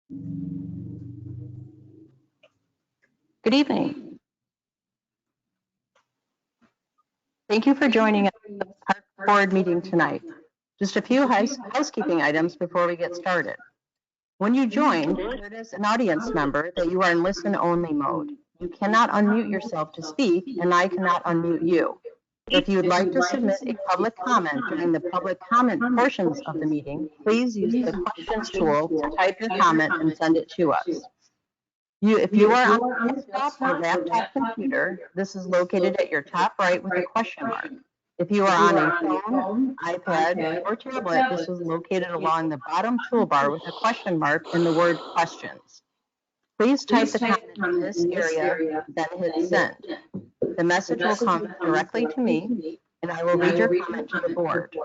Good evening. Thank you for joining us at the Park Board meeting tonight. Just a few housekeeping items before we get started. When you joined, it is an audience member that you are in listen-only mode. You cannot unmute yourself to speak, and I cannot unmute you. If you would like to submit a public comment during the public comment portions of the meeting, please use the questions tool to type your comment and send it to us. If you are on a desktop or laptop computer, this is located at your top right with a question mark. If you are on a phone, iPad, or tablet, this is located along the bottom toolbar with a question mark and the word questions. Please type the comment in this area, then hit send. The message will come directly to me, and I will read your comment to the board.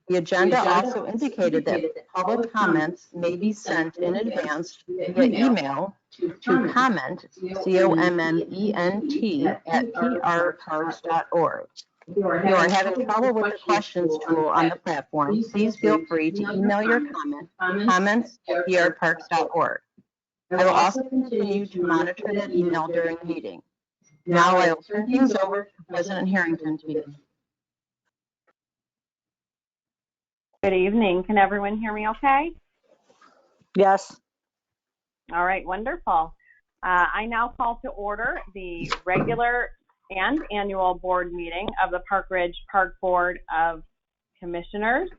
The agenda also indicated that public comments may be sent in advance via email to comment, C-O-M-M-E-N-T, at prparks.org. If you are having trouble with the questions tool on the platform, please feel free to email your comment, comments@prparks.org. I will also continue to monitor that email during the meeting. Now I will turn things over to President Harrington to begin. Good evening. Can everyone hear me okay? Yes. All right, wonderful. I now call to order the regular and annual board meeting of the Park Ridge Park Board of Commissioners.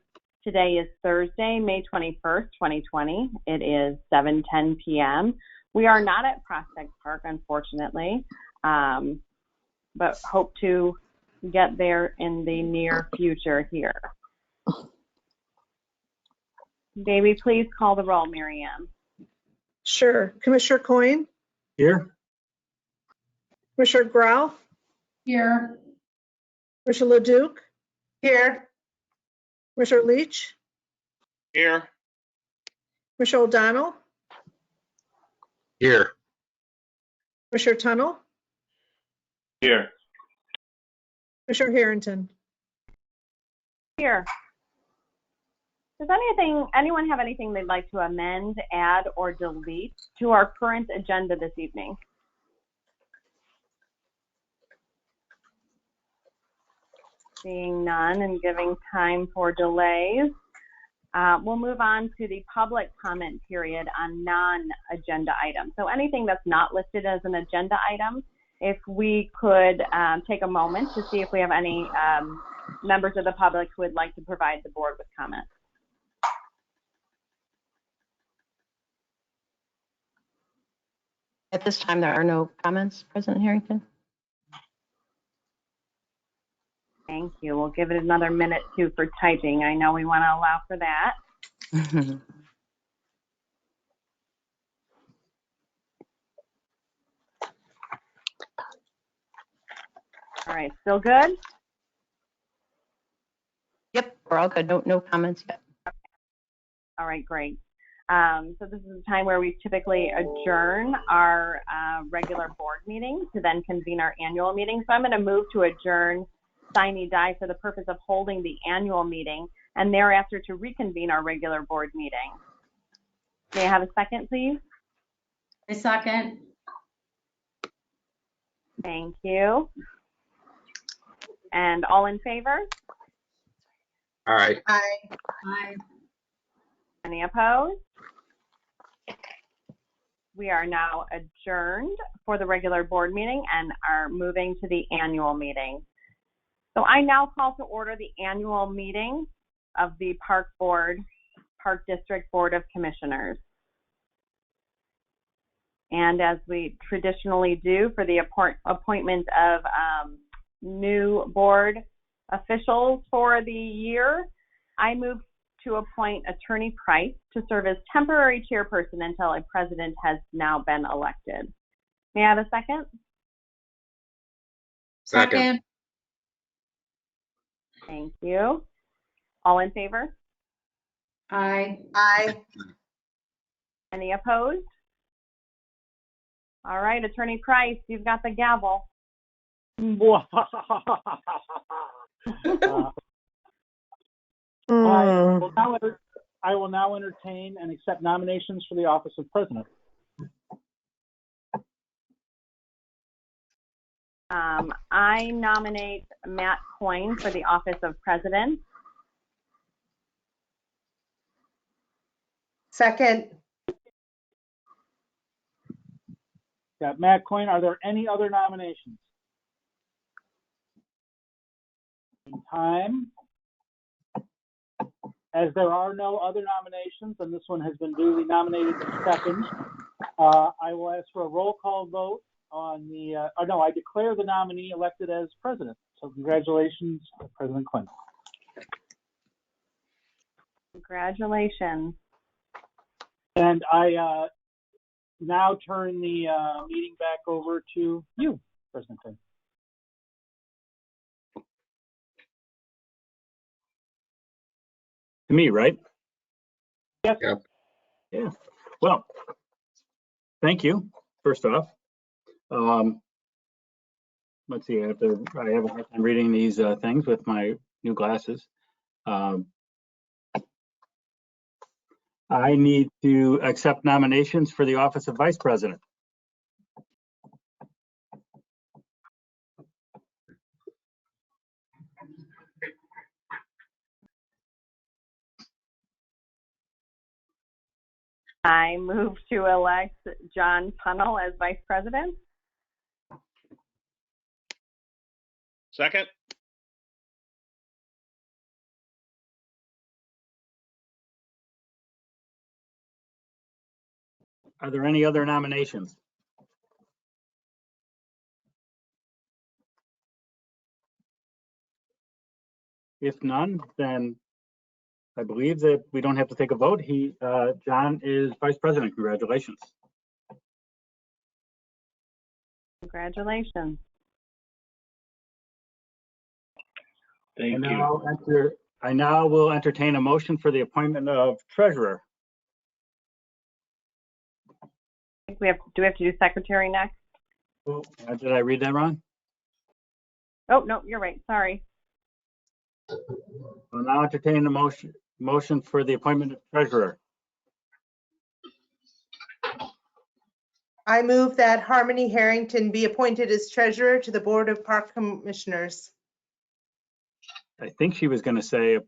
Today is Thursday, May 21st, 2020. It is 7:10 p.m. We are not at Prospect Park, unfortunately, but hope to get there in the near future here. Davey, please call the roll, Mary Ann. Sure. Commissioner Coyne? Here. Commissioner Grau? Here. Commissioner LeDuc? Here. Commissioner Leach? Here. Commissioner O'Donnell? Here. Commissioner Tunnell? Here. Commissioner Harrington? Here. Does anyone have anything they'd like to amend, add, or delete to our current agenda this evening? Seeing none and giving time for delays, we'll move on to the public comment period on non-agenda items. So anything that's not listed as an agenda item, if we could take a moment to see if we have any members of the public who would like to provide the board with comments. At this time, there are no comments, President Harrington. Thank you. We'll give it another minute too for typing. I know we want to allow for that. All right, still good? Yep, we're all good. No comments yet. All right, great. So this is the time where we typically adjourn our regular board meeting to then convene our annual meeting. So I'm going to move to adjourn sine die for the purpose of holding the annual meeting and thereafter to reconvene our regular board meeting. May I have a second, please? A second. Thank you. And all in favor? All right. Aye. Aye. Any opposed? We are now adjourned for the regular board meeting and are moving to the annual meeting. So I now call to order the annual meeting of the Park District Board of Commissioners. And as we traditionally do for the appointment of new board officials for the year, I move to appoint Attorney Price to serve as temporary chairperson until a president has now been elected. May I have a second? Second. Thank you. All in favor? Aye. Aye. Any opposed? All right, Attorney Price, you've got the gavel. Well, I will now entertain and accept nominations for the office of president. I nominate Matt Coyne for the office of president. Second. Got Matt Coyne. Are there any other nominations? In time, as there are no other nominations, and this one has been duly nominated and seconded, I will ask for a roll call vote on the, no, I declare the nominee elected as president. So congratulations, President Clinton. Congratulations. And I now turn the meeting back over to you, President Clinton. To me, right? Yes. Yep. Yeah. Well, thank you, first off. Let's see, I have a hard time reading these things with my new glasses. I need to accept nominations for the office of Vice President. I move to elect John Tunnell as vice president. Second. Are there any other nominations? If none, then I believe that we don't have to take a vote. John is Vice President. Congratulations. Congratulations. Thank you. I now will entertain a motion for the appointment of treasurer. I think do we have to do secretary next? Oh, did I read that wrong? Oh, no, you're right. Sorry. I'll now entertain the motion for the appointment of treasurer. I move that Harmony Harrington be appointed as treasurer to the Board of Park Commissioners. I think she was going to say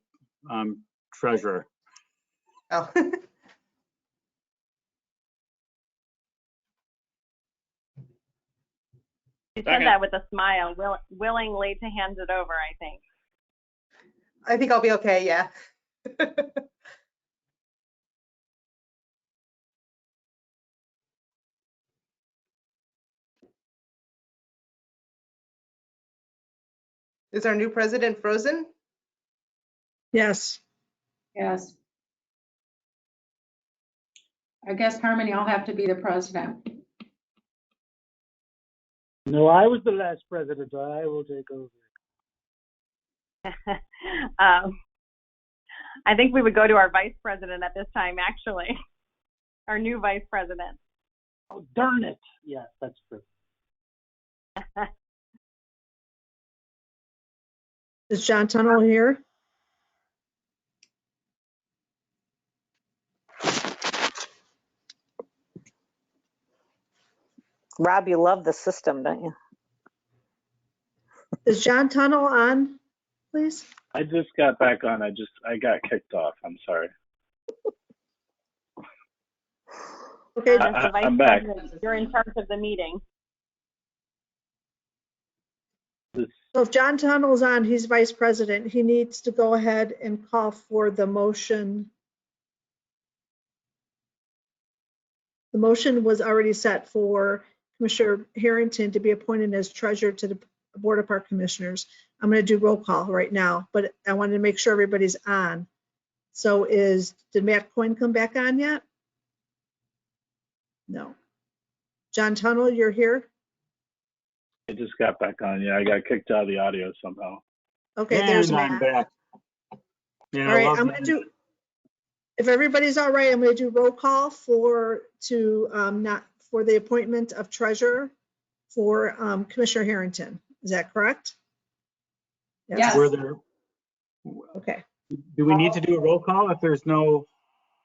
treasurer. Oh. She said that with a smile, willingly to hand it over, I think. I think I'll be okay, yeah. Is our new president frozen? Yes. Yes. I guess Harmony, I'll have to be the president. No, I was the last president. I will take over. I think we would go to our vice president at this time, actually. Our new vice president. Oh, darn it. Yes, that's true. Is John Tunnell here? Rob, you love the system, don't you? Is John Tunnell on, please? I just got back on. I got kicked off. I'm sorry. Okay. As the vice I'm back. president, you're in charge of the meeting. So if John Tunnell's on, he's vice president. He needs to go ahead and call for the motion. The motion was already set for Commissioner Harrington to be appointed as treasurer to the Board of Park Commissioners. I'm going to do roll call right now, but I wanted to make sure everybody's on. So did Matt Coyne come back on yet? No. John Tunnell, you're here? I just got back on. Yeah, I got kicked out of the audio somehow. Okay, there's And I'm Matt. back. Yeah, All right, love I'm that. going to do, if everybody's all right, I'm going to do roll call for the appointment of treasurer for Commissioner Harrington. Is that correct? Yes. Were there, Okay. do we need to do a roll call if there's no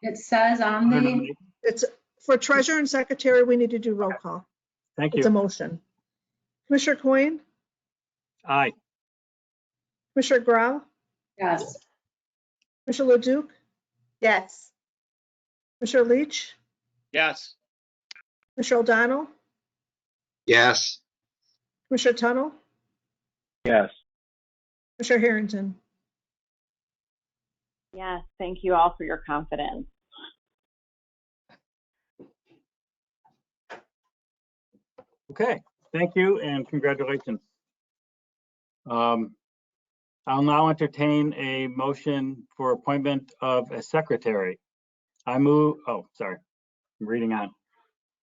It says on Other the, nominations? It's for treasurer and secretary, we need to do roll call. Thank It's a you. motion. Commissioner Coyne, Aye. Commissioner Grau, yes, Commissioner Leduc, Yes. Commissioner Leach, Yes. Commissioner O'Donnell, Yes. Commissioner Tunnell, Yes. Commissioner Harrington. Yes, thank you all for your confidence. Okay, thank you and congratulations. I'll now entertain a motion for appointment of a secretary. Oh, sorry, I'm reading on.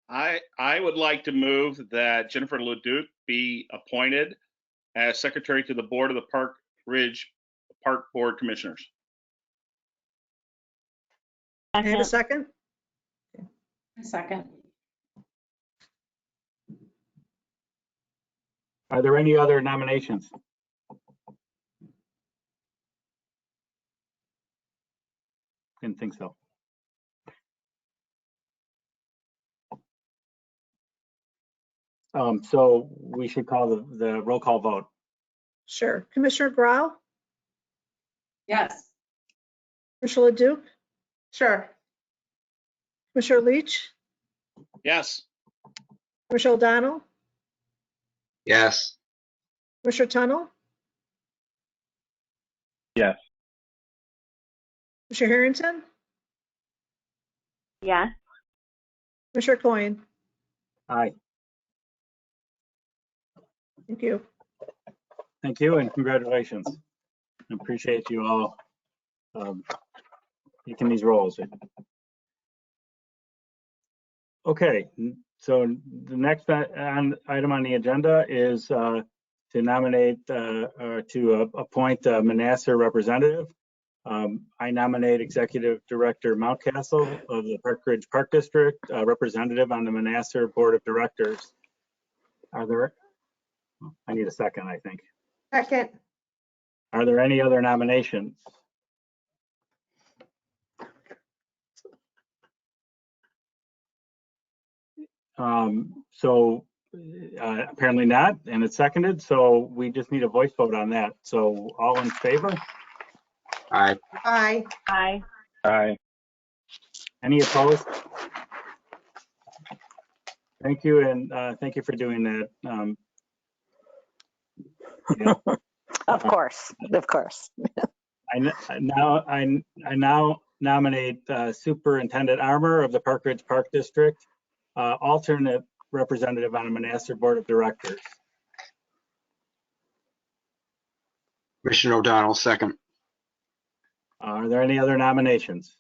I would like to move that Jennifer Leduc be appointed as secretary to the board of the Park Ridge Park Board Commissioners. Can I have a Second. second? a second. Are there any other nominations? Didn't think so. So we should call the roll call vote. Sure. Commissioner Grau, Yes, Commissioner Leduc, Sure. Commissioner Leach, Yes. Commissioner O'Donnell, Yes. Commissioner Tunnell, Yes. Commissioner Harrington, Yes, Commissioner Coyne. Aye. Thank you. Thank you and congratulations. I appreciate you all taking these roles. Okay, so the next item on the agenda is to nominate or to appoint a Manassas representative. I nominate Executive Director Mountcastle of the Park Ridge Park District, representative on the Manassas Board of Directors. I need a second, I think. Second. Are there any other nominations? Apparently not, and it's seconded, so we just need a voice vote on that. So all in favor? Aye. Aye. aye. Aye. Any opposed? Thank you, and thank you for doing that. Of course, of course. I now nominate Superintendent Armour of the Park Ridge Park District, alternate representative on the Manassas Board of Directors. Commissioner O'Donnell, second. Are there any other nominations?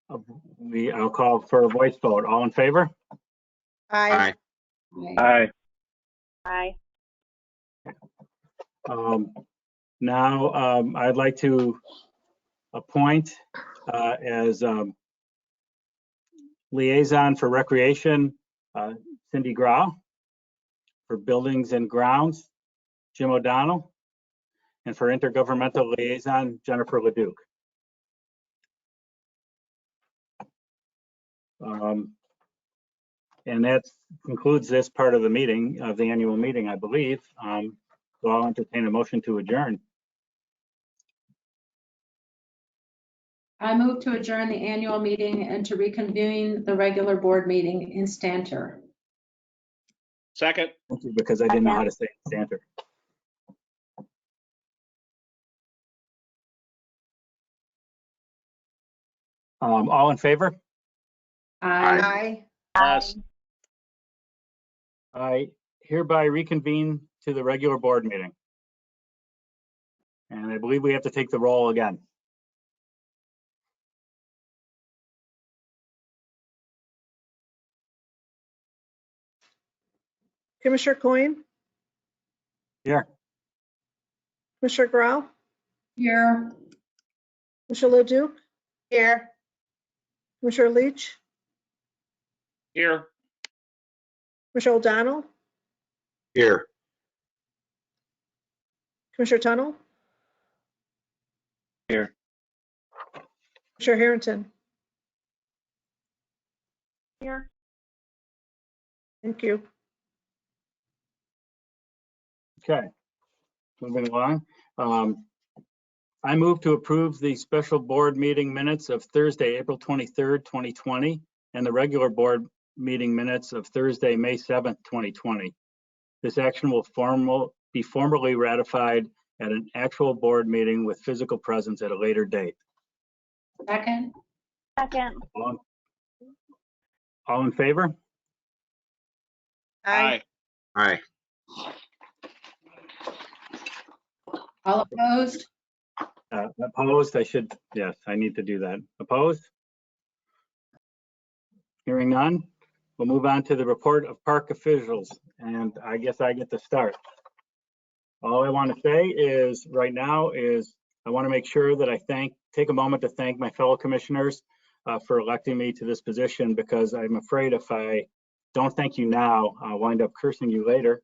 I'll call for a voice vote. All in favor? Aye. Aye. Aye. Now, I'd like to appoint as liaison for recreation, Cindy Grau, for buildings and grounds, Jim O'Donnell, and for intergovernmental liaison, Jennifer Leduc. And that concludes this part of the meeting, of the annual meeting, I believe. So I'll entertain a motion to adjourn. I move to adjourn the annual meeting and to reconvene the regular board meeting in Stanter. Second. Thank you, because I didn't know how to say it, Stanter. All in favor? Aye. Aye. Yes. I hereby reconvene to the regular board meeting. And I believe we have to take the roll again. Commissioner Coyne, Here. Commissioner Grau, Here. Commissioner Leduc, Here. Commissioner Leach, Here. Commissioner O'Donnell, Here. Commissioner Tunnell. Here. Commissioner Harrington. Here. Thank you. Okay, moving along. I move to approve the special board meeting minutes of Thursday, April 23rd, 2020, and the regular board meeting minutes of Thursday, May 7th, 2020. This action will be formally ratified at an actual board meeting with physical presence at a later date. Second. Second. All in favor? Aye. Aye. All opposed? Opposed? Yes, I need to do that. Opposed? Hearing none, we'll move on to the report of park officials, and I guess I get to start. All I want to say is right now is I want to make sure that I take a moment to thank my fellow commissioners for electing me to this position, because I'm afraid if I don't thank you now, I'll wind up cursing you later.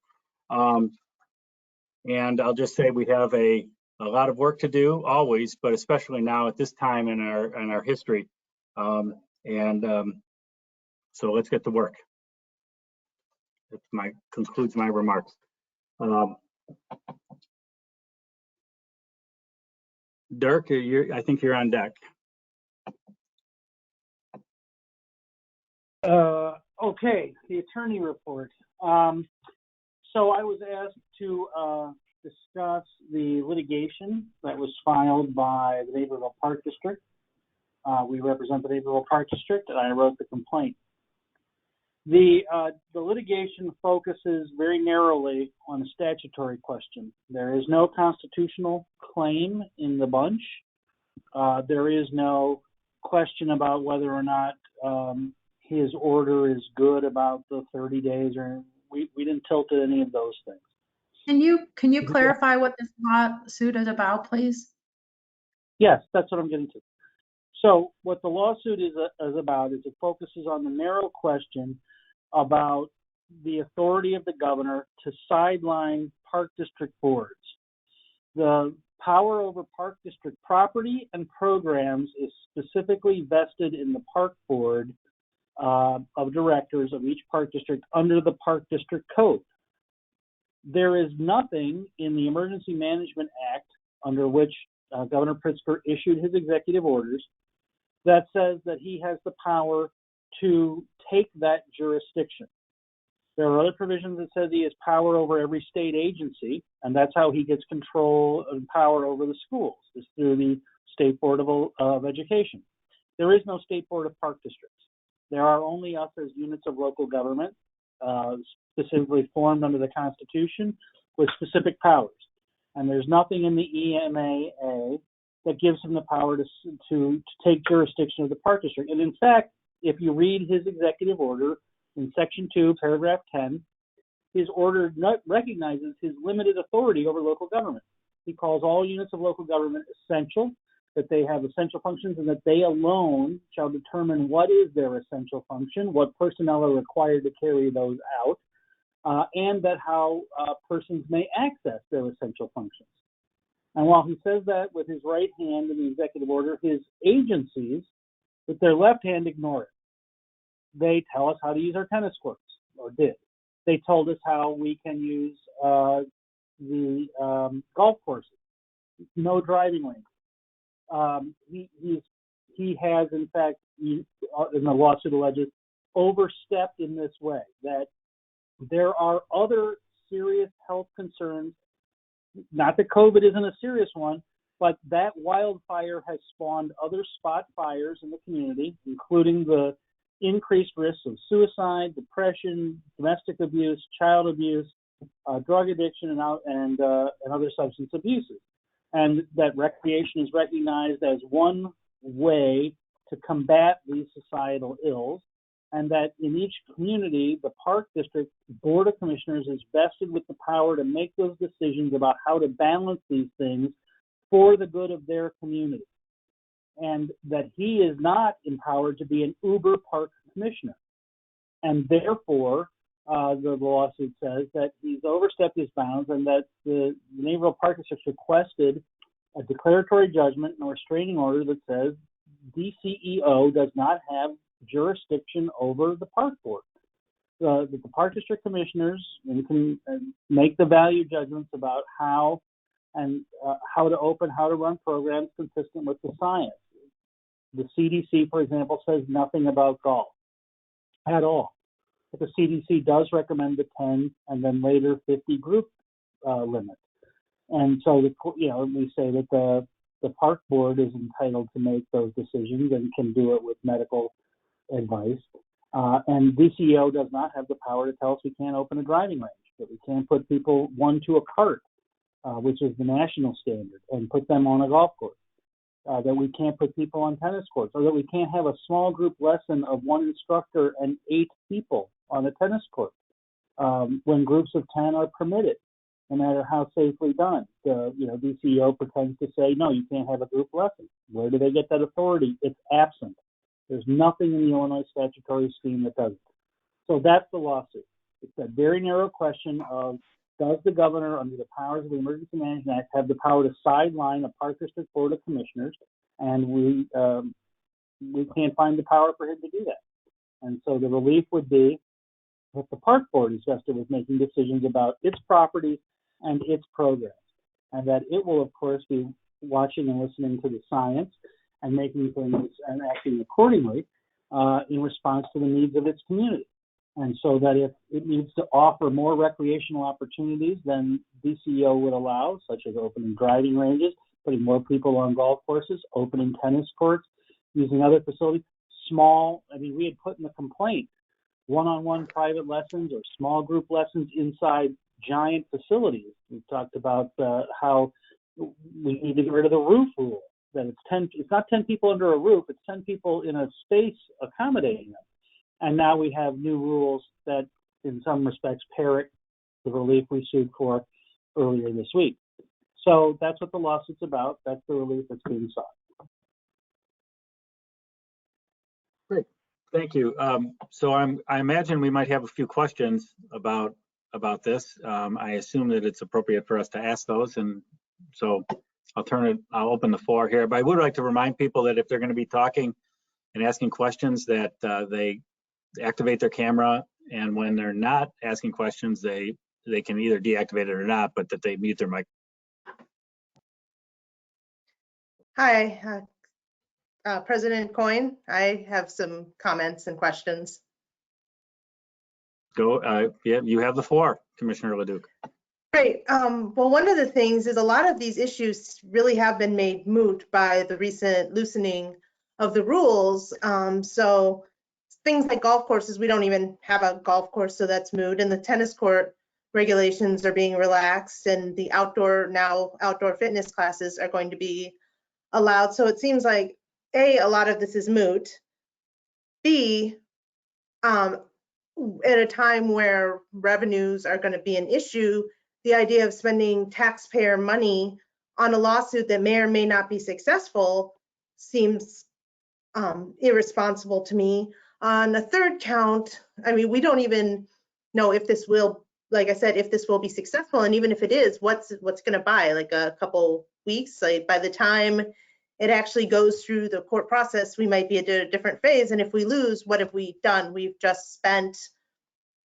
And I'll just say we have a lot of work to do always, but especially now at this time in our history. So let's get to work. That concludes my remarks. Dirk, I think you're on deck. Okay, the attorney report. So I was asked to discuss the litigation that was filed by the Naperville Park District. We represent the Naperville Park District, and I wrote the complaint. The litigation focuses very narrowly on a statutory question. There is no constitutional claim in the bunch. There is no question about whether or not his order is good about the 30 days, or we didn't tilt at any of those things. Can you clarify what this lawsuit is about, please? Yes, that's what I'm getting to. So what the lawsuit is about is it focuses on the narrow question about the authority of the governor to sideline park district boards. The power over park district property and programs is specifically vested in the park board of directors of each park district under the Park District Code. There is nothing in the Emergency Management Act under which Governor Pritzker issued his executive orders that says that he has the power to take that jurisdiction. There are other provisions that says he has power over every state agency, and that's how he gets control and power over the schools, is through the State Board of Education. There is no State Board of Park Districts. There are only us as units of local government, specifically formed under the Constitution with specific powers. And there's nothing in the EMAA that gives him the power to take jurisdiction of the park district. And in fact, if you read his executive order in Section 2, Paragraph 10, his order recognizes his limited authority over local government. He calls all units of local government essential, that they have essential functions, and that they alone shall determine what is their essential function, what personnel are required to carry those out, and that how persons may access their essential functions. And while he says that with his right hand in the executive order, his agencies, with their left hand, ignore it. They tell us how to use our tennis courts, or did. They told us how we can use the golf courses, no driving lanes. He has, in fact, in the lawsuit alleges, overstepped in this way, that there are other serious health concerns. Not that COVID isn't a serious one, but that wildfire has spawned other spot fires in the community, including the increased risks of suicide, depression, domestic abuse, child abuse, drug addiction, and other substance abuses. And that recreation is recognized as one way to combat these societal ills, and that in each community, the Park District Board of Commissioners is vested with the power to make those decisions about how to balance these things for the good of their community. And that he is not empowered to be an uber park commissioner. And therefore, the lawsuit says that he's overstepped his bounds, and that the Naperville Park District requested a declaratory judgment and a restraining order that says DCEO does not have jurisdiction over the park board. The park district commissioners can make the value judgments about how to open, how to run programs consistent with the science. The CDC, for example, says nothing about golf at all. But the CDC does recommend the 10 and then later 50 group limit. And so, we say that the park board is entitled to make those decisions and can do it with medical advice. And DCEO does not have the power to tell us we can't open a driving range, that we can't put people one to a cart, which is the national standard, and put them on a golf course, that we can't put people on tennis courts, or that we can't have a small group lesson of one instructor and 8 people on a tennis court, when groups of 10 are permitted, no matter how safely done. DCEO pretends to say, no, you can't have a group lesson. Where do they get that authority? It's absent. There's nothing in the Illinois statutory scheme that does it. So that's the lawsuit. It's a very narrow question of, does the governor, under the powers of the Emergency Management Act, have the power to sideline a park district board of commissioners? And we can't find the power for him to do that. And so the relief would be that the park board is vested with making decisions about its property and its programs, and that it will, of course, be watching and listening to the science and making things and acting accordingly in response to the needs of its community. And so that if it needs to offer more recreational opportunities than DCEO would allow, such as opening driving ranges, putting more people on golf courses, opening tennis courts, using other facilities, we had put in the complaint one-on-one private lessons or small group lessons inside giant facilities. We talked about how we need to get rid of the roof rule, that it's not 10 people under a roof, it's 10 people in a space accommodating them. And now we have new rules that, in some respects, parrot the relief we sued for earlier this week. So that's what the lawsuit's about. That's the relief that's being sought. Great, thank you. So I imagine we might have a few questions about this. I assume that it's appropriate for us to ask those, and so I'll open the floor here. But I would like to remind people that if they're going to be talking and asking questions, that they activate their camera, and when they're not asking questions, they can either deactivate it or not, but that they mute their mic. Hi, President Coyne. I have some comments and questions. Go, yeah, you have the floor, Commissioner Leduc. Great. Well, one of the things is a lot of these issues really have been made moot by the recent loosening of the rules. So things like golf courses, we don't even have a golf course, so that's moot. And the tennis court regulations are being relaxed, and the outdoor fitness classes are going to be allowed. So it seems like, A, a lot of this is moot. B, at a time where revenues are going to be an issue, the idea of spending taxpayer money on a lawsuit that may or may not be successful seems irresponsible to me. On the third count, we don't even know if this will, like I said, if this will be successful, and even if it is, what's going to buy, like a couple weeks? Like by the time it actually goes through the court process, we might be at a different phase. And if we lose, what have we done? We've just spent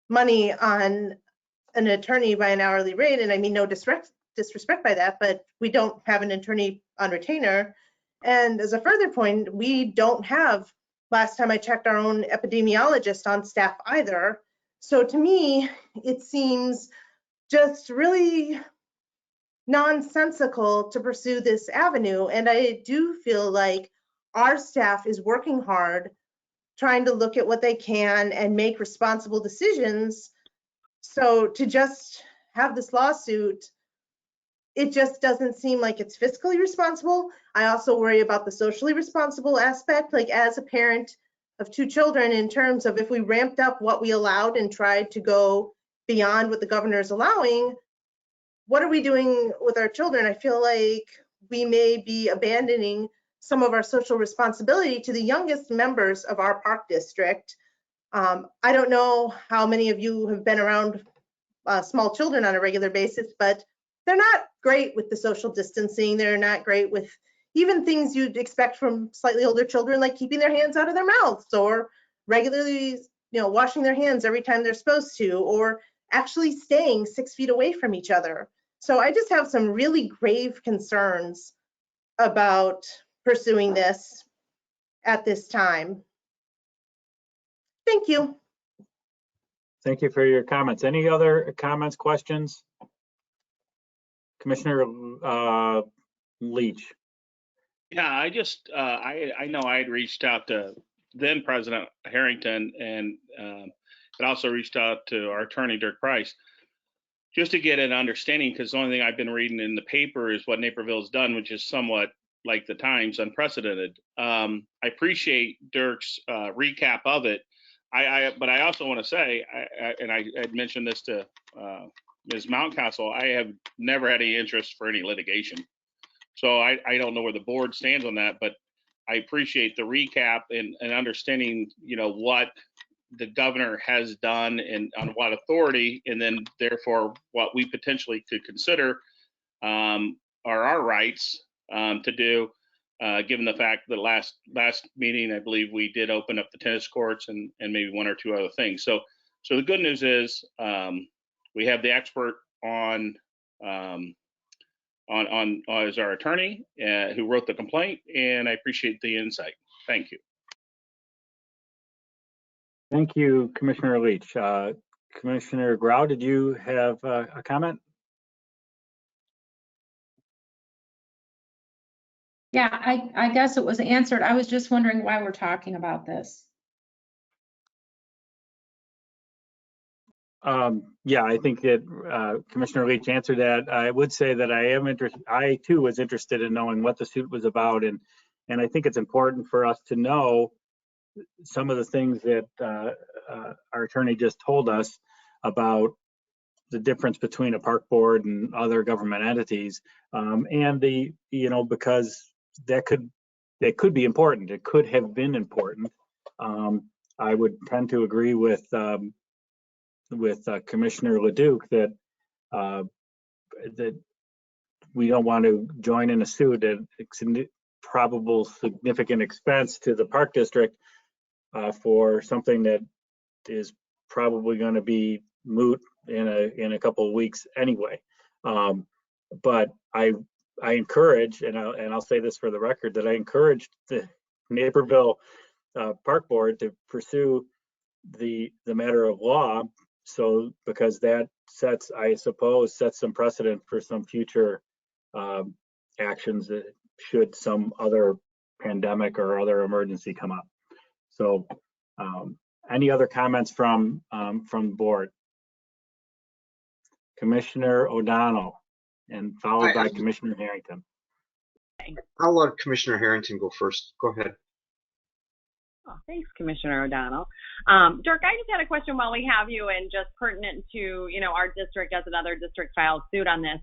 money on an attorney by an hourly rate, and I mean no disrespect by that, but we don't have an attorney on retainer. And as a further point, we don't have, last time I checked, our own epidemiologist on staff either. So to me, it seems just really nonsensical to pursue this avenue. And I do feel like our staff is working hard, trying to look at what they can and make responsible decisions. So to just have this lawsuit, it just doesn't seem like it's fiscally responsible. I also worry about the socially responsible aspect, like as a parent of 2 children, in terms of if we ramped up what we allowed and tried to go beyond what the governor is allowing, what are we doing with our children? I feel like we may be abandoning some of our social responsibility to the youngest members of our park district. I don't know how many of you have been around small children on a regular basis, but they're not great with the social distancing. They're not great with even things you'd expect from slightly older children, like keeping their hands out of their mouths or regularly, washing their hands every time they're supposed to, or actually staying 6 feet away from each other. So I just have some really grave concerns about pursuing this at this time. Thank you. Thank you for your comments. Any other comments, questions? Commissioner Leach. Yeah, I just, I know I had reached out to then President Harrington and also reached out to our attorney, Dirk Price, just to get an understanding, because the only thing I've been reading in the paper is what Naperville's done, which is somewhat like the Times, unprecedented. I appreciate Dirk's recap of it. But I also want to say, and I had mentioned this to Ms. Mountcastle, I have never had any interest for any litigation. So I don't know where the board stands on that, but I appreciate the recap and understanding, what the governor has done and on what authority, and then therefore what we potentially could consider are our rights to do, given the fact that last meeting, I believe we did open up the tennis courts and maybe one or two other things. So the good news is we have the expert on as our attorney who wrote the complaint, and I appreciate the insight. Thank you. Thank you, Commissioner Leach. Commissioner Grau, did you have a comment? Yeah, I guess it was answered. I was just wondering why we're talking about this. Yeah, I think that Commissioner Leach answered that. I would say that I am interested. I too was interested in knowing what the suit was about, and I think it's important for us to know some of the things that our attorney just told us about the difference between a park board and other government entities, and because that could be important. It could have been important. I would tend to agree with Commissioner Leduc that that we don't want to join in a suit at probable significant expense to the park district for something that is probably going to be moot in a couple of weeks anyway. But I encourage, and I'll say this for the record, that I encouraged the Naperville Park Board to pursue the matter of law. So because that sets some precedent for some future actions that should some other pandemic or other emergency come up. So any other comments from the board? Commissioner O'Donnell, and followed by Commissioner Harrington. I'll let Commissioner Harrington go first. Go ahead. Oh, thanks, Commissioner O'Donnell. Dirk, I just had a question while we have you, and just pertinent to, our district as another district filed suit on this.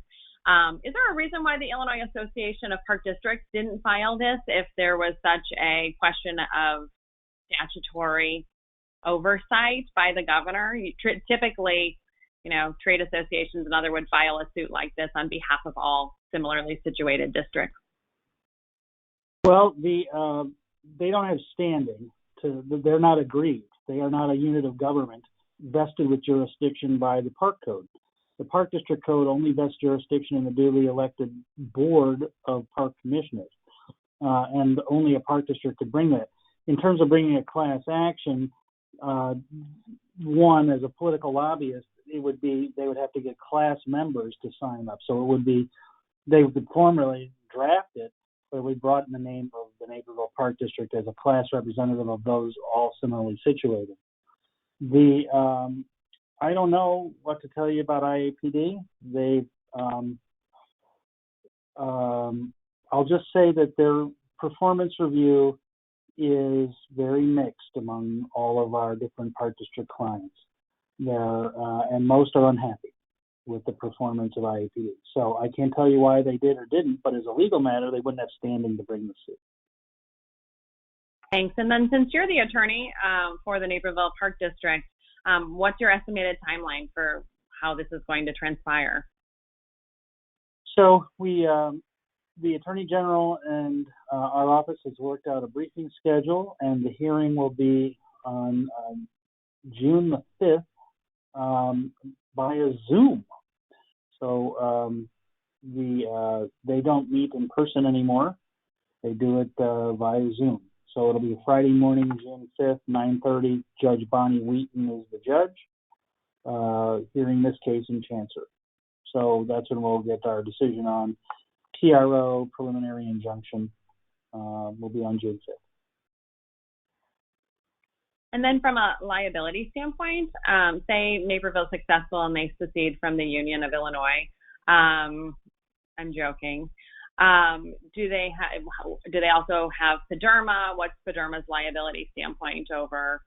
Is there a reason why the Illinois Association of Park Districts didn't file this if there was such a question of statutory oversight by the governor? Typically, trade associations and other would file a suit like this on behalf of all similarly situated districts. Well, they don't have standing. They're not aggrieved. They are not a unit of government vested with jurisdiction by the Park Code. The Park District Code only vests jurisdiction in the duly elected board of park commissioners, and only a park district could bring that. In terms of bringing a class action, one, as a political lobbyist, they would have to get class members to sign up. So it would be, they would formally draft it, but we brought in the name of the Naperville Park District as a class representative of those all similarly situated. I don't know what to tell you about IAPD. I'll just say that their performance review is very mixed among all of our different park district clients. And most are unhappy with the performance of IAPD. So I can't tell you why they did or didn't, but as a legal matter, they wouldn't have standing to bring the suit. Thanks. And then since you're the attorney for the Naperville Park District, what's your estimated timeline for how this is going to transpire? So we the Attorney General and our office has worked out a briefing schedule, and the hearing will be on June the 5th via Zoom. So they don't meet in person anymore. They do it via Zoom. So it'll be Friday morning, June 5th, 9:30. Judge Bonnie Wheaton is the judge, hearing this case in Chancery. So that's when we'll get our decision on TRO, preliminary injunction, will be on June 5th. And then from a liability standpoint, say Naperville's successful and they secede from the Union of Illinois. I'm joking. Do they also have PDERMA? What's PDERMA's liability standpoint over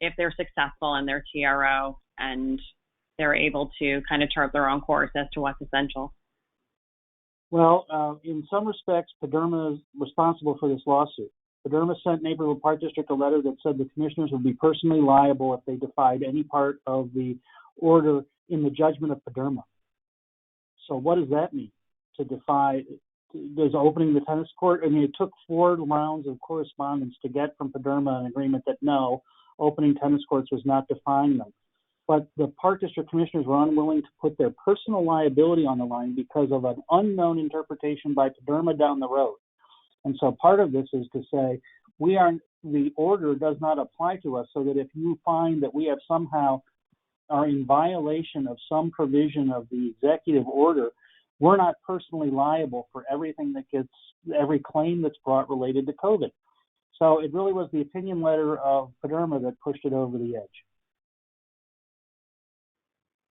if they're successful in their TRO and they're able to kind of chart their own course as to what's essential? Well, in some respects, PDERMA is responsible for this lawsuit. PDERMA sent Naperville Park District a letter that said the commissioners would be personally liable if they defied any part of the order in the judgment of PDERMA. So what does that mean? To defy, does opening the tennis court? I mean, it took 4 rounds of correspondence to get from PDERMA an agreement that no, opening tennis courts was not defying them. But the Park District commissioners were unwilling to put their personal liability on the line because of an unknown interpretation by PDERMA down the road. And so part of this is to say, the order does not apply to us, so that if you find that we have somehow are in violation of some provision of the executive order, we're not personally liable for everything every claim that's brought related to COVID. So it really was the opinion letter of PDERMA that pushed it over the edge.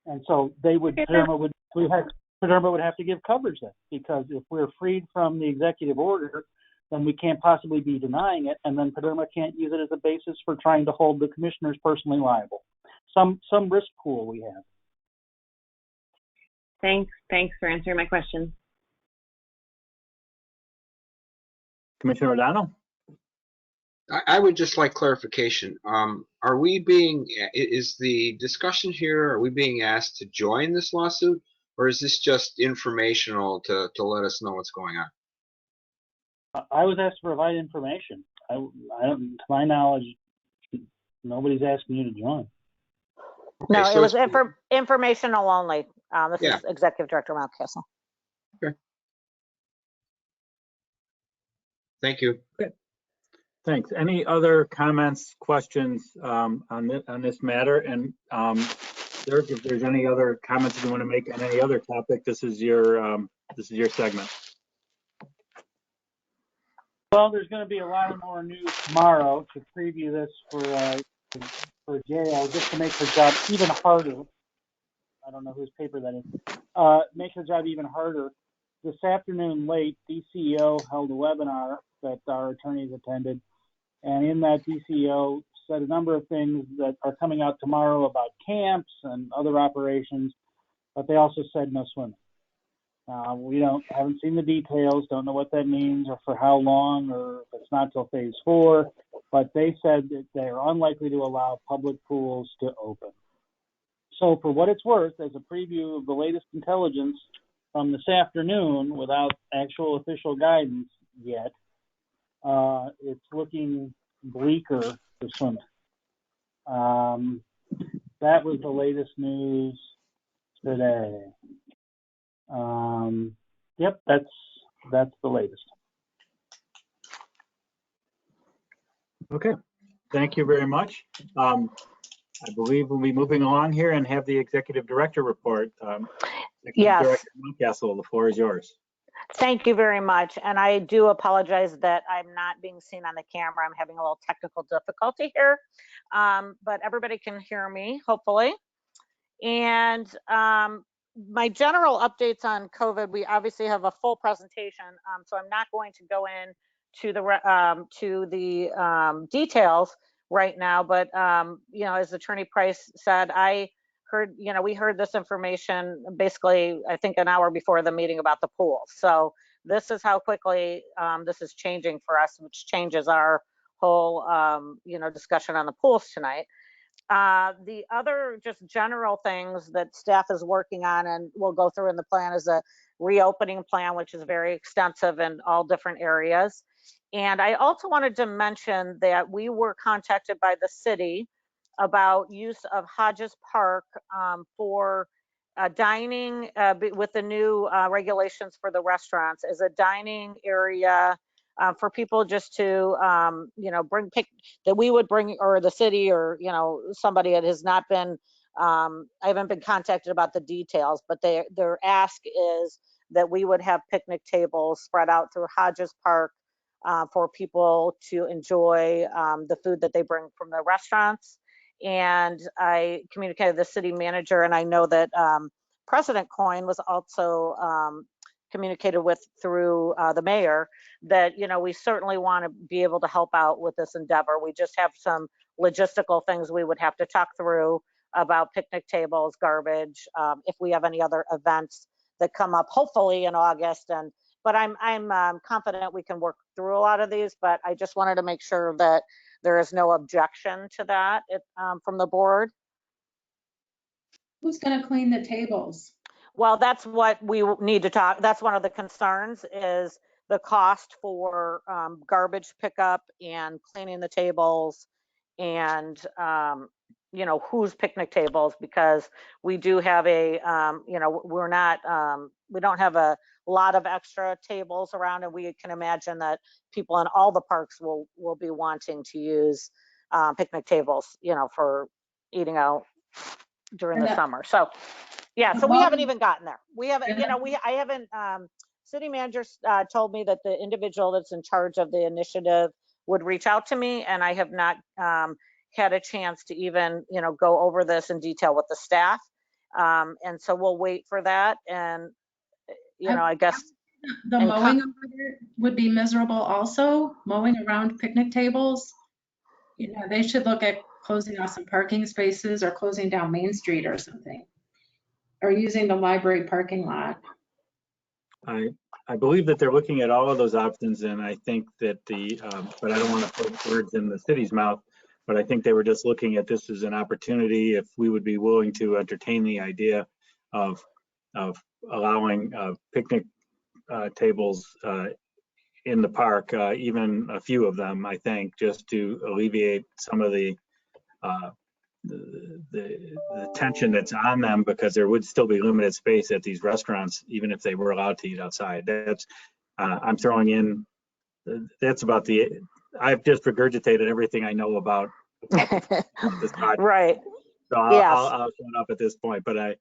And so PDERMA would have to give coverage then, because if we're freed from the executive order, then we can't possibly be denying it, and then PDERMA can't use it as a basis for trying to hold the commissioners personally liable. Some risk pool we have. Thanks for answering my question. Commissioner O'Donnell? I would just like clarification. Is the discussion here, are we being asked to join this lawsuit, or is this just informational to let us know what's going on? I was asked to provide information. To my knowledge, nobody's asking you to join. No, Okay, it so was informational only. This Yeah. is Executive Director Mountcastle. Okay. Thank you. Thanks. Any other comments, questions on this matter? And Dirk, if there's any other comments you want to make on any other topic, this is your segment. Well, there's going to be a lot more news tomorrow to preview this for jail, just to make her job even harder. I don't know whose paper that is. Make her job even harder. This afternoon late, DCEO held a webinar that our attorneys attended. And in that, DCEO said a number of things that are coming out tomorrow about camps and other operations, but they also said no swimming. We haven't seen the details, don't know what that means or for how long, or if it's not till phase 4, but they said that they are unlikely to allow public pools to open. So for what it's worth, as a preview of the latest intelligence from this afternoon, without actual official guidance yet, it's looking bleaker for swimming. That was the latest news today. Yep, that's the latest. Okay, thank you very much. I believe we'll be moving along here and have the Executive Director report. Yes. Director Mountcastle, the floor is yours. Thank you very much. And I do apologize that I'm not being seen on the camera. I'm having a little technical difficulty here, but everybody can hear me, hopefully. And my general updates on COVID, we obviously have a full presentation, so I'm not going to go in to the details right now. But as Attorney Price said, we heard this information basically, I think, an hour before the meeting about the pools. So this is how quickly this is changing for us, which changes our whole discussion on the pools tonight. The other just general things that staff is working on and we'll go through in the plan is a reopening plan, which is very extensive in all different areas. And I also wanted to mention that we were contacted by the city about use of Hodges Park for dining with the new regulations for the restaurants as a dining area for people just to, that we would bring, or the city, or, somebody that has not been, I haven't been contacted about the details, but their ask is that we would have picnic tables spread out through Hodges Park for people to enjoy the food that they bring from the restaurants. And I communicated with the city manager, and I know that President Coyne was also communicated with through the mayor that, we certainly want to be able to help out with this endeavor. We just have some logistical things we would have to talk through about picnic tables, garbage, if we have any other events that come up, hopefully in August. But I'm confident we can work through a lot of these, but I just wanted to make sure that there is no objection to that from the board. Who's going to clean the tables? Well, that's what we need to talk. That's one of the concerns is the cost for garbage pickup and cleaning the tables and, whose picnic tables, because we do have a, we don't have a lot of extra tables around, and we can imagine that people in all the parks will be wanting to use picnic tables, for eating out during the summer. So yeah, so we haven't even gotten there. We haven't, I haven't, city manager told me that the individual that's in charge of the initiative would reach out to me, and I have not had a chance to even, go over this in detail with the staff. And so we'll wait for that. And, I guess. The mowing over there would be miserable also, mowing around picnic tables. They should look at closing off some parking spaces or closing down Main Street or something, or using the library parking lot. I believe that they're looking at all of those options, and I think that but I don't want to put words in the city's mouth, but I think they were just looking at this as an opportunity if we would be willing to entertain the idea of allowing picnic tables in the park, even a few of them, I think, just to alleviate some of the tension that's on them, because there would still be limited space at these restaurants, even if they were allowed to eat outside. That's I'm throwing in. That's about I've just regurgitated everything I know about this project. Right. So I'll shut up at this point. But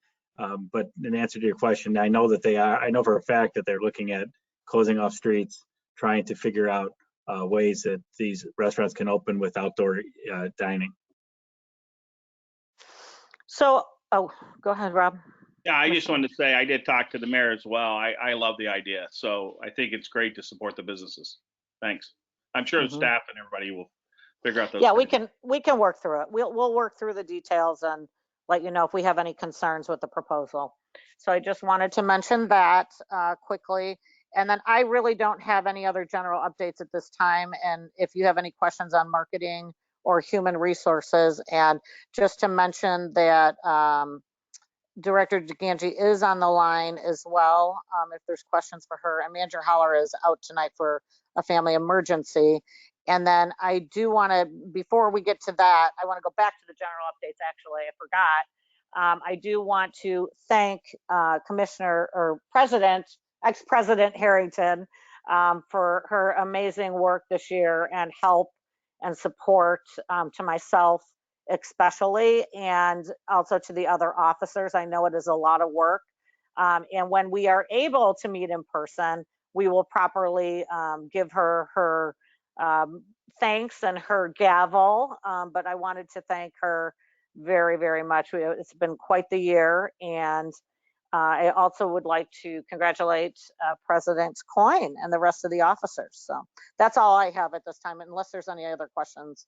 but in answer to your question, I know that they are. I know for a fact that they're looking at closing off streets, trying to figure out ways that these restaurants can open with outdoor dining. So, go ahead, Rob. Yeah, I just wanted to say I did talk to the mayor as well. I love the idea. So I think it's great to support the businesses. Thanks. I'm sure the staff and everybody will figure out those. Yeah, things. we can work through it. We'll work through the details and let you know if we have any concerns with the proposal. So I just wanted to mention that quickly. And then I really don't have any other general updates at this time. And if you have any questions on marketing or human resources, and just to mention that Director DeGangi is on the line as well, if there's questions for her. And Manager Holler is out tonight for a family emergency. And then I do want to, before we get to that, I want to go back to the general updates. Actually, I forgot. I do want to thank Commissioner or ex-President Harrington for her amazing work this year and help and support to myself especially, and also to the other officers. I know it is a lot of work. And when we are able to meet in person, we will properly give her thanks and her gavel. But I wanted to thank her very, very much. It's been quite the year. And I also would like to congratulate President Coyne and the rest of the officers. So that's all I have at this time, unless there's any other questions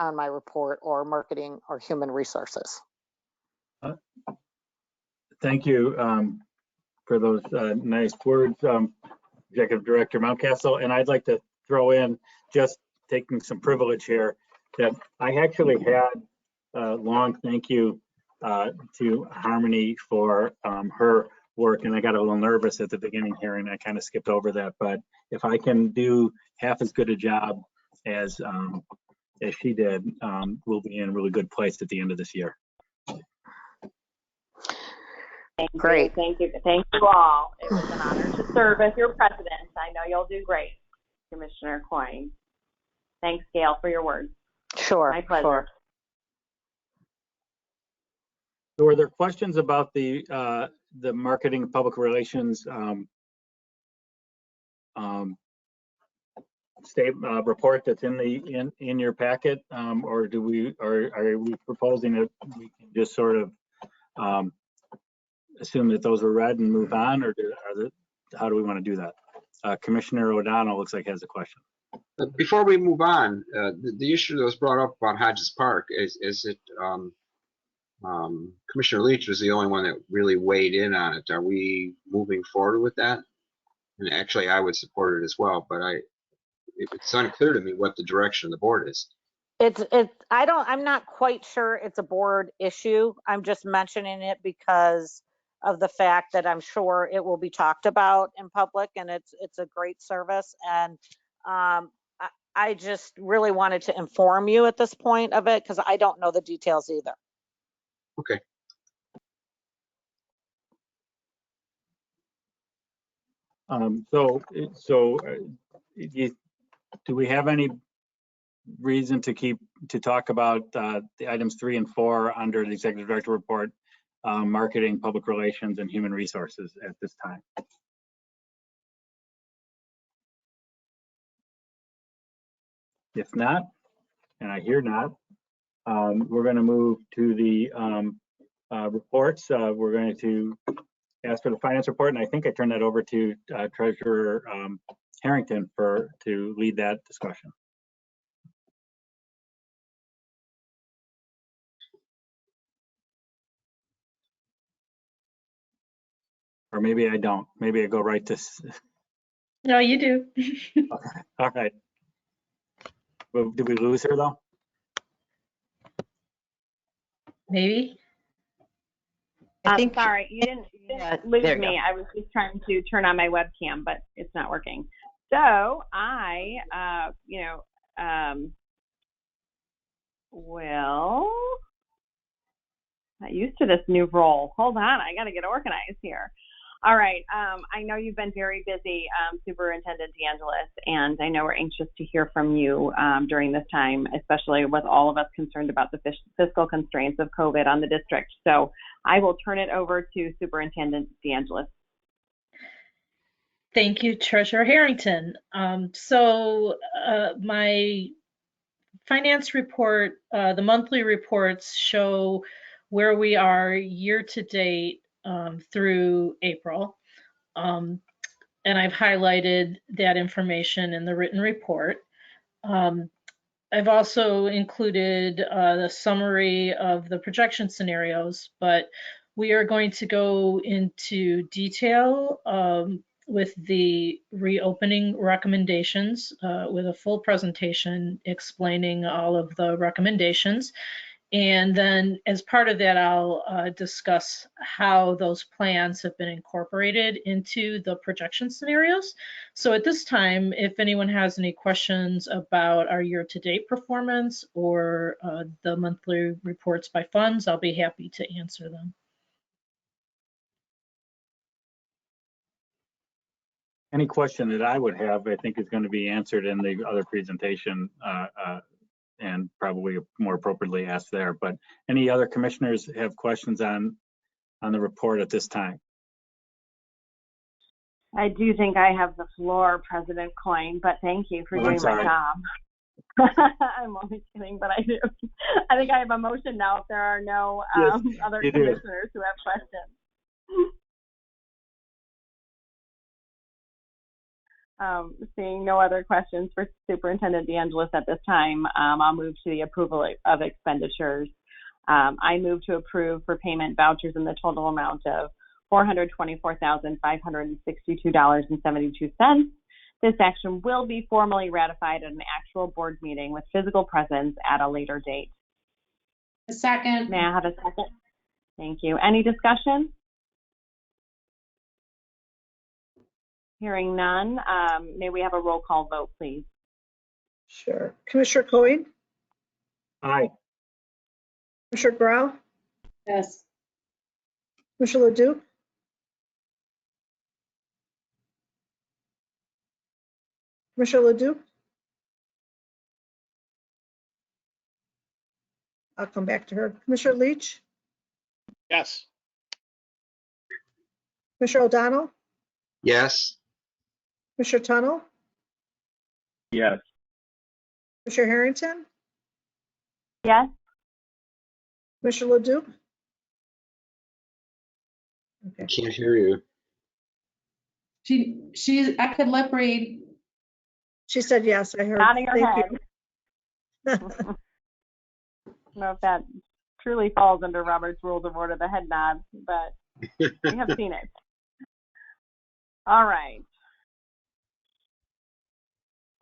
on my report or marketing or human resources. Thank you for those nice words, Executive Director Mountcastle. And I'd like to throw in, just taking some privilege here, that I actually had long thank you to Harmony for her work. And I got a little nervous at the beginning here and I kind of skipped over that. But if I can do half as good a job as she did, we'll be in a really good place at the end of this year. Great. Thank you. Thank you all. It was an honor to serve as your president. I know you'll do great, Commissioner Coyne. Thanks, Gail, for your words. Sure. My pleasure. Sure. So were there questions about the marketing and public relations state report that's in your packet, or are we proposing that we can just sort of assume that those were read and move on, or how do we want to do that? Commissioner O'Donnell looks like has a question. Before we move on, the issue that was brought up about Hodges Park is it Commissioner Leach was the only one that really weighed in on it. Are we moving forward with that? And actually, I would support it as well, but it's unclear to me what the direction of the board is. I'm not quite sure it's a board issue. I'm just mentioning it because of the fact that I'm sure it will be talked about in public, and it's a great service. And I just really wanted to inform you at this point of it because I don't know the details either. Okay. Do we have any reason to talk about the items 3 and 4 under the executive director report, marketing, public relations, and human resources at this time? If not, and I hear not, we're going to move to the reports. We're going to ask for the finance report, and I think I turned that over to Treasurer Harrington to lead that discussion. Or maybe I don't. Maybe I go right to. No, you do. Okay. All right. Well, did we lose her though? Maybe. I think Sorry, you didn't lose me. I was just trying to turn on my webcam, but it's not working. So I, will. Not used to this new role. Hold on, I got to get organized here. All right. I know you've been very busy, Superintendent DeAngelis, and I know we're anxious to hear from you during this time, especially with all of us concerned about the fiscal constraints of COVID on the district. So I will turn it over to Superintendent DeAngelis. Thank you, Treasurer Harrington. My finance report, the monthly reports show where we are year to date through April. And I've highlighted that information in the written report. I've also included the summary of the projection scenarios, but we are going to go into detail with the reopening recommendations with a full presentation explaining all of the recommendations. And then as part of that, I'll discuss how those plans have been incorporated into the projection scenarios. So at this time, if anyone has any questions about our year-to-date performance or the monthly reports by funds, I'll be happy to answer them. Any question that I would have, I think, is going to be answered in the other presentation and probably more appropriately asked there. But any other commissioners have questions on the report at this time? I do think I have the floor, President Coyne, but thank you for doing my job. I'm only kidding, but I do. I think I have a motion now if there are no other commissioners who have questions. Seeing no other questions for Superintendent DeAngelis at this time, I'll move to the approval of expenditures. I move to approve for payment vouchers in the total amount of $424,562.72. This action will be formally ratified at an actual board meeting with physical presence at a later date. A second. May I have a second? Thank you. Any discussion? Hearing none, may we have a roll call vote, please? Sure. Commissioner Cohen, Aye. Commissioner Grau, Yes. Commissioner Leduc, Commissioner Leduc. I'll come back to her. Commissioner Leach, Yes. Commissioner O'Donnell, Yes. Commissioner Tunnell, Yes. Commissioner Harrington, Yes. Commissioner Leduc. Okay. Can't hear you. I could lip read. She said yes, I heard. Nodding her Thank head. you. I don't know if that truly falls under Robert's Rules of Order, the head nod, but we have seen it. All right.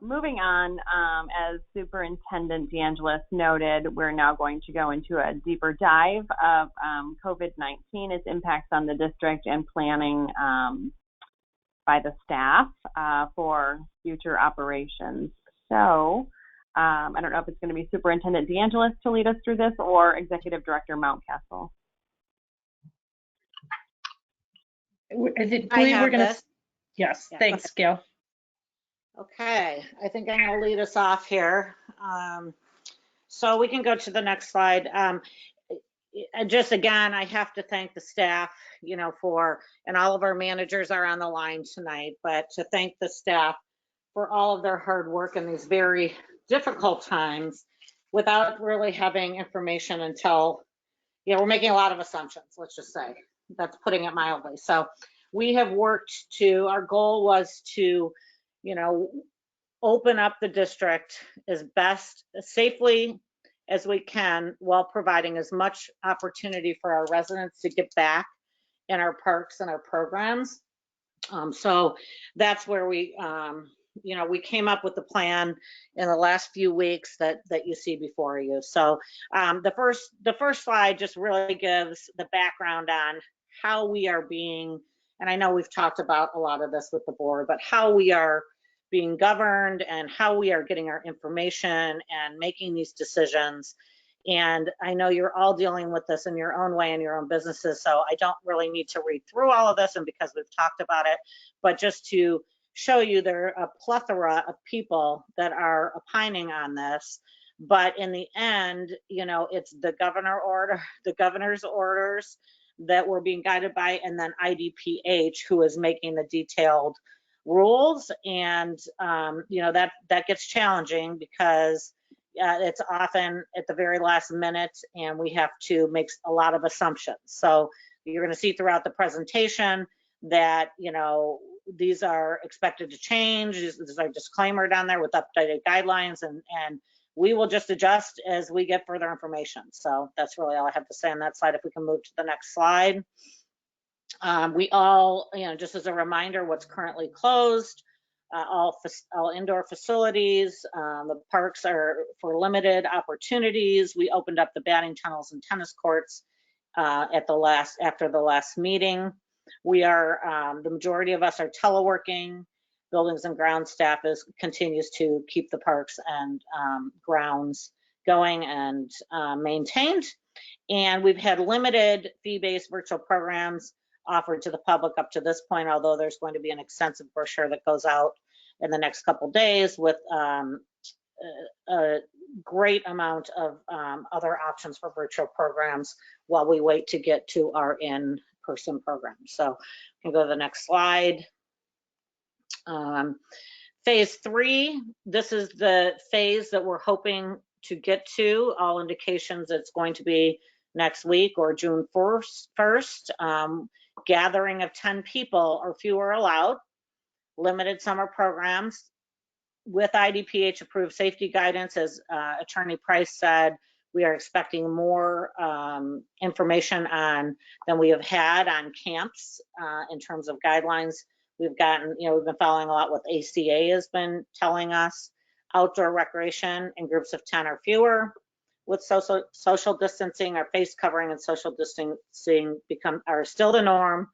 Moving on, as Superintendent DeAngelis noted, we're now going to go into a deeper dive of COVID-19, its impacts on the district, and planning by the staff for future operations. So I don't know if it's going to be Superintendent DeAngelis to lead us through this or Executive Director Mountcastle. Is it, I have we're gonna, this. yes, Yeah, thanks, Gail. Okay, I think I'm going to lead us off here. So we can go to the next slide. Just again, I have to thank the staff, for, and all of our managers are on the line tonight, but to thank the staff for all of their hard work in these very difficult times without really having information until, we're making a lot of assumptions, let's just say. That's putting it mildly. So we have worked our goal was to, open up the district as safely as we can while providing as much opportunity for our residents to get back in our parks and our programs. So that's where we came up with the plan in the last few weeks that you see before you. So the first slide just really gives the background on how we are being, and I know we've talked about a lot of this with the board, but how we are being governed and how we are getting our information and making these decisions. And I know you're all dealing with this in your own way in your own businesses, so I don't really need to read through all of this, and because we've talked about it, but just to show you there are a plethora of people that are opining on this. But in the end, it's the governor's orders that we're being guided by, and then IDPH, who is making the detailed rules. And that gets challenging because it's often at the very last minute and we have to make a lot of assumptions. So you're going to see throughout the presentation that these are expected to change. There's a disclaimer down there with updated guidelines, and we will just adjust as we get further information. So that's really all I have to say on that slide. If we can move to the next slide. We all, just as a reminder, what's currently closed, all indoor facilities, the parks are for limited opportunities. We opened up the batting tunnels and tennis courts after the last meeting. We are, the majority of us are teleworking. Buildings and ground staff continues to keep the parks and grounds going and maintained. And we've had limited fee-based virtual programs offered to the public up to this point, although there's going to be an extensive brochure that goes out in the next couple days with a great amount of other options for virtual programs while we wait to get to our in-person programs. So we can go to the next slide. Phase 3, this is the phase that we're hoping to get to. All indications it's going to be next week or June 1st. Gathering of 10 people or fewer allowed, limited summer programs with IDPH approved safety guidance. As Attorney Price said, we are expecting more information than we have had on camps in terms of guidelines. We've gotten, we've been following a lot what ACA has been telling us. Outdoor recreation in groups of 10 or fewer. with social distancing, our face covering and social distancing are still the norm.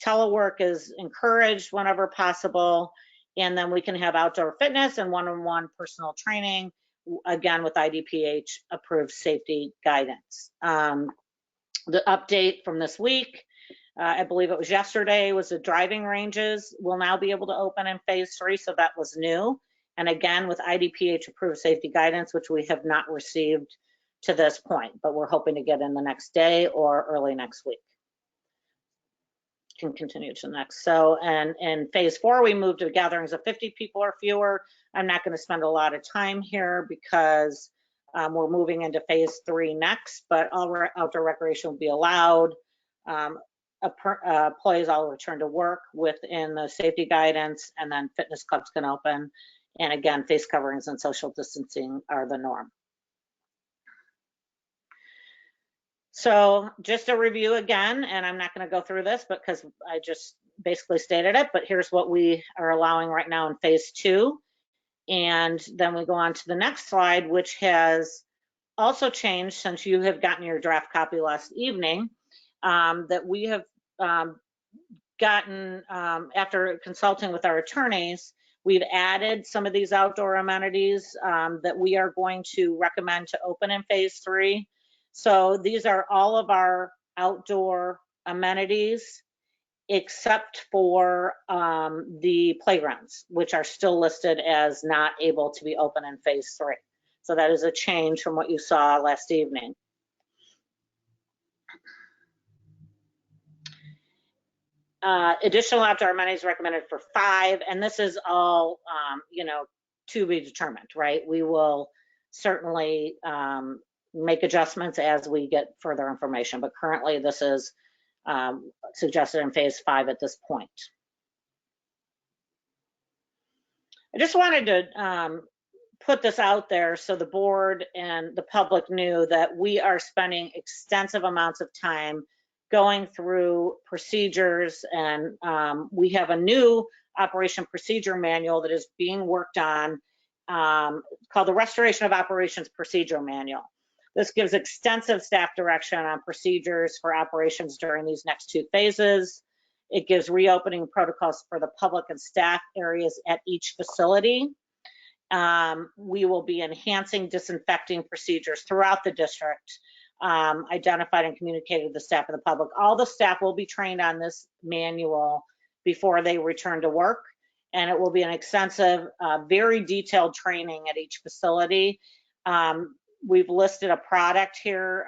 Telework is encouraged whenever possible. And then we can have outdoor fitness and one-on-one personal training, again, with IDPH approved safety guidance. The update from this week, I believe it was yesterday, was the driving ranges will now be able to open in phase 3. So that was new. And again, with IDPH approved safety guidance, which we have not received to this point, but we're hoping to get in the next day or early next week. Can continue to the next. So, and in phase 4, we moved to gatherings of 50 people or fewer. I'm not going to spend a lot of time here because we're moving into phase 3 next, but all outdoor recreation will be allowed. Employees all return to work within the safety guidance, and then fitness clubs can open. And again, face coverings and social distancing are the norm. So just a review again, and I'm not going to go through this because I just basically stated it, but here's what we are allowing right now in phase 2. And then we go on to the next slide, which has also changed since you have gotten your draft copy last evening, that we have gotten, after consulting with our attorneys, we've added some of these outdoor amenities that we are going to recommend to open in phase 3. So these are all of our outdoor amenities except for the playgrounds, which are still listed as not able to be open in phase 3. So that is a change from what you saw last evening. Additional outdoor amenities recommended for 5, and this is all, you know, to be determined, right? We will certainly make adjustments as we get further information, but currently this is suggested in phase 5 at this point. I just wanted to put this out there so the board and the public knew that we are spending extensive amounts of time going through procedures, and we have a new operation procedure manual that is being worked on called the Restoration of Operations Procedure Manual. This gives extensive staff direction on procedures for operations during these next 2 phases. It gives reopening protocols for the public and staff areas at each facility. We will be enhancing disinfecting procedures throughout the district, identified and communicated to the staff and the public. All the staff will be trained on this manual before they return to work, and it will be an extensive, very detailed training at each facility. We've listed a product here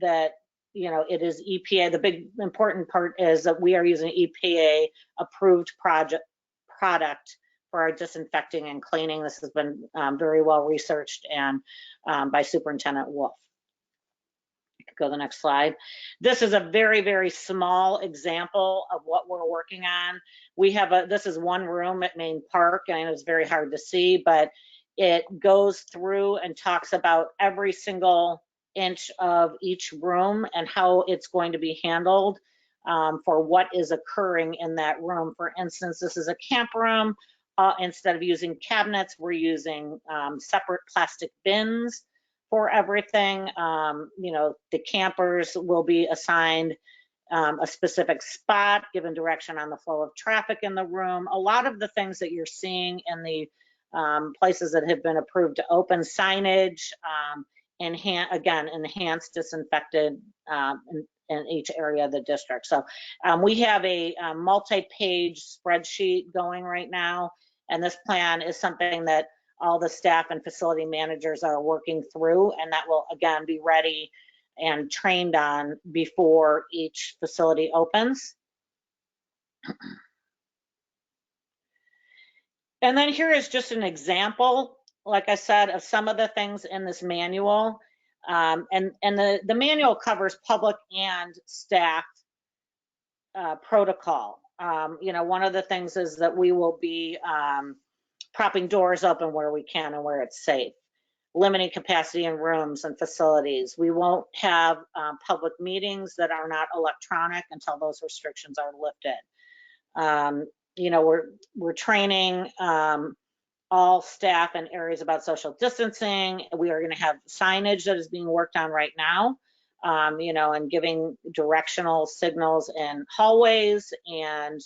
that, you know, it is EPA. The big important part is that we are using EPA approved product for our disinfecting and cleaning. This has been very well researched and by Superintendent Wolf. You could go to the next slide. This is a very, very small example of what we're working on. We have this is one room at Main Park, and it's very hard to see, but it goes through and talks about every single inch of each room and how it's going to be handled for what is occurring in that room. For instance, this is a camp room. Instead of using cabinets, we're using separate plastic bins for everything. You know, the campers will be assigned a specific spot, given direction on the flow of traffic in the room. A lot of the things that you're seeing in the places that have been approved to open, signage, again, enhanced disinfected in each area of the district. So we have a multi-page spreadsheet going right now, and this plan is something that all the staff and facility managers are working through, and that will again be ready and trained on before each facility opens. And then here is just an example, like I said, of some of the things in this manual. And the manual covers public and staff protocol. You know, one of the things is that we will be propping doors open where we can and where it's safe, limiting capacity in rooms and facilities. We won't have public meetings that are not electronic until those restrictions are lifted. You know, we're training all staff in areas about social distancing. We are going to have signage that is being worked on right now, and giving directional signals in hallways and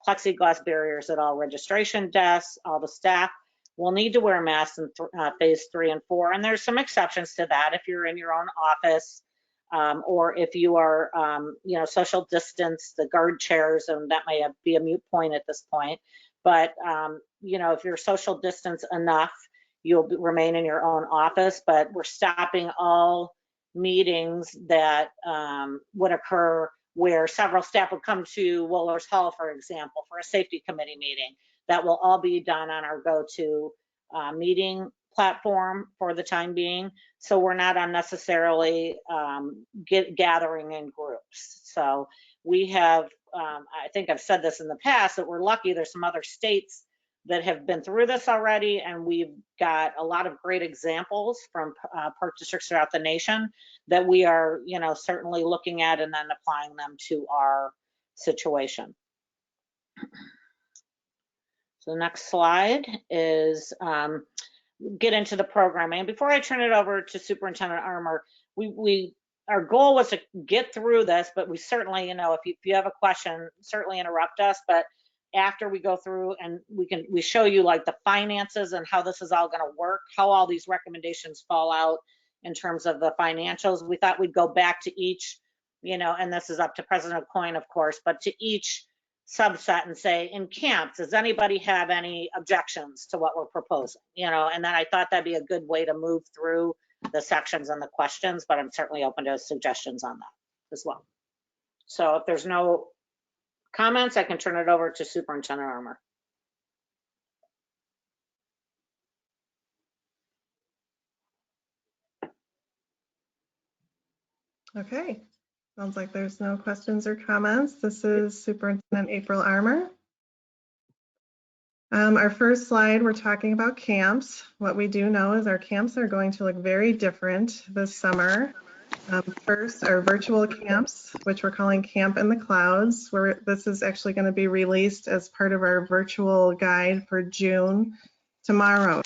plexiglass barriers at all registration desks. All the staff will need to wear masks in phase 3 and 4. And there's some exceptions to that if you're in your own office, or if you are, social distance, the guard chairs, and that may be a moot point at this point. But, if you're social distance enough, you'll remain in your own office. But we're stopping all meetings that would occur where several staff would come to Wohlers Hall, for example, for a safety committee meeting. That will all be done on our go-to meeting platform for the time being. So we're not unnecessarily gathering in groups. So we have, I think I've said this in the past, that we're lucky there's some other states that have been through this already, and we've got a lot of great examples from park districts throughout the nation that we are, certainly looking at and then applying them to our situation. So the next slide is get into the programming. Before I turn it over to Superintendent Armour, our goal was to get through this, but we certainly, if you have a question, certainly interrupt us. But after we go through and we show you like the finances and how this is all going to work, how all these recommendations fall out in terms of the financials, we thought we'd go back to each, and this is up to President Coyne, of course, but to each subset and say, in camps, does anybody have any objections to what we're proposing? And then I thought that'd be a good way to move through the sections and the questions, but I'm certainly open to suggestions on that as well. So if there's no comments, I can turn it over to Superintendent Armour. Okay, sounds like there's no questions or comments. This is Superintendent April Armour. Our first slide, we're talking about camps. What we do know is our camps are going to look very different this summer. First, our virtual camps, which we're calling Camp in the Clouds, where this is actually going to be released as part of our virtual guide for June tomorrow.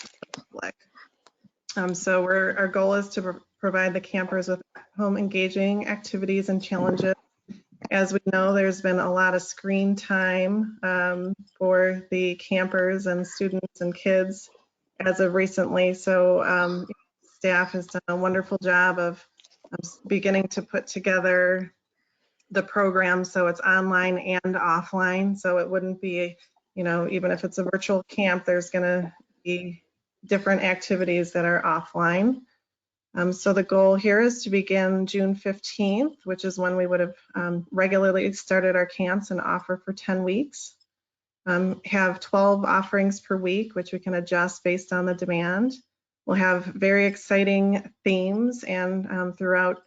So our goal is to provide the campers with home engaging activities and challenges. As we know, there's been a lot of screen time for the campers and students and kids as of recently. So staff has done a wonderful job of beginning to put together the program so it's online and offline. So it wouldn't be, even if it's a virtual camp, there's going to be different activities that are offline. So the goal here is to begin June 15th, which is when we would have regularly started our camps and offer for 10 weeks. Have 12 offerings per week, which we can adjust based on the demand. We'll have very exciting themes and throughout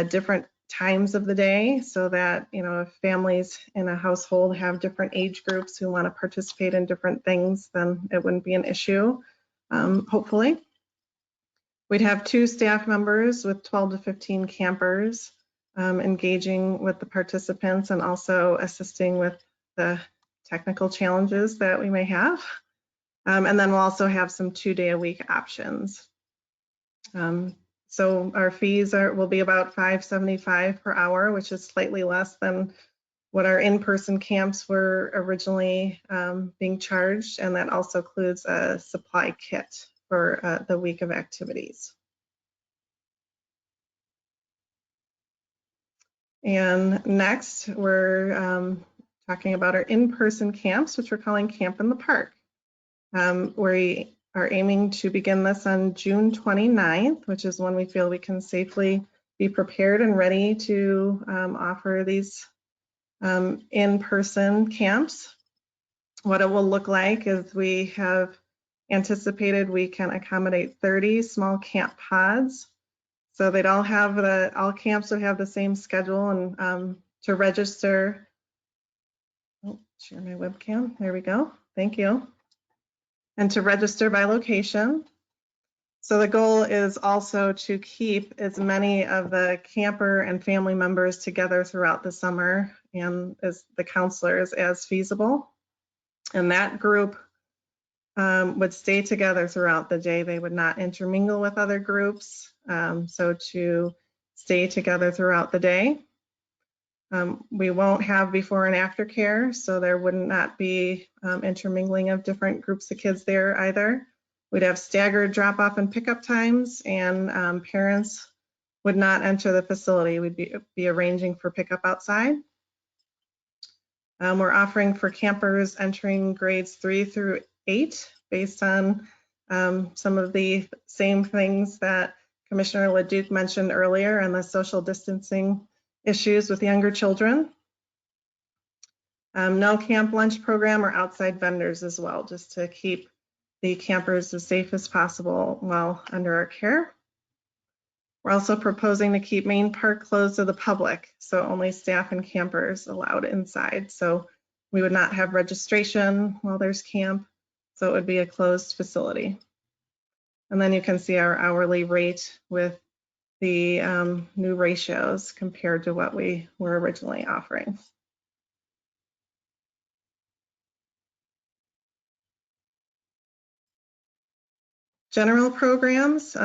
different times of the day, so that, if families in a household have different age groups who want to participate in different things, then it wouldn't be an issue, hopefully. We'd have 2 staff members with 12 to 15 campers engaging with the participants and also assisting with the technical challenges that we may have. And then we'll also have some 2-day-a-week options. So our fees will be about $5.75 per hour, which is slightly less than what our in-person camps were originally being charged. And that also includes a supply kit for the week of activities. And next, we're talking about our in-person camps, which we're calling Camp in the Park. We are aiming to begin this on June 29th, which is when we feel we can safely be prepared and ready to offer these in-person camps. What it will look like is we have anticipated we can accommodate 30 small camp pods. So they'd all camps would have the same schedule, and to register, share my webcam, there we go, thank you. And to register by location. So the goal is also to keep as many of the camper and family members together throughout the summer and as the counselors as feasible. And that group would stay together throughout the day. They would not intermingle with other groups. So to stay together throughout the day. We won't have before and after care, so there would not be intermingling of different groups of kids there either. We'd have staggered drop-off and pickup times, and parents would not enter the facility. We'd be arranging for pickup outside. We're offering for campers entering grades 3 through 8 based on some of the same things that Commissioner LaDuke mentioned earlier and the social distancing issues with younger children. No camp lunch program or outside vendors as well, just to keep the campers as safe as possible while under our care. We're also proposing to keep Main Park closed to the public, so only staff and campers allowed inside. So we would not have registration while there's camp, so it would be a closed facility. And then you can see our hourly rate with the new ratios compared to what we were originally offering. General programs,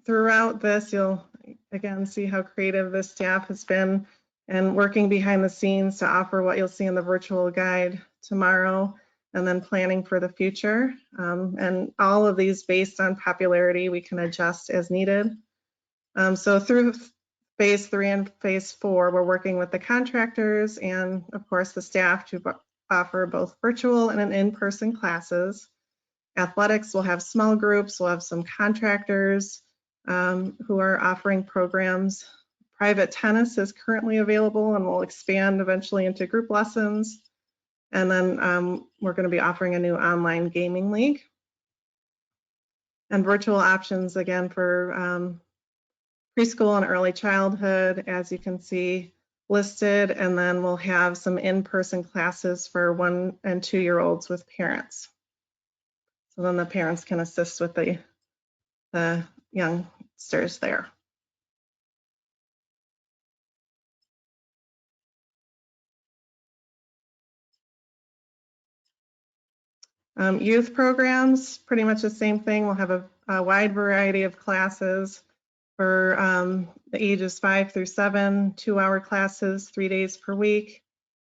throughout this, you'll again see how creative the staff has been and working behind the scenes to offer what you'll see in the virtual guide tomorrow, and then planning for the future. And all of these based on popularity, we can adjust as needed. So through phase 3 and phase 4, we're working with the contractors and of course the staff to offer both virtual and in-person classes. Athletics will have small groups, we'll have some contractors who are offering programs. Private tennis is currently available and will expand eventually into group lessons. And then we're going to be offering a new online gaming league. And virtual options again for preschool and early childhood, as you can see listed, and then we'll have some in-person classes for 1- and 2-year-olds with parents. So then the parents can assist with the youngsters there. Youth programs, pretty much the same thing. We'll have a wide variety of classes for the ages 5 through 7, 2-hour classes, 3 days per week.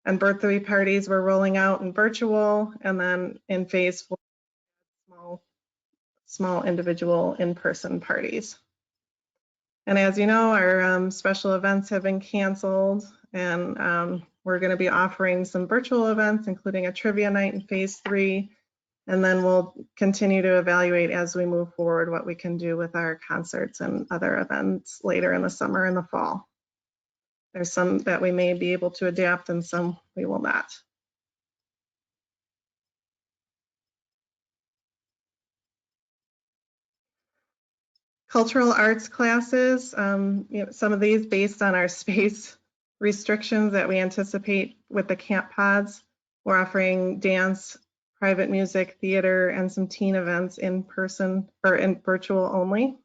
And birthday parties we're rolling out in virtual, and then in phase 4, small individual in-person parties. And as you know, our special events have been canceled, and we're going to be offering some virtual events, including a trivia night in phase 3. And then we'll continue to evaluate as we move forward what we can do with our concerts and other events later in the summer and the fall. There's some that we may be able to adapt and some we will not. Cultural arts classes, some of these based on our space restrictions that we anticipate with the camp pods. We're offering dance, private music, theater, and some teen events in person or in virtual only.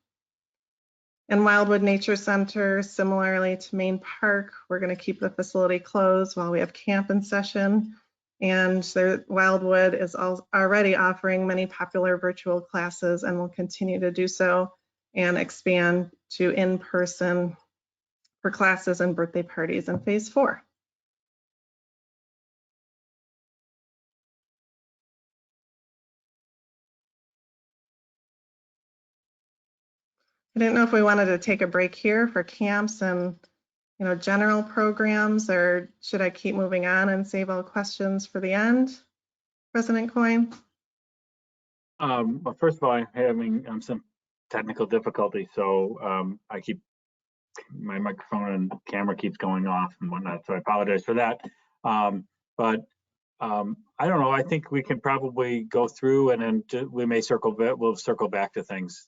And Wildwood Nature Center, similarly to Main Park, we're going to keep the facility closed while we have camp in session. And Wildwood is already offering many popular virtual classes and will continue to do so and expand to in-person for classes and birthday parties in phase 4. I didn't know if we wanted to take a break here for camps and general programs, or should I keep moving on and save all questions for the end, President Coyne? Well, first of all, I'm having some technical difficulty, so my microphone and camera keeps going off and whatnot, so I apologize for that. But I don't know, I think we can probably go through and then we'll circle back to things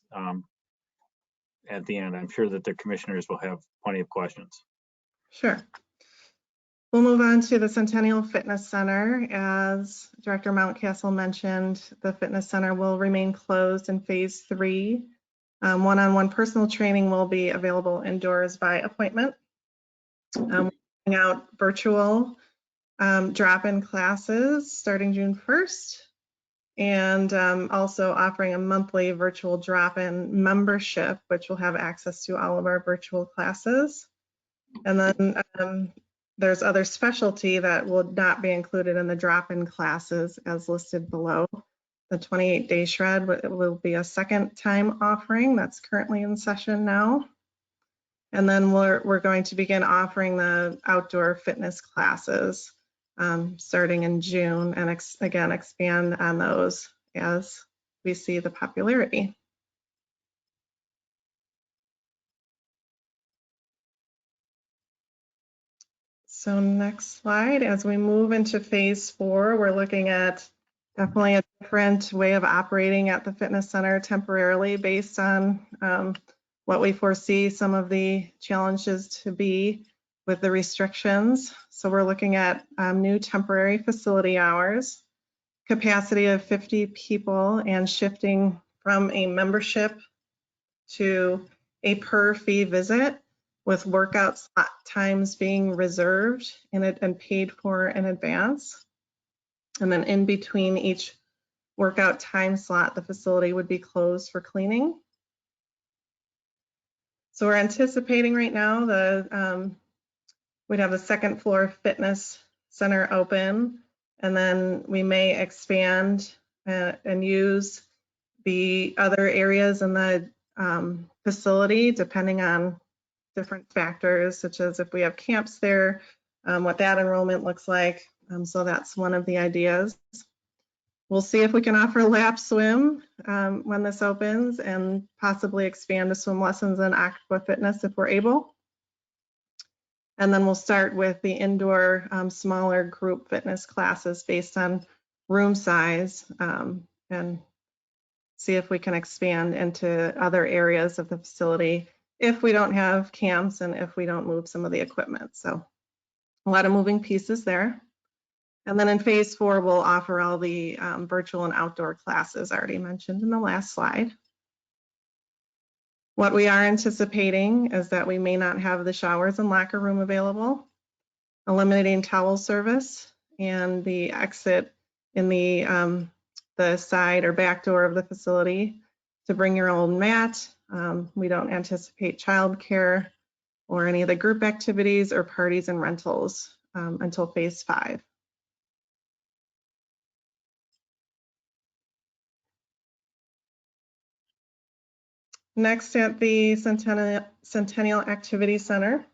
at the end. I'm sure that the commissioners will have plenty of questions. Sure. We'll move on to the Centennial Fitness Center. As Director Mountcastle mentioned, the fitness center will remain closed in phase 3. One-on-one personal training will be available indoors by appointment. We're putting out virtual drop-in classes starting June 1st. and also offering a monthly virtual drop-in membership, which will have access to all of our virtual classes. And then there's other specialty that will not be included in the drop-in classes as listed below. The 28-day shred will be a second time offering that's currently in session now. And then we're going to begin offering the outdoor fitness classes starting in June, and again, expand on those as we see the popularity. So next slide, as we move into phase 4, we're looking at definitely a different way of operating at the fitness center temporarily based on what we foresee some of the challenges to be with the restrictions. So we're looking at new temporary facility hours, capacity of 50 people, and shifting from a membership to a per fee visit, with workout slot times being reserved and paid for in advance. And then in between each workout time slot, the facility would be closed for cleaning. So we're anticipating right now we'd have the second floor fitness center open, and then we may expand and use the other areas in the facility depending on different factors, such as if we have camps there, what that enrollment looks like. So that's one of the ideas. We'll see if we can offer lap swim when this opens, and possibly expand to swim lessons and aqua fitness if we're able. And then we'll start with the indoor smaller group fitness classes based on room size, and see if we can expand into other areas of the facility if we don't have camps and if we don't move some of the equipment. So a lot of moving pieces there. And then in phase 4, we'll offer all the virtual and outdoor classes already mentioned in the last slide. What we are anticipating is that we may not have the showers and locker room available, eliminating towel service, and the exit in the side or back door of the facility to bring your own mat. We don't anticipate childcare or any of the group activities or parties and rentals until phase 5. Next, at the Centennial Activity Center,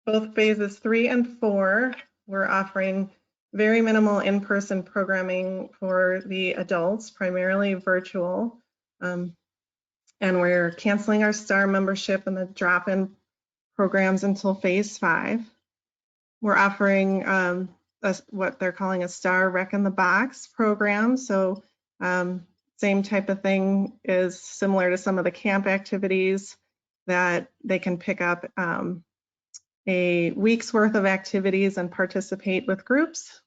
both phases 3 and 4, we're offering very minimal in-person programming for the adults, primarily virtual. And we're canceling our STAR membership and the drop-in programs until phase 5. We're offering what they're calling a STAR Rec in the Box program. So same type of thing is similar to some of the camp activities, that they can pick up a week's worth of activities and participate with groups.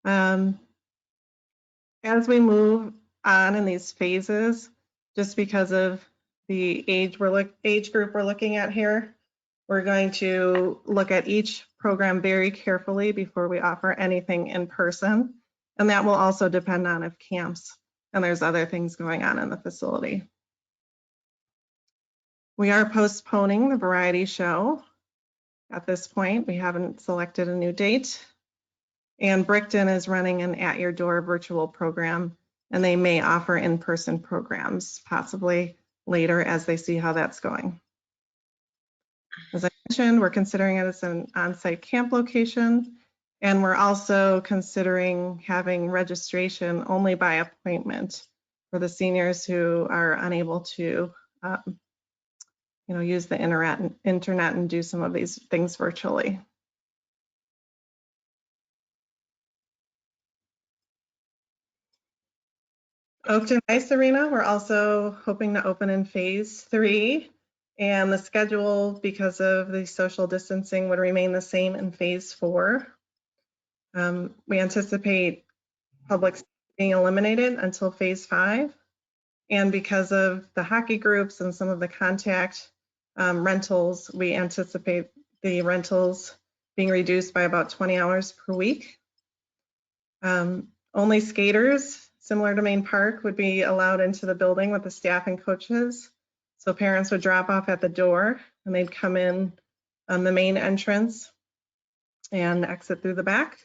As we move on in these phases, just because of the age group we're looking at here, we're going to look at each program very carefully before we offer anything in person. And that will also depend on if camps and there's other things going on in the facility. We are postponing the variety show. At this point, we haven't selected a new date. And Brickton is running an at your door virtual program, and they may offer in-person programs possibly later as they see how that's going. As I mentioned, we're considering it as an on-site camp location, and we're also considering having registration only by appointment for the seniors who are unable to use the internet and do some of these things virtually. Oakton Ice Arena, we're also hoping to open in phase 3, and the schedule, because of the social distancing, would remain the same in phase 4. We anticipate public being eliminated until phase 5, and because of the hockey groups and some of the contact rentals, we anticipate the rentals being reduced by about 20 hours per week. Only skaters, similar to Main Park, would be allowed into the building with the staff and coaches. So parents would drop off at the door and they'd come in on the main entrance and exit through the back.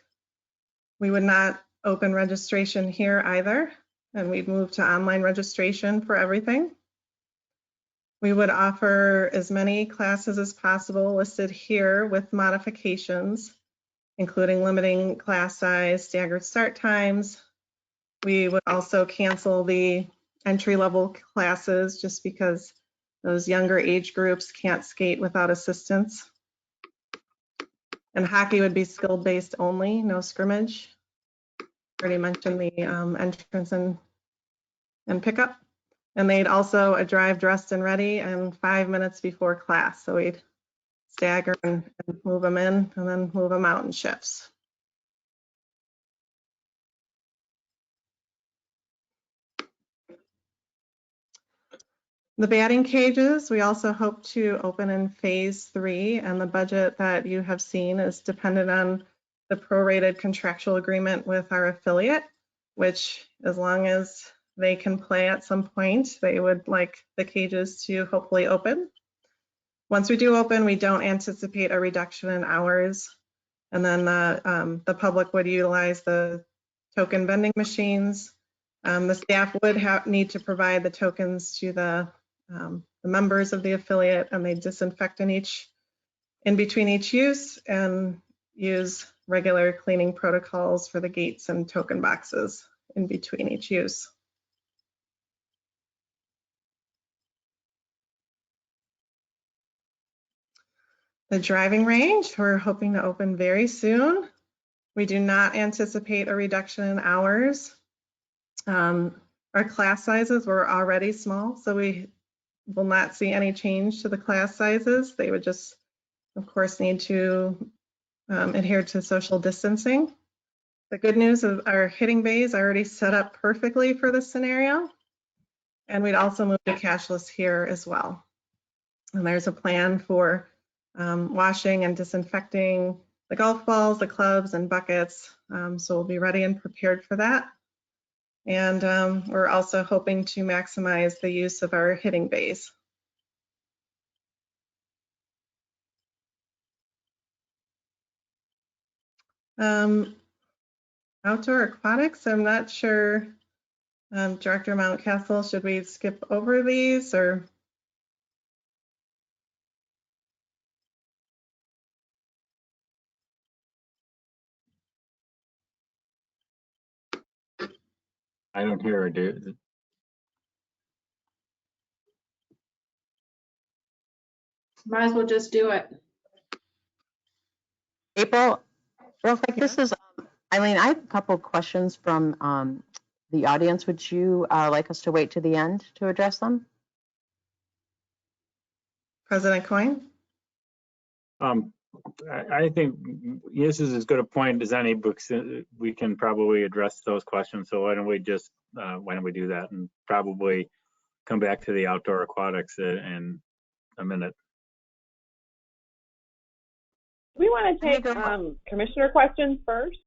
We would not open registration here either, and we'd move to online registration for everything. We would offer as many classes as possible listed here with modifications, including limiting class size, staggered start times. We would also cancel the entry-level classes just because those younger age groups can't skate without assistance. And hockey would be skill-based only, no scrimmage. Already mentioned the entrance and pickup. And they'd also arrive dressed and ready and 5 minutes before class. So we'd stagger and move them in and then move them out in shifts. The batting cages, we also hope to open in phase 3, and the budget that you have seen is dependent on the prorated contractual agreement with our affiliate, which as long as they can play at some point, they would like the cages to hopefully open. Once we do open, we don't anticipate a reduction in hours, and then the public would utilize the token vending machines. The staff would need to provide the tokens to the members of the affiliate, and they disinfect in between each use and use regular cleaning protocols for the gates and token boxes in between each use. The driving range, we're hoping to open very soon. We do not anticipate a reduction in hours. Our class sizes were already small, so we will not see any change to the class sizes. They would just, of course, need to adhere to social distancing. The good news is our hitting bays are already set up perfectly for this scenario. And we'd also move to cashless here as well. And there's a plan for washing and disinfecting the golf balls, the clubs, and buckets. So we'll be ready and prepared for that. And we're also hoping to maximize the use of our hitting bays. Outdoor aquatics, I'm not sure. Director Mountcastle, should we skip over these or? I don't hear her, dude. Might as well just do it. April, real quick, this is Eileen. I have a couple of questions from the audience. Would you like us to wait to the end to address them? President Coyne? I think this is as good a point as any, because we can probably address those questions. So why don't we just, why don't we do that and probably come back to the outdoor aquatics in a minute. We want to take commissioner questions first.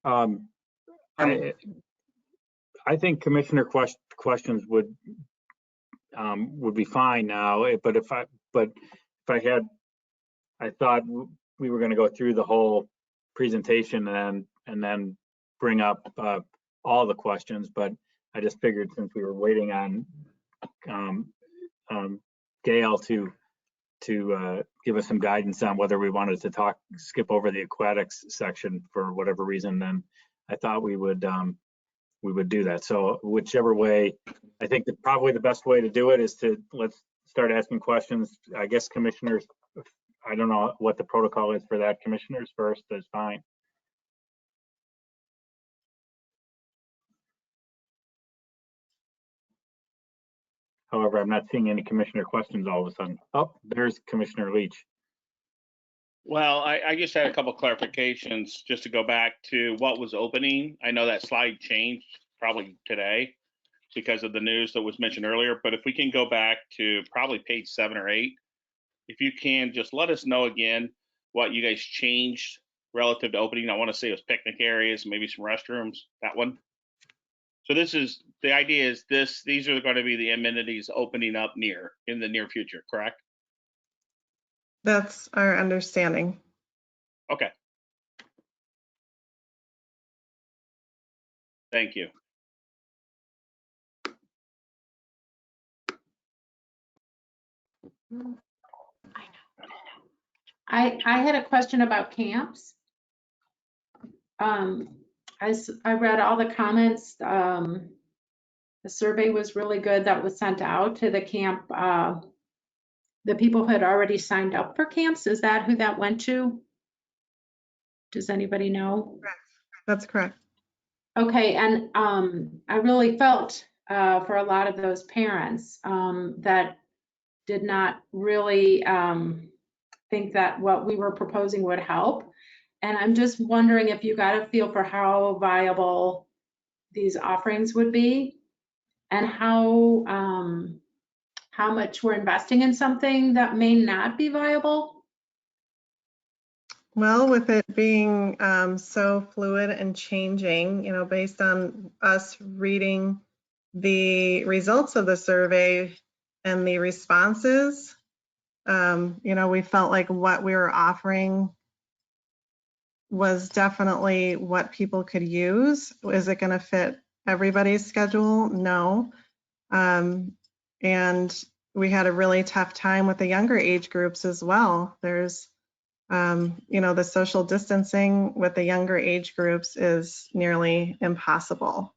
I think commissioner questions would be fine now. But if I thought we were going to go through the whole presentation and then bring up all the questions. But I just figured since we were waiting on Gail to give us some guidance on whether we wanted to skip over the aquatics section for whatever reason, then I thought we would do that. So whichever way, I think that probably the best way to do it is let's start asking questions. I guess commissioners, I don't know what the protocol is for that. Commissioners first is fine. However, I'm not seeing any commissioner questions all of a sudden. Oh, there's Commissioner Leach. Well, I just had a couple clarifications just to go back to what was opening. I know that slide changed probably today because of the news that was mentioned earlier, but if we can go back to probably page 7 or 8, if you can just let us know again what you guys changed relative to opening. I want to say it was picnic areas, maybe some restrooms, that one. So the idea is these are going to be the amenities opening up in the near future, correct? That's our understanding. Okay. Thank you. I had a question about camps. I read all the comments. The survey was really good that was sent out to the camp. The people who had already signed up for camps, is that who that went to? Does anybody know? That's correct. Okay, and I really felt for a lot of those parents that did not really think that what we were proposing would help. And I'm just wondering if you got a feel for how viable these offerings would be and how much we're investing in something that may not be viable. Well, with it being so fluid and changing, you know, based on us reading the results of the survey and the responses, you know, we felt like what we were offering was definitely what people could use. Is it going to fit everybody's schedule? No. And we had a really tough time with the younger age groups as well. There's, you know, the social distancing with the younger age groups is nearly impossible.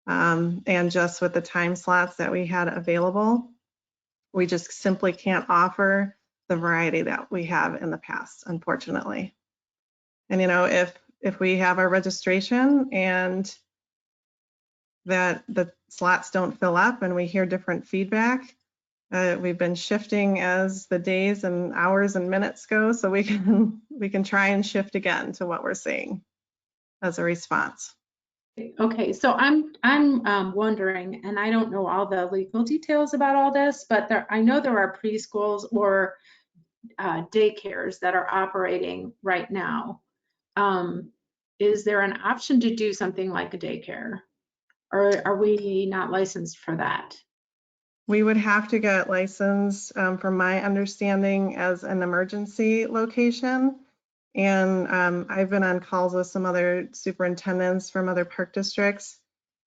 And just with the time slots that we had available, we just simply can't offer the variety that we have in the past, unfortunately. And, you know, if we have our registration and that the slots don't fill up and we hear different feedback, we've been shifting as the days and hours and minutes go, so we can try and shift again to what we're seeing as a response. Okay, so I'm wondering, and I don't know all the legal details about all this, but I know there are preschools or daycares that are operating right now. Is there an option to do something like a daycare, or are we not licensed for that? We would have to get licensed, from my understanding, as an emergency location. And I've been on calls with some other superintendents from other park districts,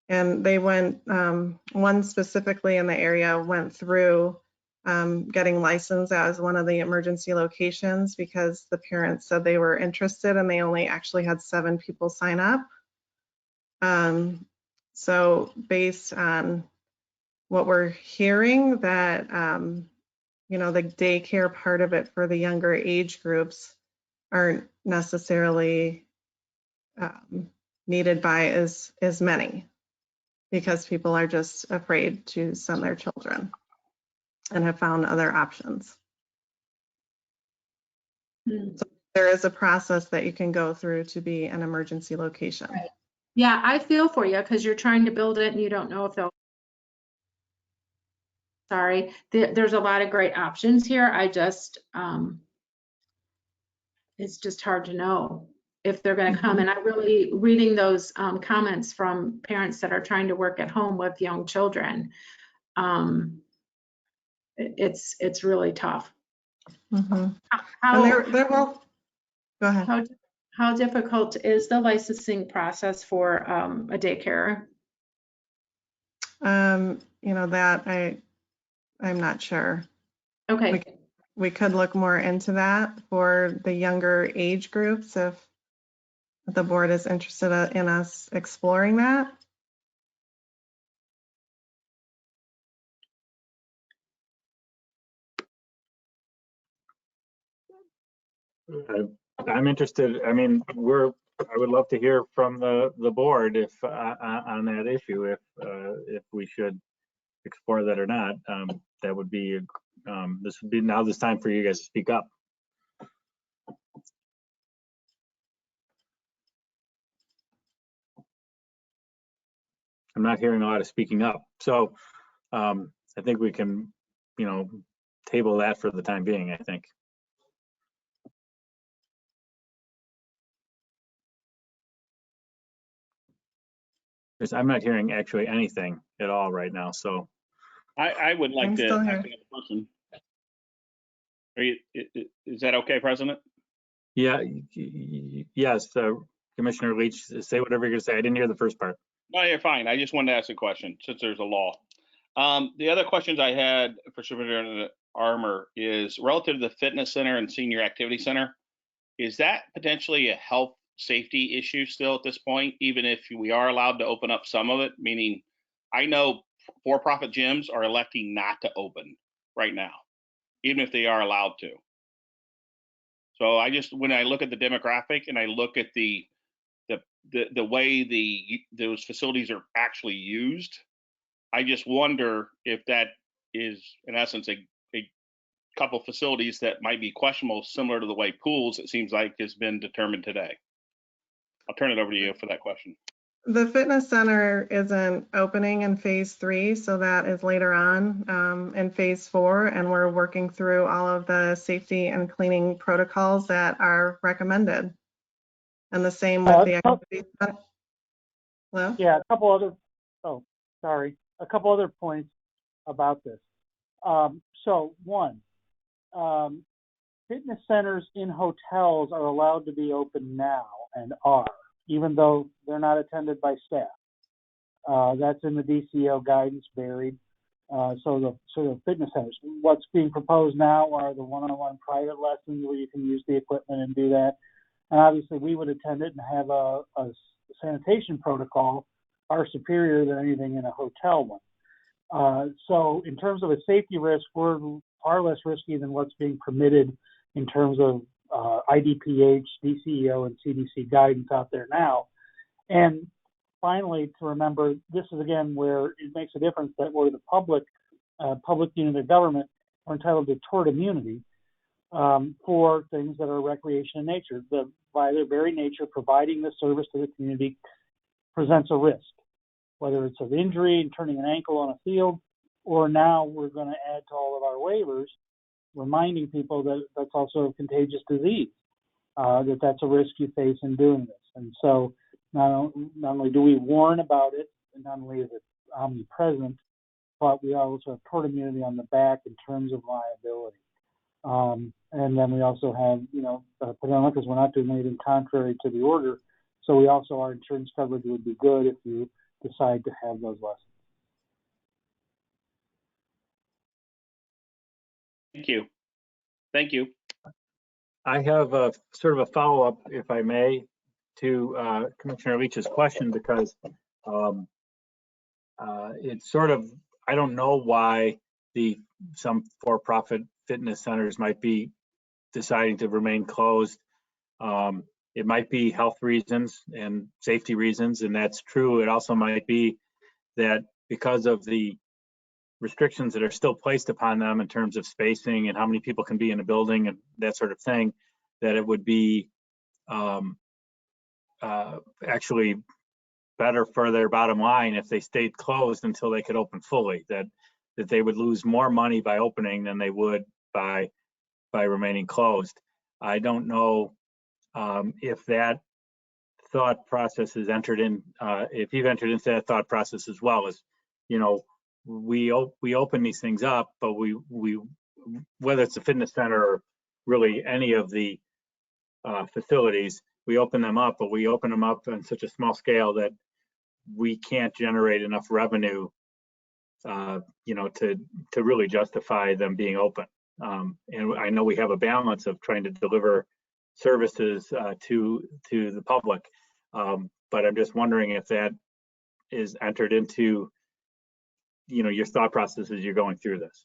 and they went, one specifically in the area went through getting licensed as one of the emergency locations because the parents said they were interested and they only actually had 7 people sign up. So based on what we're hearing, that you know, the daycare part of it for the younger age groups aren't necessarily needed by as many, because people are just afraid to send their children and have found other options. So there is a process that you can go through to be an emergency location. Right. Yeah, I feel for you because you're trying to build it and you don't know if they'll. Sorry, there's a lot of great options here. I just, it's just hard to know if they're going to come. And I really, reading those comments from parents that are trying to work at home with young children, it's really tough. Mm-hmm. How, and there will, go ahead. How difficult is the licensing process for a daycare? You know, that I'm not sure. Okay. We could look more into that for the younger age groups if the board is interested in us exploring that. I'm interested. I mean, I would love to hear from the board if on that issue, if we should explore that or not. That would be this would be now this time for you guys to speak up. I'm not hearing a lot of speaking up, so I think we can, you know, table that for the time being, I think. Because I'm not hearing actually anything at all right now, so. I would like I'm to still ask here. another question. Are you, is that okay, President? Yeah, yes, Commissioner Leach, say whatever you're gonna say. I didn't hear the first part. No, you're fine. I just wanted to ask a question since there's a law. The other questions I had for Superintendent Armour is relative to the fitness center and senior activity center. Is that potentially a health safety issue still at this point, even if we are allowed to open up some of it? Meaning, I know for-profit gyms are electing not to open right now, even if they are allowed to. So I just, when I look at the demographic and I look at the way those facilities are actually used, I just wonder if that is in essence a couple facilities that might be questionable, similar to the way pools, it seems like, has been determined today. I'll turn it over to you for that question. The fitness center isn't opening in phase 3, so that is later on in phase 4, and we're working through all of the safety and cleaning protocols that are recommended. And the same with the activity center. Hello? Yeah, a couple other points about this. So one, fitness centers in hotels are allowed to be open now and are, even though they're not attended by staff. That's in the DCEO guidance buried. So the fitness centers, what's being proposed now are the one-on-one private lessons where you can use the equipment and do that. And obviously we would attend it and have a sanitation protocol far superior than anything in a hotel one. So in terms of a safety risk, we're far less risky than what's being permitted in terms of IDPH, DCEO, and CDC guidance out there now. And finally, to remember, this is again where it makes a difference that we're the public unit of government are entitled to tort immunity for things that are recreation in nature. By their very nature, providing the service to the community presents a risk, whether it's of injury and turning an ankle on a field, or now we're going to add to all of our waivers, reminding people that that's also a contagious disease, that's a risk you face in doing this. And so not only do we warn about it, and not only is it omnipresent, but we also have tort immunity on the back in terms of liability. And then we also have, put on because we're not doing anything contrary to the order. So we also, our insurance coverage would be good if you decide to have those lessons. Thank you. Thank you. I have a sort of a follow-up, if I may, to Commissioner Leach's question, because it's sort of, I don't know why some for-profit fitness centers might be deciding to remain closed. It might be health reasons and safety reasons, and that's true. It also might be that because of the restrictions that are still placed upon them in terms of spacing and how many people can be in a building and that sort of thing, that it would be actually better for their bottom line if they stayed closed until they could open fully, that they would lose more money by opening than they would by remaining closed. I don't know if that thought process is entered in, if you've entered into that thought process as well. As we open these things up, but we whether it's a fitness center or really any of the facilities, we open them up, but we open them up on such a small scale that we can't generate enough revenue, to really justify them being open. And I know we have a balance of trying to deliver services to the public, but I'm just wondering if that is entered into your thought process as you're going through this.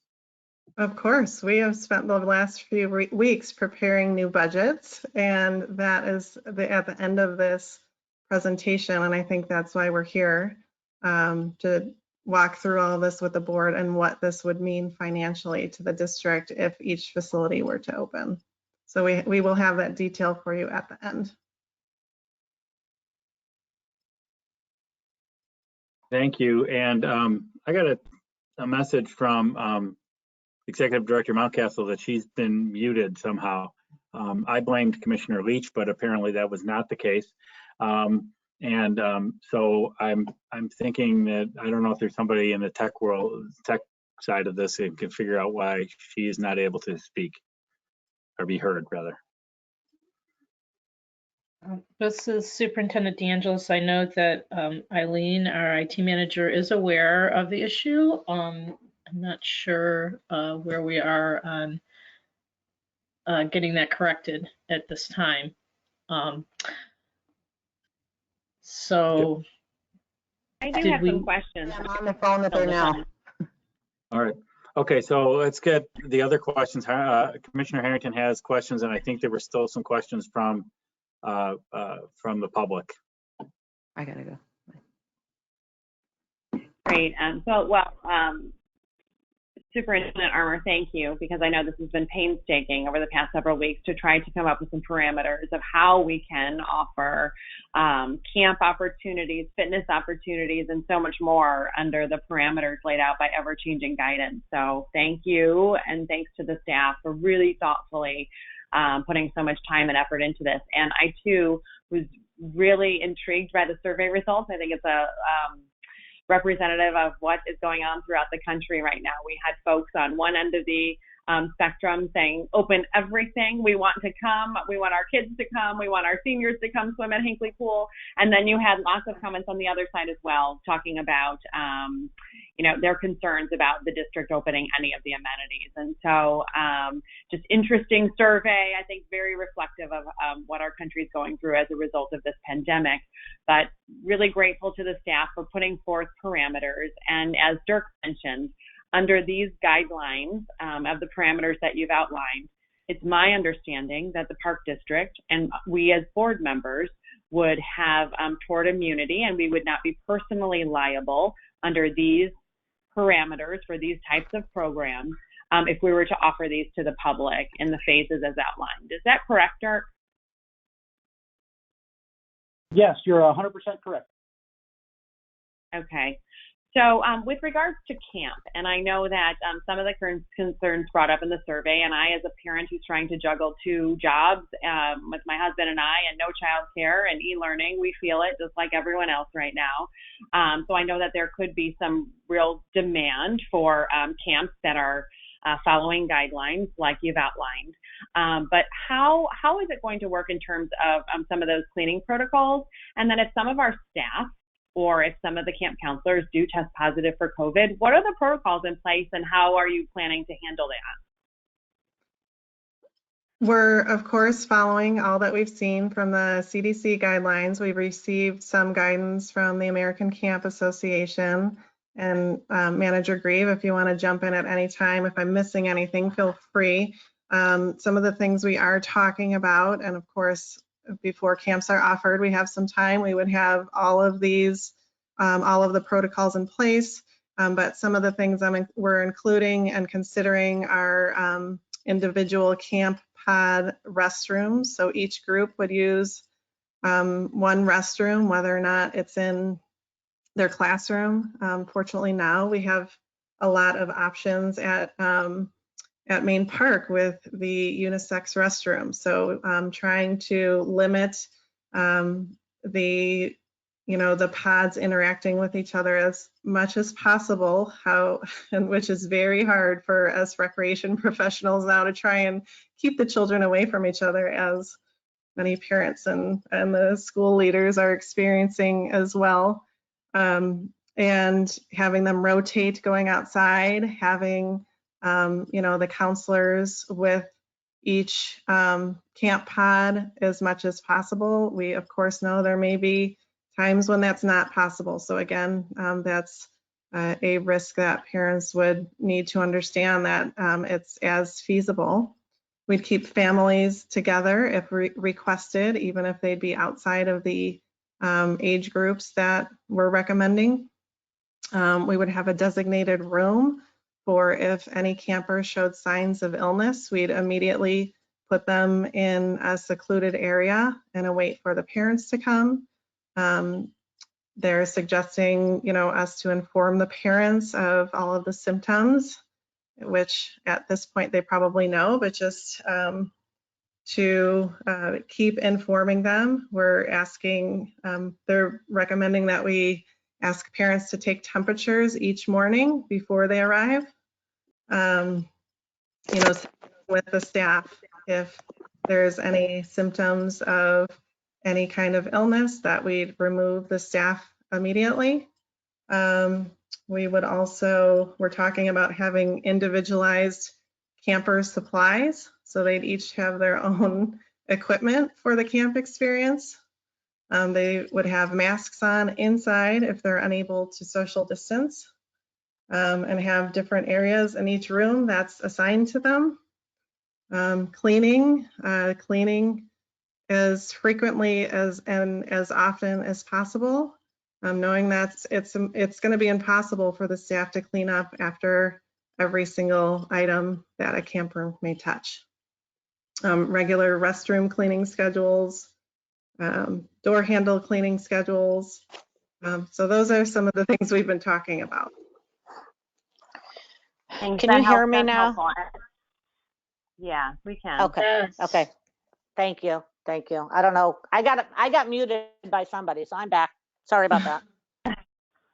Of course, we have spent the last few weeks preparing new budgets, and that is at the end of this presentation, and I think that's why we're here, to walk through all of this with the board and what this would mean financially to the district if each facility were to open. So we will have that detail for you at the end. Thank you. And I got a message from Executive Director Mountcastle that she's been muted somehow. I blamed Commissioner Leach, but apparently that was not the case. And And so I'm thinking that I don't know if there's somebody in the tech world, tech side of this, that can figure out why she is not able to speak or be heard, rather. This is Superintendent DeAngelis. I know that Eileen, our IT manager, is aware of the issue. I'm not sure where we are on getting that corrected at this time. So I do did have we? some questions. I'm on the phone with her now. All right. Okay, so let's get the other questions. Commissioner Harrington has questions, and I think there were still some questions from the public. I gotta go. Great. Superintendent Armour, thank you, because I know this has been painstaking over the past several weeks to try to come up with some parameters of how we can offer camp opportunities, fitness opportunities, and so much more under the parameters laid out by ever-changing guidance. So thank you, and thanks to the staff for really thoughtfully putting so much time and effort into this. And I, too, was really intrigued by the survey results. I think it's a representative of what is going on throughout the country right now. We had folks on one end of the spectrum saying, open everything. We want to come. We want our kids to come. We want our seniors to come swim at Hinckley Pool. And then you had lots of comments on the other side as well, talking about, their concerns about the district opening any of the amenities. And so just interesting survey, I think very reflective of what our country is going through as a result of this pandemic, but really grateful to the staff for putting forth parameters. And as Dirk mentioned, under these guidelines of the parameters that you've outlined, it's my understanding that the Park District and we as board members would have tort immunity, and we would not be personally liable under these parameters for these types of programs if we were to offer these to the public in the phases as outlined. Is that correct, Dirk? Yes, you're 100% correct. Okay. So with regards to camp, and I know that some of the concerns brought up in the survey, and I as a parent who's trying to juggle 2 jobs with my husband and I, and no child care and e-learning, we feel it just like everyone else right now. So I know that there could be some real demand for camps that are following guidelines like you've outlined. But how is it going to work in terms of some of those cleaning protocols? And then if some of our staff or if some of the camp counselors do test positive for COVID, what are the protocols in place and how are you planning to handle that? We're, of course, following all that we've seen from the CDC guidelines. We've received some guidance from the American Camp Association. And Manager Grieve, if you want to jump in at any time, if I'm missing anything, feel free. Some of the things we are talking about, and of course, before camps are offered, we have some time. We would have all of these, all of the protocols in place. But some of the things we're including and considering are individual camp pod restrooms. So each group would use one restroom, whether or not it's in their classroom. Fortunately, now we have a lot of options at Main Park with the unisex restroom. So trying to limit the pods interacting with each other as much as possible, which is very hard for us recreation professionals now to try and keep the children away from each other, as many parents and the school leaders are experiencing as well. And having them rotate going outside, having the counselors with each camp pod as much as possible. We, of course, know there may be times when that's not possible. So again, that's a risk that parents would need to understand, that it's as feasible. We'd keep families together if requested, even if they'd be outside of the age groups that we're recommending. We would have a designated room for if any camper showed signs of illness, we'd immediately put them in a secluded area and await for the parents to come. They're suggesting, us to inform the parents of all of the symptoms, which at this point they probably know, but just to keep informing them. We're asking, they're recommending that we ask parents to take temperatures each morning before they arrive. You know, with the staff, if there's any symptoms of any kind of illness, that we'd remove the staff immediately. We would also, we're talking about having individualized camper supplies, so they'd each have their own equipment for the camp experience. They would have masks on inside if they're unable to social distance, and have different areas in each room that's assigned to them. Cleaning as frequently and as often as possible. Knowing that it's going to be impossible for the staff to clean up after every single item that a camper may touch. Regular restroom cleaning schedules, door handle cleaning schedules. So those are some of the things we've been talking about. Thanks. Can you hear me now? Helpful. Yeah, we can. Okay. Yes. Okay. Thank you. Thank you. I don't know. I got muted by somebody, so I'm back. Sorry about that.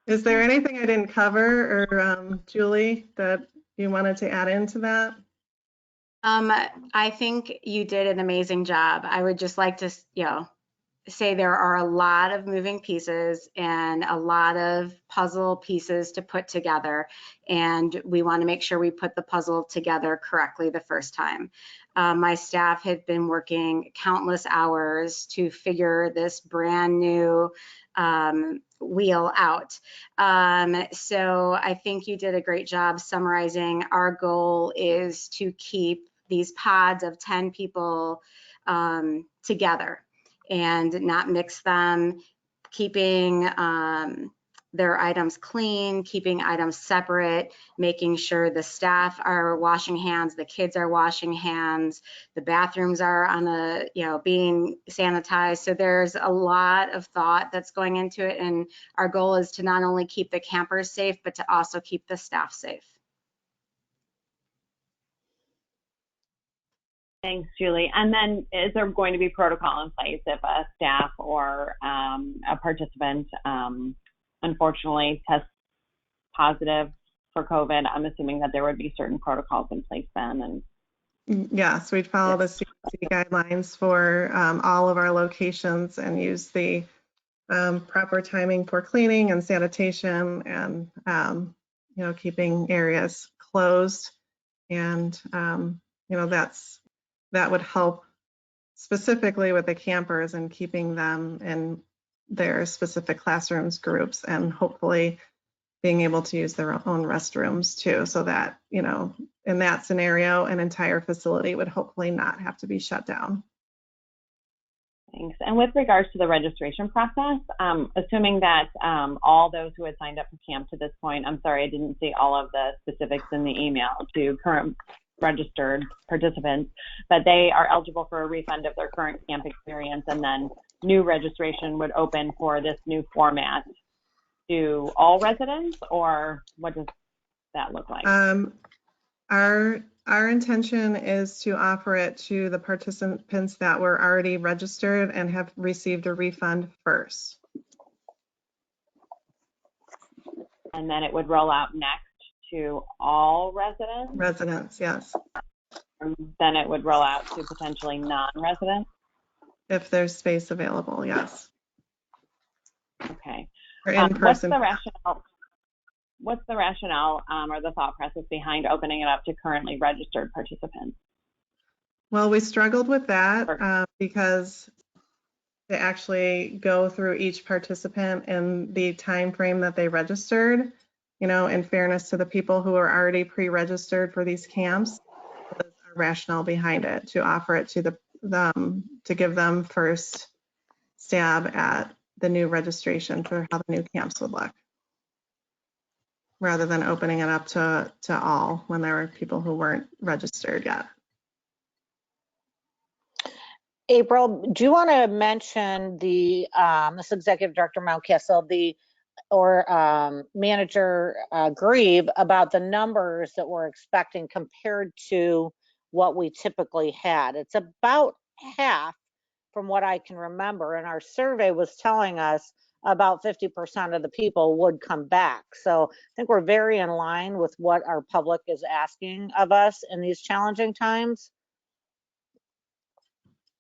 Is there anything I didn't cover, or Julie, that you wanted to add into that? I think you did an amazing job. I would just like to, say there are a lot of moving pieces and a lot of puzzle pieces to put together. And we want to make sure we put the puzzle together correctly the first time. My staff have been working countless hours to figure this brand new wheel out. So I think you did a great job summarizing. Our goal is to keep these pods of 10 people together and not mix them, keeping their items clean, keeping items separate, making sure the staff are washing hands, the kids are washing hands, the bathrooms are on being sanitized. So there's a lot of thought that's going into it. And our goal is to not only keep the campers safe, but to also keep the staff safe. Thanks, Julie. And then is there going to be protocol in place if a staff or a participant unfortunately tests positive for COVID? I'm assuming that there would be certain protocols in place then. And yes, we'd follow the CDC guidelines for all of our locations and use the proper timing for cleaning and sanitation and keeping areas closed. And that would help specifically with the campers and keeping them in their specific classrooms, groups, and hopefully being able to use their own restrooms too, so that, in that scenario, an entire facility would hopefully not have to be shut down. Thanks. And with regards to the registration process, assuming that all those who had signed up for camp to this point, I'm sorry, I didn't see all of the specifics in the email to current registered participants, but they are eligible for a refund of their current camp experience, and then new registration would open for this new format to all residents, or what does that look like? Our intention is to offer it to the participants that were already registered and have received a refund first. And then it would roll out next to all residents? Residents, yes. And then it would roll out to potentially non-residents? If there's space available, yes. Okay. Or in-person. What's the rationale or the thought process behind opening it up to currently registered participants? Well, we struggled with that because to actually go through each participant in the time frame that they registered, in fairness to the people who are already pre-registered for these camps, was our rationale behind it, to offer it to to give them first stab at the new registration for how the new camps would look, rather than opening it up to all when there were people who weren't registered yet. April, do you want to mention this Executive Director Mountcastle, or Manager Grieve, about the numbers that we're expecting compared to what we typically had? It's about half from what I can remember. And our survey was telling us about 50% of the people would come back. So I think we're very in line with what our public is asking of us in these challenging times.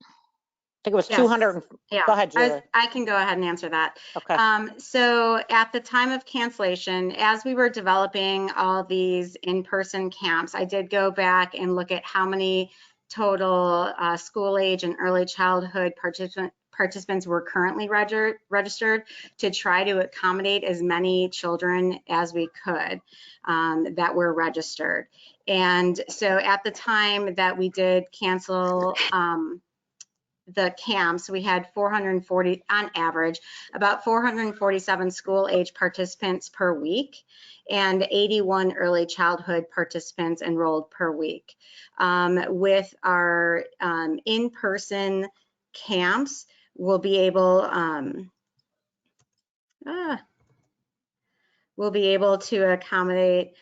I think it was Yes. 200. Yeah, Go ahead, Julie. I can go ahead and answer that. Okay. So at the time of cancellation, as we were developing all these in-person camps, I did go back and look at how many total school age and early childhood participants were currently registered to try to accommodate as many children as we could that were registered. And so at the time that we did cancel the camps, we had 440 on average, about 447 school age participants per week and 81 early childhood participants enrolled per week. With our in-person camps, we'll be able to accommodate.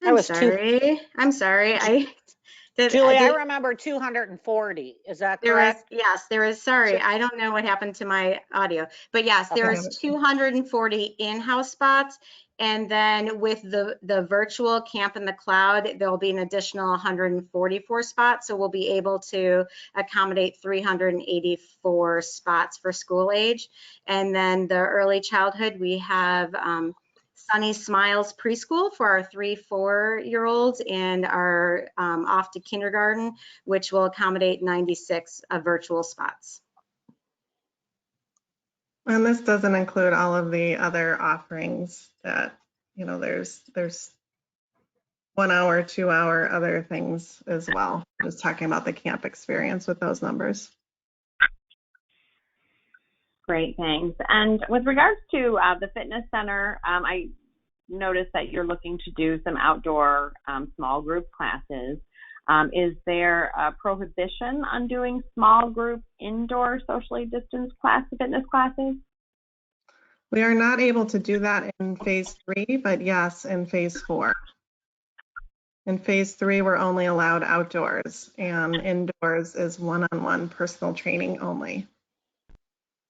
I'm sorry. Julie, I remember 240. Is that correct? There is. Sorry, I don't know what happened to my audio, but yes, there is 240 in-house spots. And then with the virtual camp in the cloud, there'll be an additional 144 spots. So we'll be able to accommodate 384 spots for school age. And then the early childhood, we have Sunny Smiles preschool for our 3-4-year-olds and our off to kindergarten, which will accommodate 96 virtual spots. And this doesn't include all of the other offerings that, you know, there's 1 hour, 2 hour, other things as well. Just talking about the camp experience with those numbers. Great, thanks. And with regards to the fitness center, I noticed that you're looking to do some outdoor small group classes. Is there a prohibition on doing small group indoor socially distanced fitness classes? We are not able to do that in phase 3, but yes, in phase 4. In phase 3, we're only allowed outdoors, and indoors is one-on-one personal training only.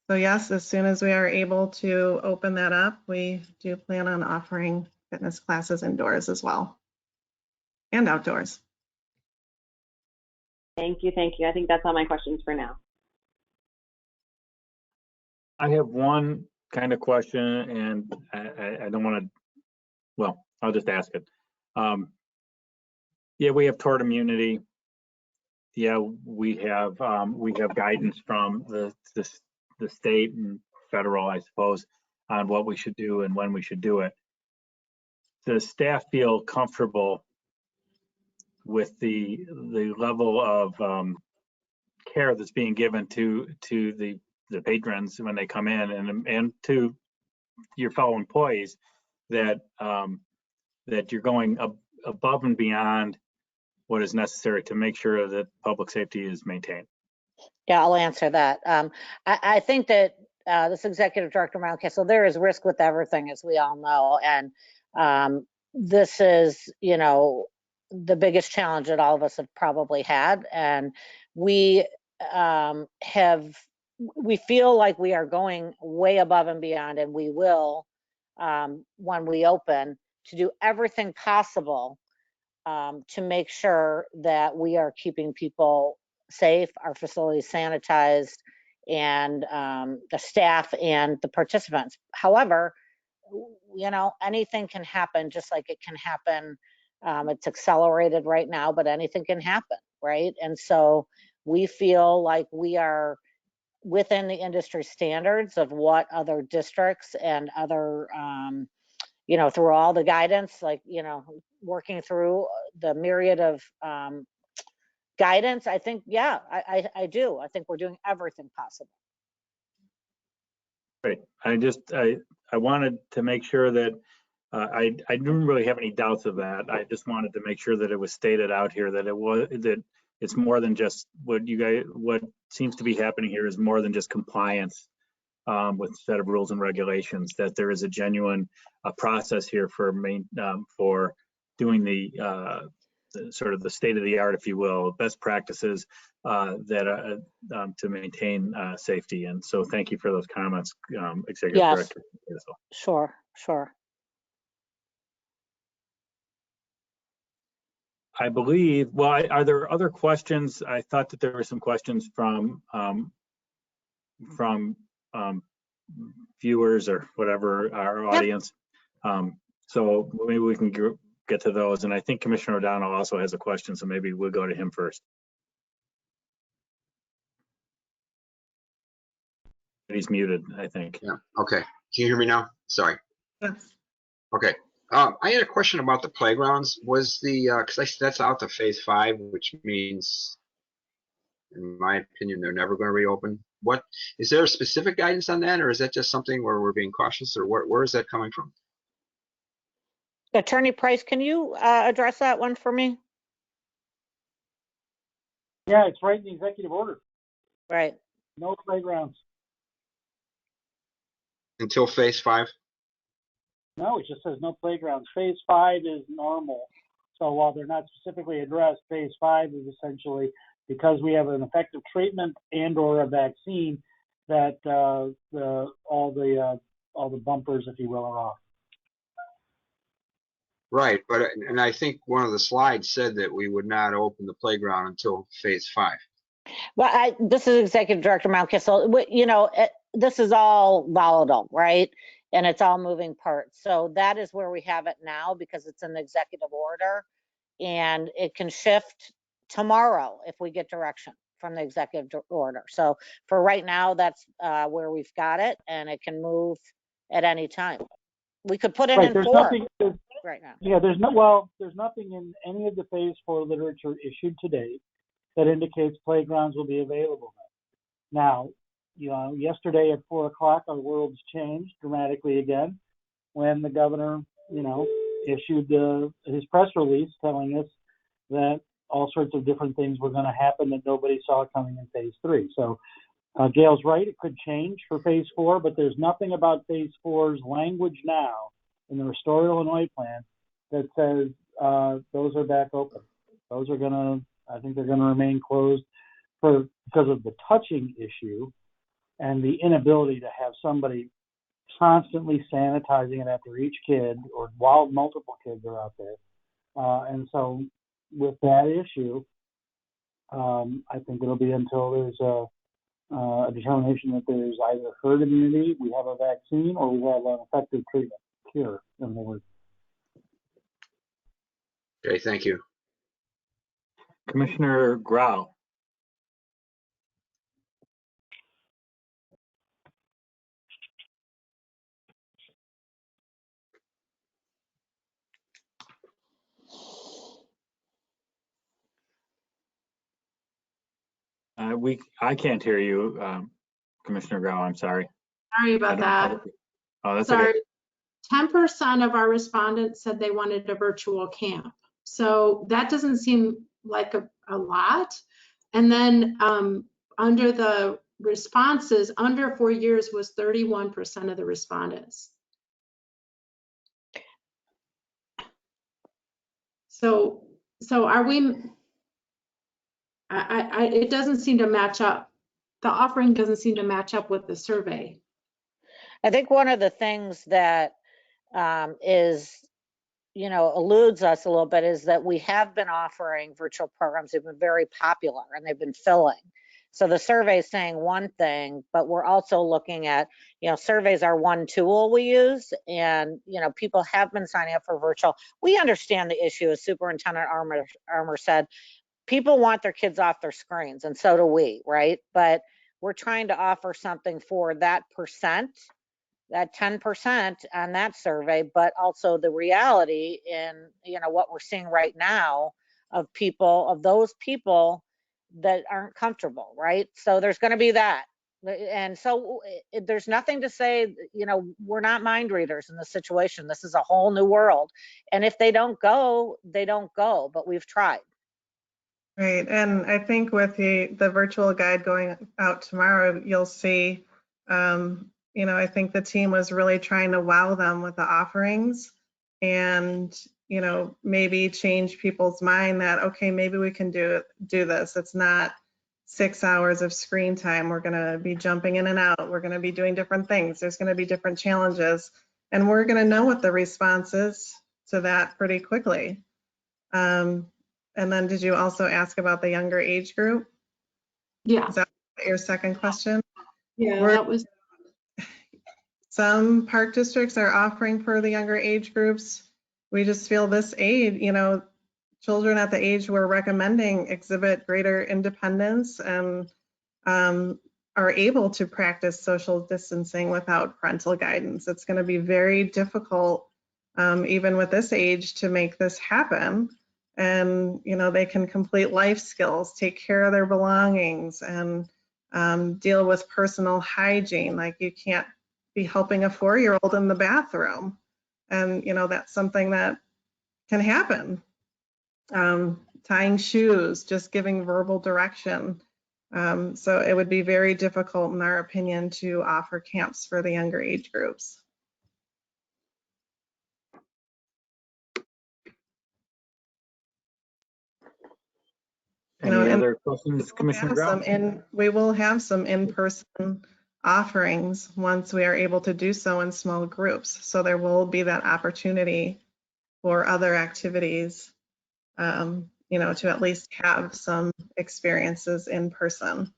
So yes, as soon as we are able to open that up, we do plan on offering fitness classes indoors as well, and outdoors. Thank you. I think that's all my questions for now. I have one kind of question, and I don't want to, well, I'll just ask it. Yeah, we have tort immunity. Yeah, we have guidance from the state and federal, I suppose, on what we should do and when we should do it. Does staff feel comfortable with the level of care that's being given to the patrons when they come in, and to your fellow employees, that that you're going above and beyond what is necessary to make sure that public safety is maintained? Yeah, I'll answer that. I think that this executive director, Mount Castle, there is risk with everything, as we all know. And this is, you know, the biggest challenge that all of us have probably had. And we feel like we are going way above and beyond, and we will, when we open, to do everything possible to make sure that we are keeping people safe, our facilities sanitized, and the staff and the participants. However, you know, anything can happen, just like it can happen. It's accelerated right now, but anything can happen, right? And so we feel like we are within the industry standards of what other districts and other, you know, through all the guidance, like, you know, working through the myriad of guidance. I think, yeah, I do. I think we're doing everything possible. Great. I wanted to make sure that I didn't really have any doubts of that. I just wanted to make sure that it was stated out here that it's more than just what seems to be happening here is more than just compliance with a set of rules and regulations, that there is a genuine process here for doing the sort of the state of the art, if you will, best practices that to maintain safety. And so thank you for those comments, Executive Yes. Director. Sure, sure. I believe, well, are there other questions? I thought that there were some questions from viewers or whatever, our audience. So maybe we can get to those. And I think Commissioner O'Donnell also has a question, so maybe we'll go to him first. He's muted, I think. Yeah, okay. Can you hear me now? Sorry. Yes. Okay. I had a question about the playgrounds. Was the, because that's out to phase 5, which means, in my opinion, they're never going to reopen. What, is there a specific guidance on that, or is that just something where we're being cautious, or where is that coming from? Attorney Price, can you address that one for me? Yeah, it's right in the executive order. Right. No playgrounds. Until phase 5? No, it just says no playgrounds. Phase 5 is normal. So while they're not specifically addressed, phase 5 is essentially because we have an effective treatment and/or a vaccine that all the bumpers, if you will, are off. Right, but and I think one of the slides said that we would not open the playground until phase 5. Well, this is Executive Director Mountcastle. You know, this is all volatile, right? And it's all moving parts. So that is where we have it now because it's an executive order and it can shift tomorrow if we get direction from the executive order. So for right now, that's where we've got it and it can move at any time. We could put it in 4 right now. Yeah, there's nothing in any of the phase 4 literature issued to date that indicates playgrounds will be available. Now, you know, yesterday at 4 o'clock, our world's changed dramatically again when the governor, you know, issued his press release telling us that all sorts of different things were going to happen that nobody saw coming in phase 3. So Gail's right, it could change for phase 4, but there's nothing about phase 4's language now in the Restore Illinois plan that says those are back open. Those are going to, I think they're going to remain closed because of the touching issue and the inability to have somebody constantly sanitizing it after each kid or while multiple kids are out there. And so with that issue, I think it'll be until there's a determination that there's either herd immunity, we have a vaccine, or we have an effective treatment, cure, in other words. Okay, thank you. Commissioner Grau. I can't hear you, Commissioner Grau. I'm sorry. Sorry about that. Oh, that's sorry. okay. 10% of our respondents said they wanted a virtual camp. So that doesn't seem like a lot. And then under the responses, under 4 years was 31% of the respondents. So are we, it doesn't seem to match up. The offering doesn't seem to match up with the survey. I think one of the things that is, you know, eludes us a little bit is that we have been offering virtual programs. They've been very popular and they've been filling. So the survey is saying one thing, but we're also looking at, you know, surveys are one tool we use, and, you know, people have been signing up for virtual. We understand the issue, as Superintendent Armour said. People want their kids off their screens, and so do we, right? But we're trying to offer something for that percent, that 10% on that survey, but also the reality in, you know, what we're seeing right now of people, of those people that aren't comfortable, right? So there's going to be that. And so there's nothing to say, you know, we're not mind readers in this situation. This is a whole new world. And if they don't go, they don't go, but we've tried. Right, and I think with the virtual guide going out tomorrow, you'll see, you know, I think the team was really trying to wow them with the offerings. And, you know, maybe change people's mind that, okay, maybe we can do this. It's not 6 hours of screen time. We're going to be jumping in and out. We're going to be doing different things. There's going to be different challenges, and we're going to know what the response is to that pretty quickly. And then did you also ask about the younger age group? Yeah. Is that your second question? Yeah, that was. Some park districts are offering for the younger age groups. We just feel this age, you know, children at the age we're recommending exhibit greater independence and are able to practice social distancing without parental guidance. It's going to be very difficult, even with this age, to make this happen. And, you know, they can complete life skills, take care of their belongings, and deal with personal hygiene. Like, you can't be helping a 4-year-old in the bathroom. And, you know, that's something that can happen. Tying shoes, just giving verbal direction. So it would be very difficult, in our opinion, to offer camps for the younger age groups. Any other questions, Commissioner Grau? We will have some in-person offerings once we are able to do so in small groups. So there will be that opportunity for other activities, you know, to at least have some experiences in person.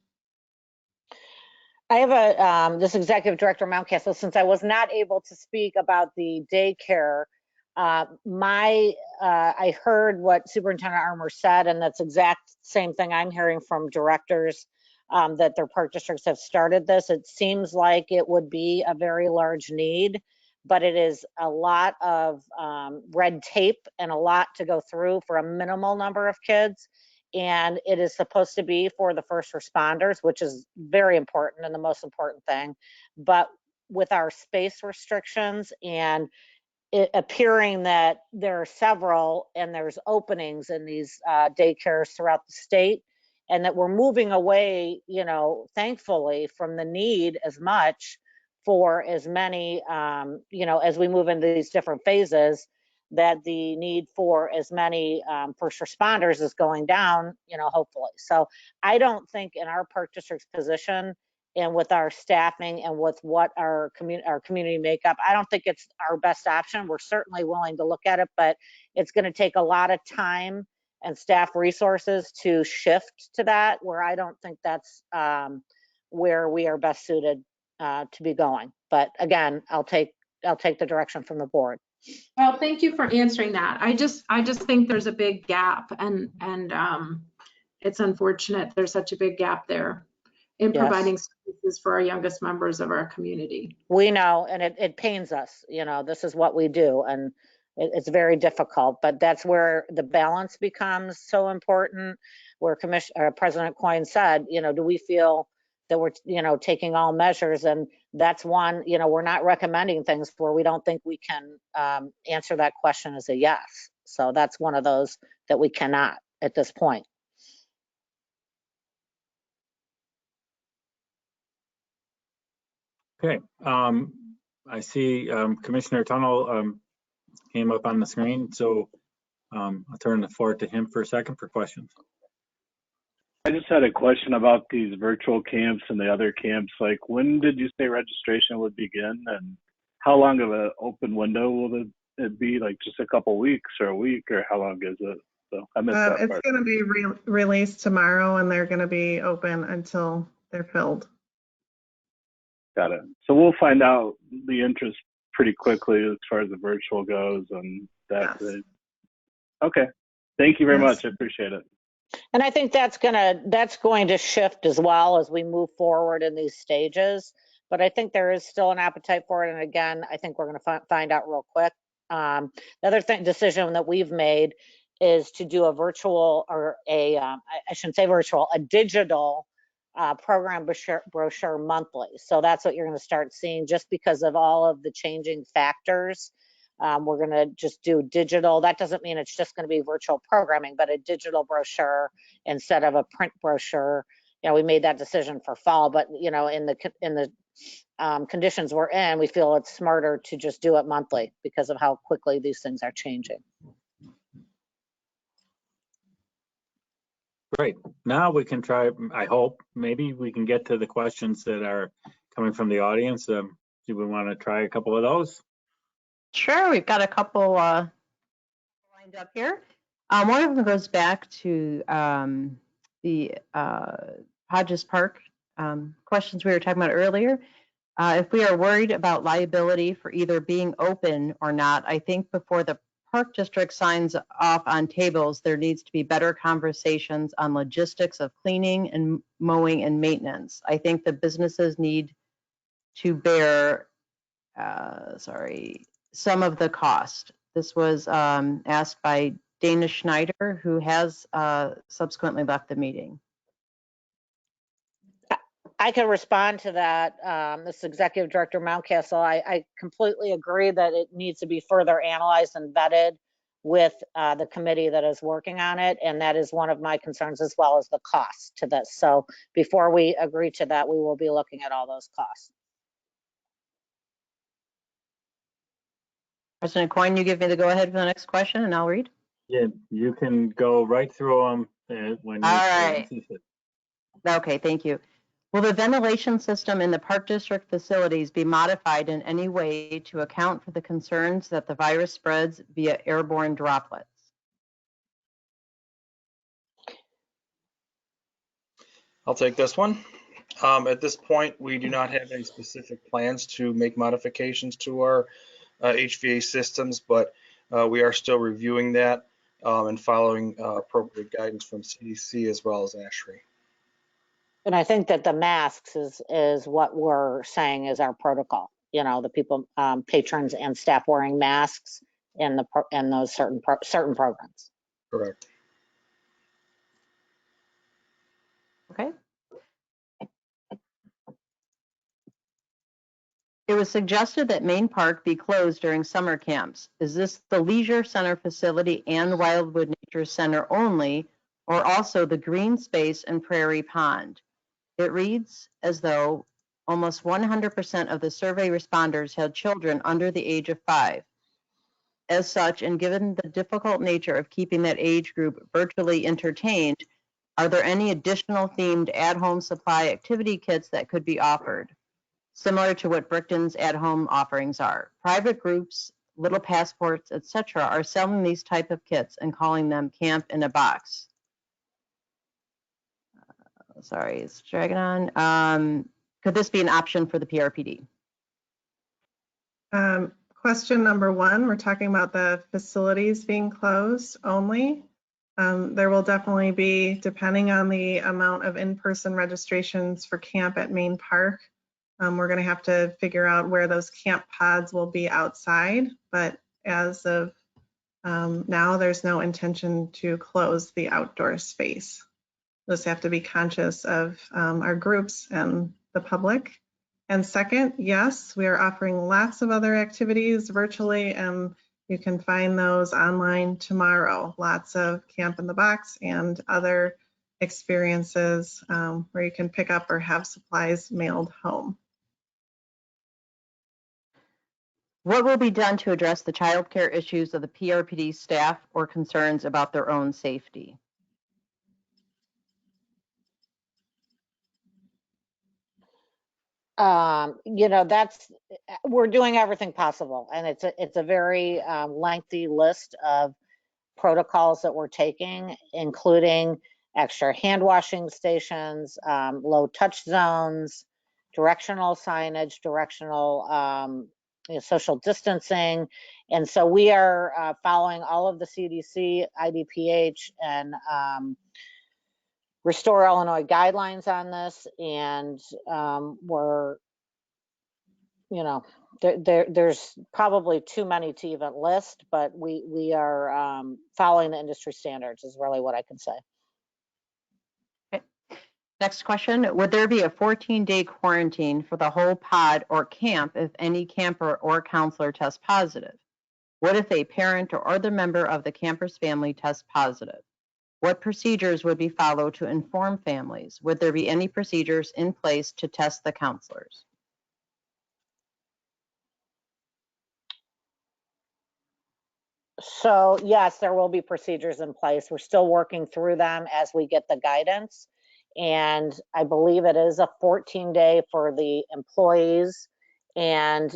I have this executive director, Mountcastle. Since I was not able to speak about the daycare, I heard what Superintendent Armour said, and that's exact same thing I'm hearing from directors, that their park districts have started this. It seems like it would be a very large need, but it is a lot of red tape and a lot to go through for a minimal number of kids. And it is supposed to be for the first responders, which is very important and the most important thing. But with our space restrictions and it appearing that there are several and there's openings in these daycares throughout the state, and that we're moving away, you know, thankfully, from the need as much for as many, you know, as we move into these different phases, that the need for as many first responders is going down, you know, hopefully. So I don't think in our park district's position and with our staffing and with what our community makeup, I don't think it's our best option. We're certainly willing to look at it, but it's going to take a lot of time and staff resources to shift to that, where I don't think that's where we are best suited to be going. But again, I'll take the direction from the board. Well, thank you for answering that. I just think there's a big gap, and it's unfortunate there's such a big gap there in providing services for our youngest members of our community. We know, and it pains us, you know, this is what we do, and it's very difficult, but that's where the balance becomes so important, where President Coyne said, you know, do we feel that we're, you know, taking all measures? And that's one, you know, we're not recommending things where we don't think we can answer that question as a yes. So that's one of those that we cannot at this point. Okay, I see Commissioner Tunnell came up on the screen, so I'll turn the floor to him for a second for questions. I just had a question about these virtual camps and the other camps. Like, when did you say registration would begin, and how long of an open window will it be? Like, just a couple weeks or a week, or how long is it? So I missed that It's part. going to be released tomorrow, and they're going to be open until they're filled. Got it. So we'll find out the interest pretty quickly as far as the virtual goes, and that's it. Okay. Thank you very much. I appreciate it. And I think that's going to shift as well as we move forward in these stages. But I think there is still an appetite for it. And again, I think we're going to find out real quick. The other decision that we've made is to do a virtual, or I shouldn't say virtual, a digital program brochure monthly. So that's what you're going to start seeing, just because of all of the changing factors. We're going to just do digital. That doesn't mean it's just going to be virtual programming, but a digital brochure instead of a print brochure. You know, we made that decision for fall, but you know, in the conditions we're in, we feel it's smarter to just do it monthly because of how quickly these things are changing. Great. Now we can try, I hope, maybe we can get to the questions that are coming from the audience. Do we want to try a couple of those? Sure, we've got a couple lined up here. One of them goes back to the Hodges Park questions we were talking about earlier. If we are worried about liability for either being open or not, I think before the park district signs off on tables, there needs to be better conversations on logistics of cleaning and mowing and maintenance. I think the businesses need to bear, some of the cost. This was asked by Dana Schneider, who has subsequently left the meeting. I can respond to that. This is Executive Director Mountcastle. I completely agree that it needs to be further analyzed and vetted with the committee that is working on it. And that is one of my concerns, as well as the cost to this. So before we agree to that, we will be looking at all those costs. President Coyne, you give me the go ahead for the next question and I'll read. Yeah, you can go right through them when you. All right. Okay, thank you. Will the ventilation system in the Park District facilities be modified in any way to account for the concerns that the virus spreads via airborne droplets? I'll take this one. At this point, we do not have any specific plans to make modifications to our HVA systems, but we are still reviewing that and following appropriate guidance from CDC as well as ASHRAE. And I think that the masks is what we're saying is our protocol. You know, the people, patrons and staff wearing masks in those certain programs. Correct. Okay. It was suggested that Main Park be closed during summer camps. Is this the Leisure Center facility and Wildwood Nature Center only, or also the green space and Prairie Pond? It reads as though almost 100% of the survey responders had children under the age of 5. As such, and given the difficult nature of keeping that age group virtually entertained, are there any additional themed at-home supply activity kits that could be offered, similar to what Brickton's at-home offerings are? Private groups, Little Passports, etc., are selling these type of kits and calling them Camp in a Box. Sorry, it's dragging on. Could this be an option for the PRPD? Question number one, we're talking about the facilities being closed only. There will definitely be, depending on the amount of in-person registrations for camp at Main Park, we're going to have to figure out where those camp pods will be outside. But as of now, there's no intention to close the outdoor space. Just have to be conscious of our groups and the public. And second, yes, we are offering lots of other activities virtually, and you can find those online tomorrow. Lots of Camp in the Box and other experiences where you can pick up or have supplies mailed home. What will be done to address the child care issues of the PRPD staff or concerns about their own safety? You know, we're doing everything possible, and it's a very lengthy list of protocols that we're taking, including extra hand washing stations, low touch zones, directional signage, directional social distancing. And so we are following all of the CDC, IDPH, and Restore Illinois guidelines on this, and we're, you know, there's probably too many to even list, but we are following the industry standards is really what I can say. Okay. Next question, would there be a 14-day quarantine for the whole pod or camp if any camper or counselor tests positive? What if a parent or other member of the camper's family tests positive? What procedures would be followed to inform families? Would there be any procedures in place to test the counselors? So yes, there will be procedures in place. We're still working through them as we get the guidance. And I believe it is a 14-day for the employees. And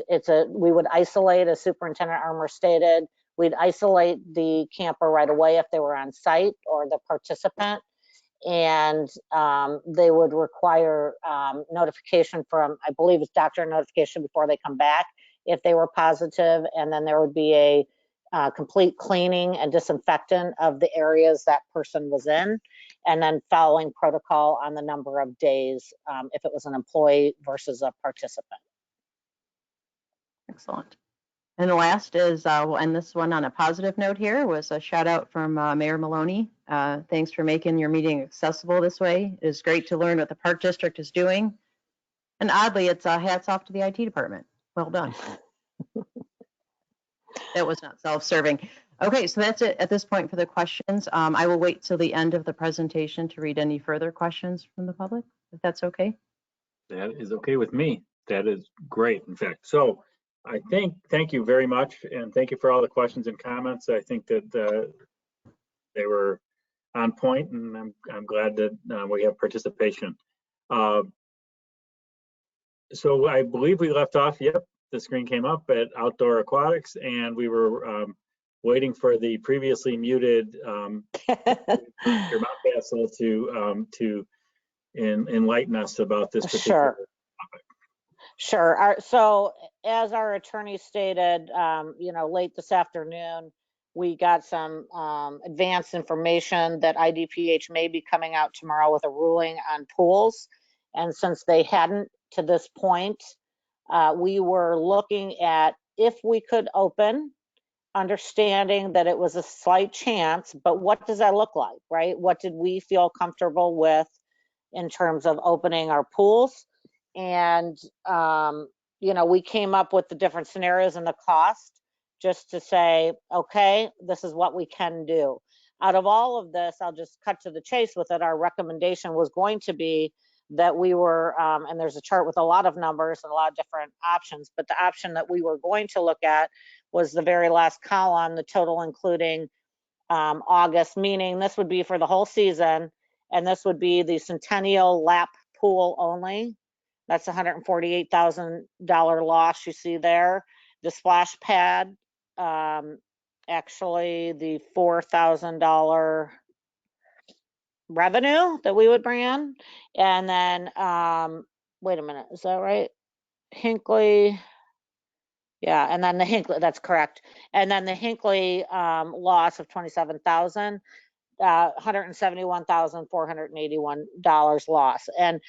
we would isolate, as Superintendent Armour stated, we'd isolate the camper right away if they were on site or the participant. And they would require notification from, I believe it's doctor notification before they come back if they were positive. And then there would be a complete cleaning and disinfectant of the areas that person was in, and then following protocol on the number of days if it was an employee versus a participant. Excellent. And the last is, we'll end this one on a positive note here, was a shout out from Mayor Maloney. Thanks for making your meeting accessible this way. It is great to learn what the Park District is doing. And oddly, it's hats off to the IT department. Well done. That was not self-serving. Okay, so that's it at this point for the questions. I will wait till the end of the presentation to read any further questions from the public, if that's okay. That is okay with me. That is great, in fact. So I think, thank you very much, and thank you for all the questions and comments. I think that they were on point, and I'm glad that we have participation. So I believe we left off, yep, the screen came up at outdoor aquatics, and we were waiting for the previously muted Dr. Mountcastle to enlighten us about this particular topic. Sure. So as our attorney stated, late this afternoon, we got some advanced information that IDPH may be coming out tomorrow with a ruling on pools. And since they hadn't to this point, we were looking at if we could open, understanding that it was a slight chance, but what does that look like, right? What did we feel comfortable with in terms of opening our pools? And, we came up with the different scenarios and the cost just to say, okay, this is what we can do. Out of all of this, I'll just cut to the chase with it. Our recommendation was going to be that we were, and there's a chart with a lot of numbers and a lot of different options, but the option that we were going to look at was the very last column, the total including August, meaning this would be for the whole season, and this would be the Centennial lap pool only. That's $148,000 loss you see there. The splash pad, actually the $4,000 revenue that we would bring in. And then, wait a minute, is that right? Hinckley, yeah, and then the Hinckley, that's correct. And then the Hinckley loss of $27,000. $171,481 loss. And,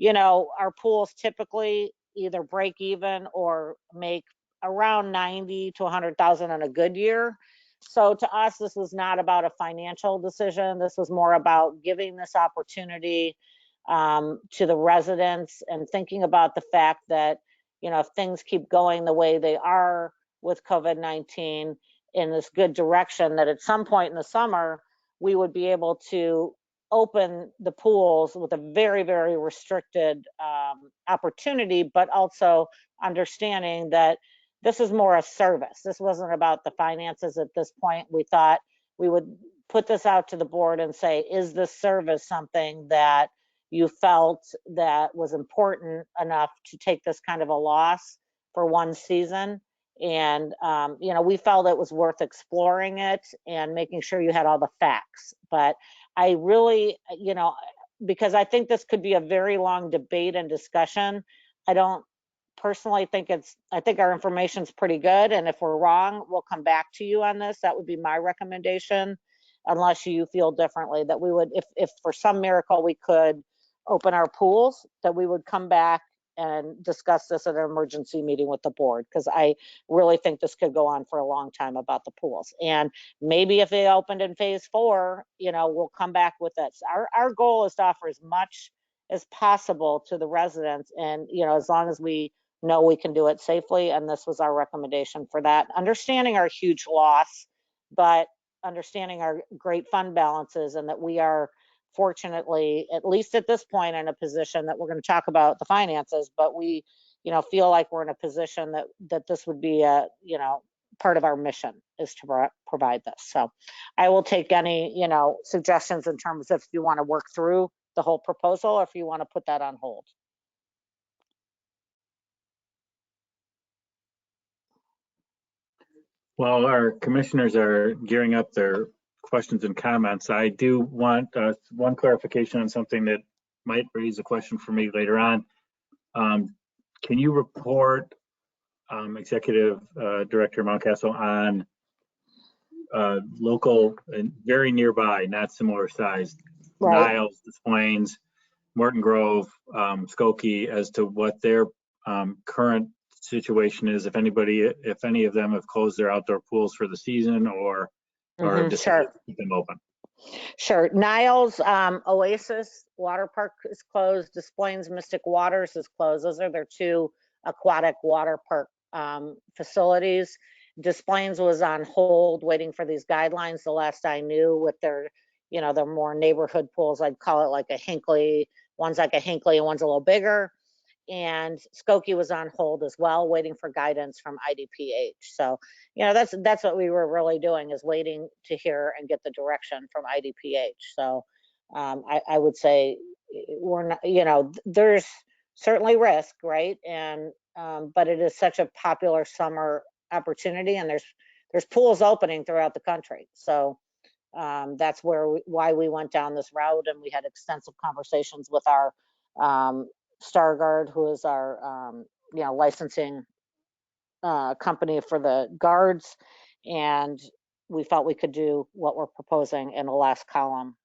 our pools typically either break even or make around 90 to 100,000 in a good year. So to us, this was not about a financial decision. This was more about giving this opportunity to the residents and thinking about the fact that, if things keep going the way they are with COVID-19 in this good direction, that at some point in the summer, we would be able to open the pools with a very, very restricted opportunity, but also understanding that this is more a service. This wasn't about the finances at this point. We thought we would put this out to the board and say, is this service something that you felt that was important enough to take this kind of a loss for one season? And, we felt it was worth exploring it and making sure you had all the facts. But I really, because I think this could be a very long debate and discussion. I don't personally think I think our information's pretty good. And if we're wrong, we'll come back to you on this. That would be my recommendation, unless you feel differently, that we would, if for some miracle we could open our pools, that we would come back and discuss this at an emergency meeting with the board, because I really think this could go on for a long time about the pools. And maybe if they opened in phase 4, we'll come back with this. Our goal is to offer as much as possible to the residents, and as long as we know we can do it safely, and this was our recommendation for that. Understanding our huge loss, but understanding our great fund balances, and that we are fortunately, at least at this point, in a position that we're going to talk about the finances, but we, feel like we're in a position that this would be a, part of our mission is to provide this. So I will take any, suggestions in terms of if you want to work through the whole proposal or if you want to put that on hold. While our commissioners are gearing up their questions and comments, I do want one clarification on something that might raise a question for me later on. Can you report, Executive Director Mountcastle, on local and very nearby, not similar sized, Right. Niles, Des Plaines, Morton Grove, Skokie, as to what their current situation is, if any of them have closed their outdoor pools for the season or decided Sure. to keep them open? Sure. Niles Oasis Water Park is closed. Des Plaines Mystic Waters is closed. Those are their two aquatic water park facilities. Des Plaines was on hold waiting for these guidelines the last I knew with their, their more neighborhood pools. I'd call it like a Hinckley. One's like a Hinckley and one's a little bigger. And Skokie was on hold as well, waiting for guidance from IDPH. So, that's what we were really doing, is waiting to hear and get the direction from IDPH. So I would say we're not, there's certainly risk, right? And but it is such a popular summer opportunity, and there's pools opening throughout the country. So that's why we went down this route, and we had extensive conversations with our Starguard, who is our licensing company for the guards, and we felt we could do what we're proposing in the last column.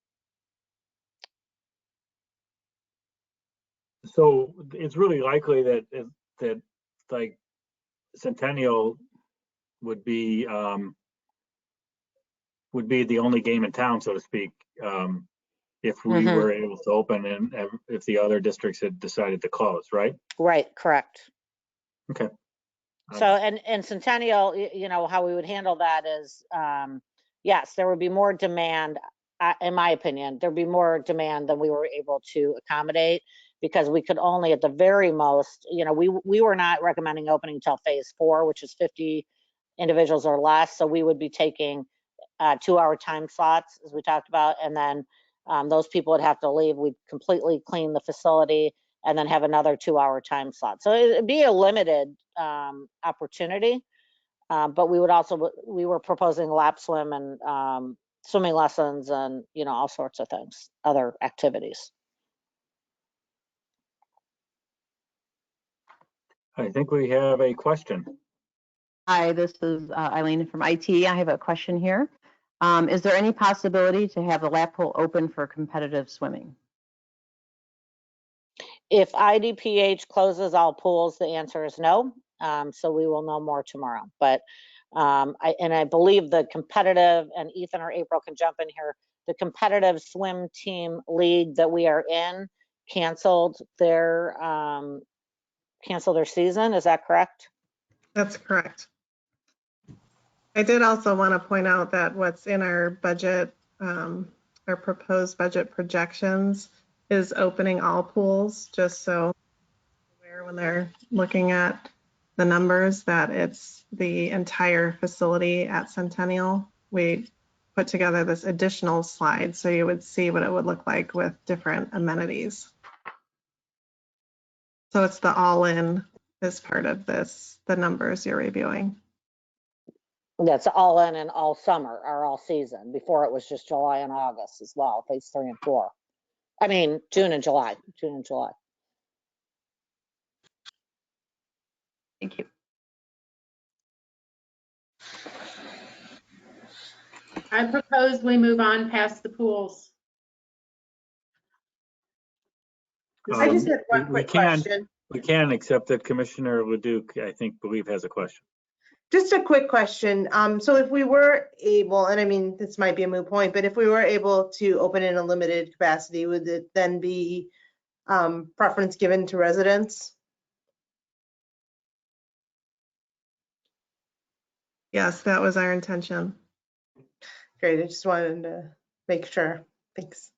So it's really likely that like Centennial would be the only game in town, so to speak, if we were able to open and if the other districts had decided to close, right? Right, correct. Okay. So, and Centennial, how we would handle that is, yes, there would be more demand, in my opinion, there'd be more demand than we were able to accommodate, because we could only, at the very most, we were not recommending opening until phase 4, which is 50 individuals or less. So we would be taking 2-hour time slots, as we talked about, and then those people would have to leave. We'd completely clean the facility and then have another 2-hour time slot. So it'd be a limited opportunity, but we were proposing lap swim and swimming lessons and all sorts of things, other activities. I think we have a question. Hi, this is Eileen from IT. I have a question here. Is there any possibility to have the lap pool open for competitive swimming? If IDPH closes all pools, the answer is no. So we will know more tomorrow. But I believe the competitive, and Ethan or April can jump in here, the competitive swim team league that we are in canceled their season. Is that correct? That's correct. I did also want to point out that what's in our budget, our proposed budget projections, is opening all pools, just so when they're looking at the numbers, that it's the entire facility at Centennial. We put together this additional slide so you would see what it would look like with different amenities. So it's the all-in as part of this, the numbers you're reviewing. That's all in and all summer or all season. Before it was just July and August as well, phase 3 and 4. I mean, June and July. Thank you. I propose we move on past the pools. I just had one quick question. We can, except that Commissioner Leduc, I believe, has a question. Just a quick question. So if we were able, and I mean, this might be a moot point, but if we were able to open in a limited capacity, would it then be preference given to residents? Yes, that was our intention. Great, I just wanted to make sure. Thanks.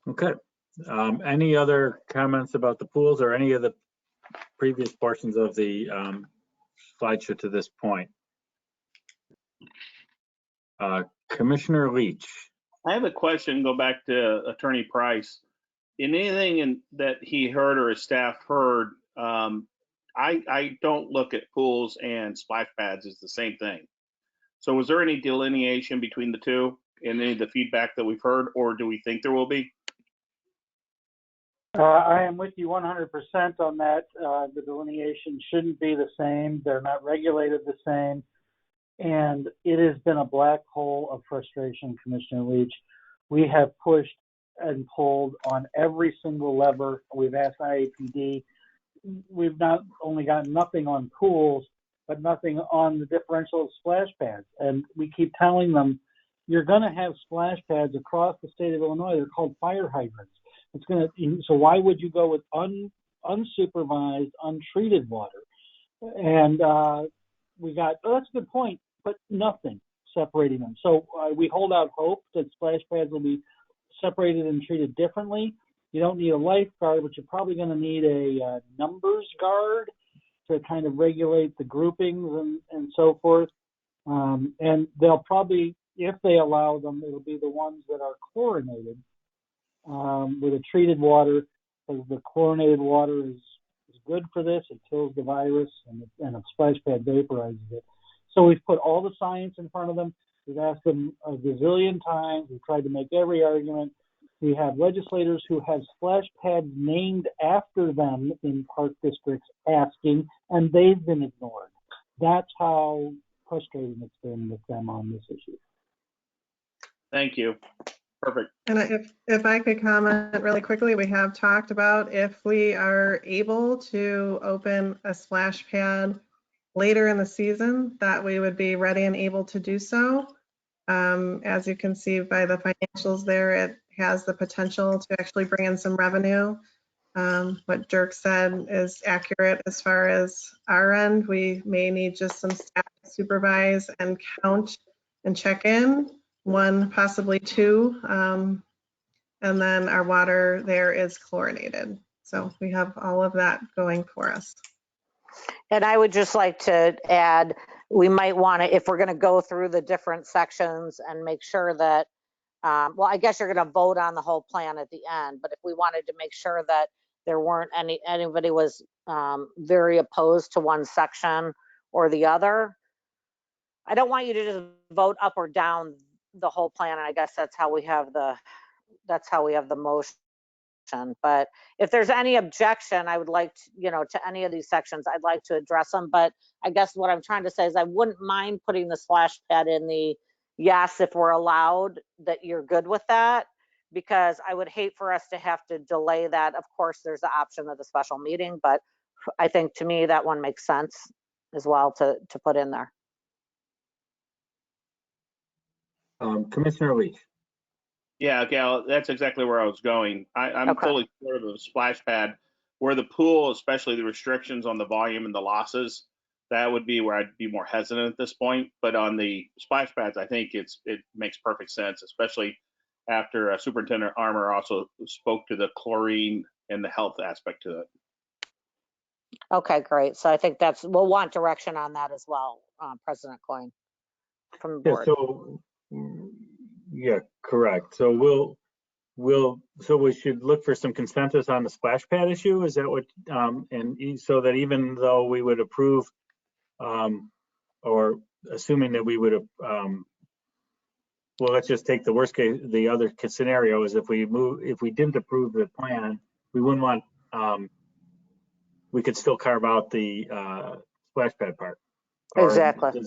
Okay. Any other comments about the pools or any of the previous portions of the slideshow to this point. Commissioner Leach. I have a question, go back to Attorney Price. In anything that he heard or his staff heard, I don't look at pools and splash pads as the same thing. So was there any delineation between the two in any of the feedback that we've heard, or do we think there will be? I am with you 100% on that. The delineation shouldn't be the same. They're not regulated the same. And it has been a black hole of frustration, Commissioner Leach. We have pushed and pulled on every single lever. We've asked IAPD. We've not only gotten nothing on pools, but nothing on the differential of splash pads. And we keep telling them, you're going to have splash pads across the state of Illinois. They're called fire hydrants. It's going to. So why would you go with unsupervised, untreated water? And we got. Oh, that's a good point, but nothing separating them. So we hold out hope that splash pads will be separated and treated differently. You don't need a lifeguard, but you're probably going to need a numbers guard to kind of regulate the groupings and so forth. And they'll probably, if they allow them, it'll be the ones that are chlorinated with a treated water, because the chlorinated water is good for this. It kills the virus, and a splash pad vaporizes it. So we've put all the science in front of them. We've asked them a gazillion times. We've tried to make every argument. We have legislators who have splash pads named after them in park districts asking, and they've been ignored. That's how frustrating it's been with them on this issue. Thank you. Perfect. And if I could comment really quickly, we have talked about if we are able to open a splash pad later in the season, that we would be ready and able to do so. As you can see by the financials there, it has the potential to actually bring in some revenue. What Dirk said is accurate as far as our end. We may need just some staff to supervise and count and check in, one, possibly two. And then our water there is chlorinated. So we have all of that going for us. And I would just like to add, we might want to, if we're going to go through the different sections and make sure that, well, I guess you're going to vote on the whole plan at the end, but if we wanted to make sure that there weren't anybody was very opposed to one section or the other, I don't want you to just vote up or down the whole plan. And I guess that's how we have the motion. But if there's any objection, I would like to, to any of these sections, I'd like to address them. But I guess what I'm trying to say is I wouldn't mind putting the splash pad in the yes, if we're allowed, that you're good with that, because I would hate for us to have to delay that. Of course, there's the option of the special meeting, but I think to me that one makes sense as well to put in there. Commissioner Leach. Yeah, Gal, that's exactly where I was going. I'm Okay. totally supportive of the splash pad. Where the pool, especially the restrictions on the volume and the losses, that would be where I'd be more hesitant at this point. But on the splash pads, I think it makes perfect sense, especially after Superintendent Armour also spoke to the chlorine and the health aspect to it. Okay, great. So I think we'll want direction on that as well, President Coyne, from the board. Yeah, correct. So so we should look for some consensus on the splash pad issue. Is that what, and so that even though we would approve, or assuming that we would have, well, let's just take the worst case, the other scenario is if we didn't approve the plan, we wouldn't want, we could still carve out the splash pad part. Exactly.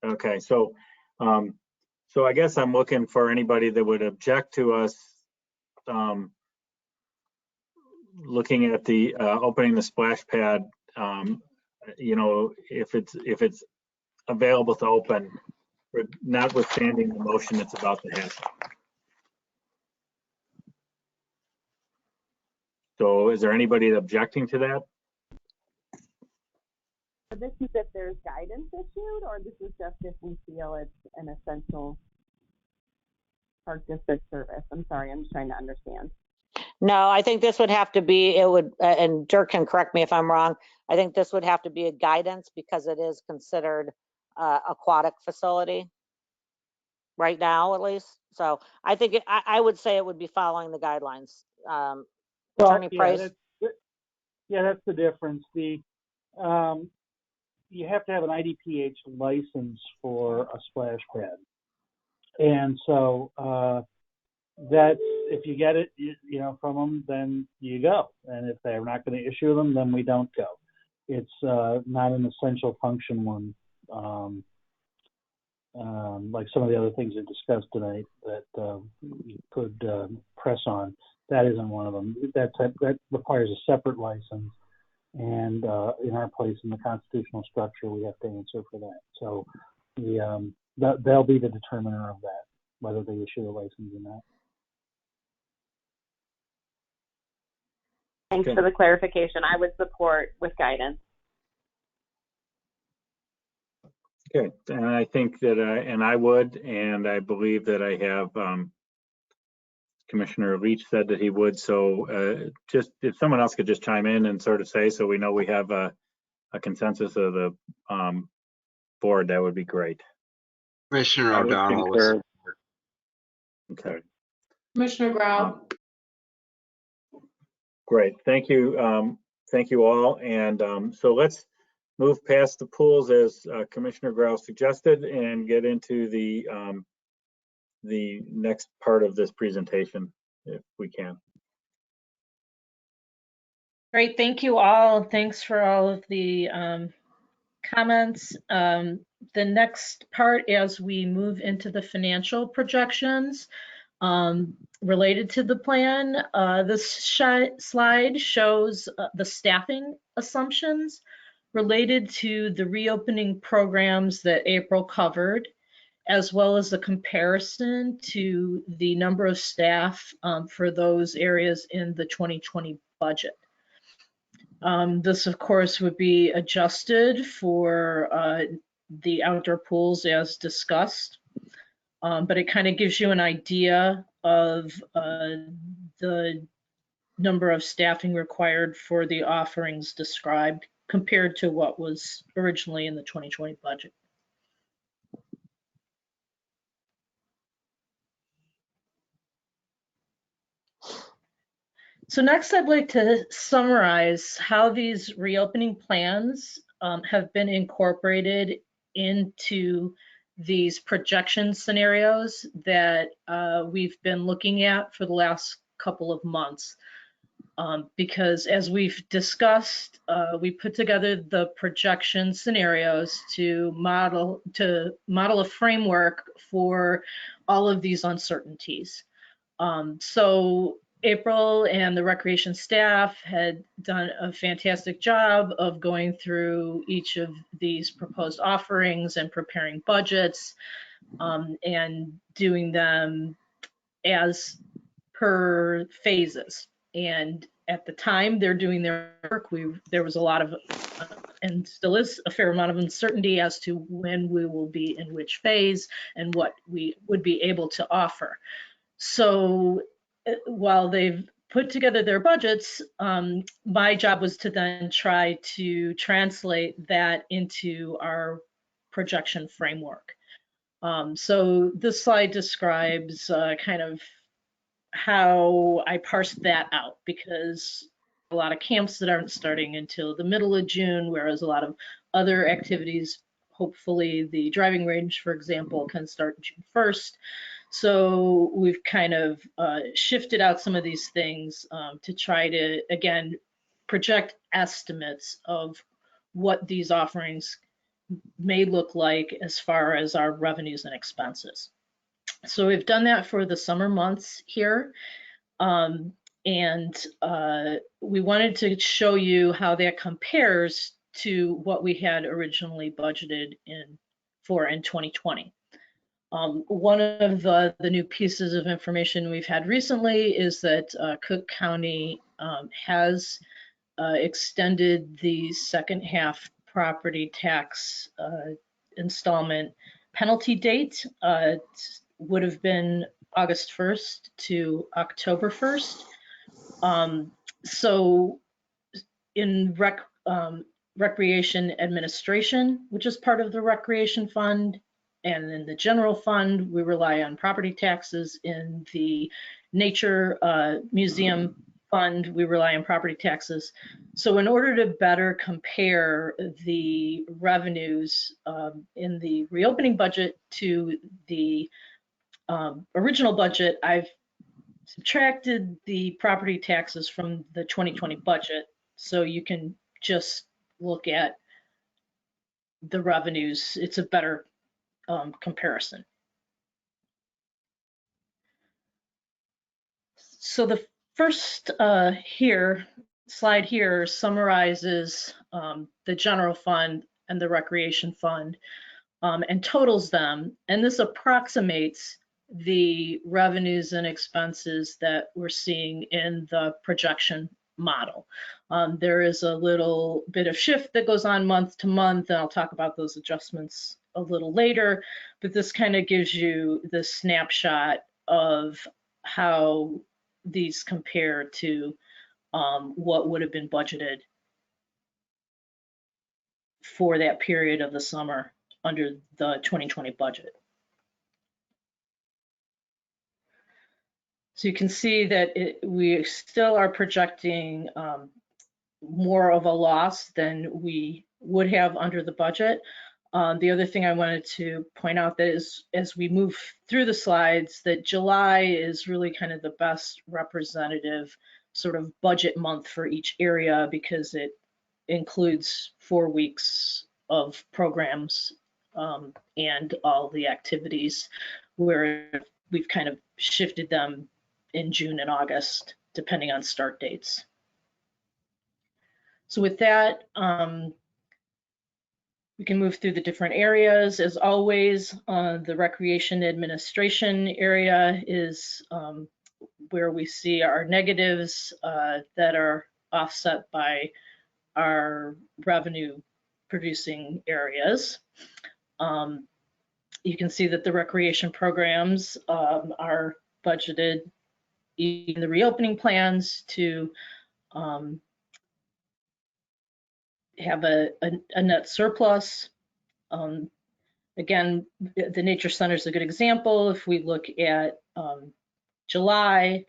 Okay, so I guess I'm looking for anybody that would object to us looking at the opening the splash pad, if it's available to open, notwithstanding the motion that's about to happen. So is there anybody objecting to that? This is if there's guidance issued, or this is just if we feel it's an essential park district service? I'm sorry, I'm just trying to understand. No, I think this would have to be, it would, and Dirk can correct me if I'm wrong, I think this would have to be a guidance because it is considered aquatic facility right now, at least. So I think, I would say it would be following the guidelines. Well, Attorney yeah, Price? that's the difference. You have to have an IDPH license for a splash pad. And so that's, if you get it, from them, then you go. And if they're not going to issue them, then we don't go. It's not an essential function one, like some of the other things we discussed tonight that you could press on. That isn't one of them. That requires a separate license. And in our place in the constitutional structure, we have to answer for that. So they'll be the determiner of that, whether they issue a license or not. Thanks for the clarification. I would support with guidance. Okay, and I think that, and I would, and I believe that I have Commissioner Leach said that he would. So just if someone else could just chime in and sort of say, so we know we have a consensus of the board, that would be great. Commissioner O'Donnell was. Okay. Commissioner Grau. Great, thank you. Thank you all. And so let's move past the pools as Commissioner Grau suggested and get into the next part of this presentation, if we can. Great, thank you all. Thanks for all of the comments. The next part, as we move into the financial projections related to the plan, this slide shows the staffing assumptions related to the reopening programs that April covered, as well as the comparison to the number of staff for those areas in the 2020 budget. This, of course, would be adjusted for the outdoor pools as discussed, but it kind of gives you an idea of the number of staffing required for the offerings described compared to what was originally in the 2020 budget. So next, I'd like to summarize how these reopening plans have been incorporated into these projection scenarios that we've been looking at for the last couple of months. Because as we've discussed, we put together the projection scenarios to model a framework for all of these uncertainties. So April and the recreation staff had done a fantastic job of going through each of these proposed offerings and preparing budgets and doing them as per phases. And at the time they're doing their work, there was a lot of, and still is a fair amount of uncertainty as to when we will be in which phase and what we would be able to offer. So while they've put together their budgets, my job was to then try to translate that into our projection framework. So this slide describes kind of how I parsed that out, because a lot of camps that aren't starting until the middle of June, whereas a lot of other activities, hopefully the driving range, for example, can start June 1st. So we've kind of shifted out some of these things to try to, again, project estimates of what these offerings may look like as far as our revenues and expenses. So we've done that for the summer months here. And we wanted to show you how that compares to what we had originally budgeted for in 2020. One of the new pieces of information we've had recently is that Cook County has extended the second half property tax installment penalty date. It would have been August 1st to October 1st. So in recreation administration, which is part of the recreation fund, and in the general fund, we rely on property taxes. In the nature museum fund, we rely on property taxes. So in order to better compare the revenues in the reopening budget to the original budget, I've subtracted the property taxes from the 2020 budget, so you can just look at the revenues. It's a better comparison. So the first slide here summarizes the general fund and the recreation fund and totals them, and this approximates the revenues and expenses that we're seeing in the projection model. There is a little bit of shift that goes on month to month, and I'll talk about those adjustments a little later, but this kind of gives you the snapshot of how these compare to what would have been budgeted for that period of the summer under the 2020 budget. So you can see that we still are projecting more of a loss than we would have under the budget. The other thing I wanted to point out that is, as we move through the slides, that July is really kind of the best representative sort of budget month for each area, because it includes 4 weeks of programs and all the activities, where we've kind of shifted them in June and August, depending on start dates. So with that, we can move through the different areas. As always, the recreation administration area is where we see our negatives that are offset by our revenue producing areas. You can see that the recreation programs are budgeted in the reopening plans to have a net surplus. Again, the Nature Center is a good example. If we look at July,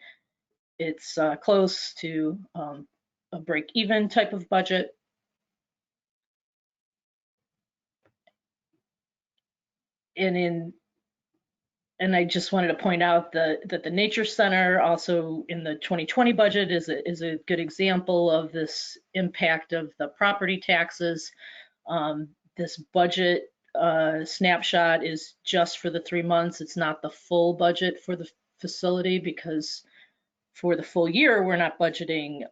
it's close to a break-even type of budget. And I just wanted to point out that the Nature Center also in the 2020 budget is a good example of this impact of the property taxes. This budget snapshot is just for the 3 months. It's not the full budget for the facility, because for the full year, we're not budgeting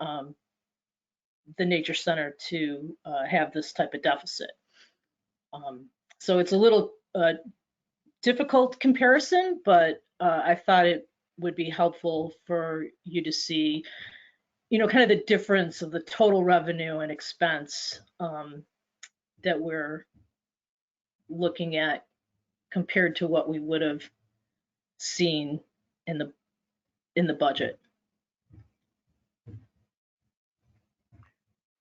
the Nature Center to have this type of deficit. So it's a little difficult comparison, but I thought it would be helpful for you to see, kind of the difference of the total revenue and expense that we're looking at compared to what we would have seen in the budget.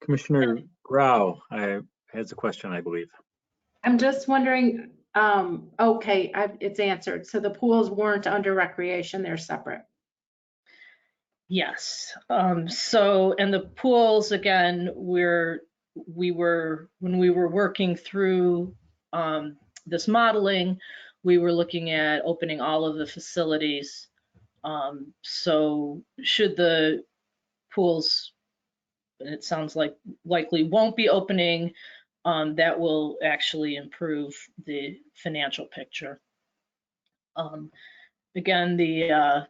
Commissioner Grau has a question, I believe. I'm just wondering, okay, it's answered. So the pools weren't under recreation, they're separate. Yes. So, and the pools, again, when we were working through this modeling, we were looking at opening all of the facilities. So should the pools, and it sounds like likely won't be opening, that will actually improve the financial picture. Again, the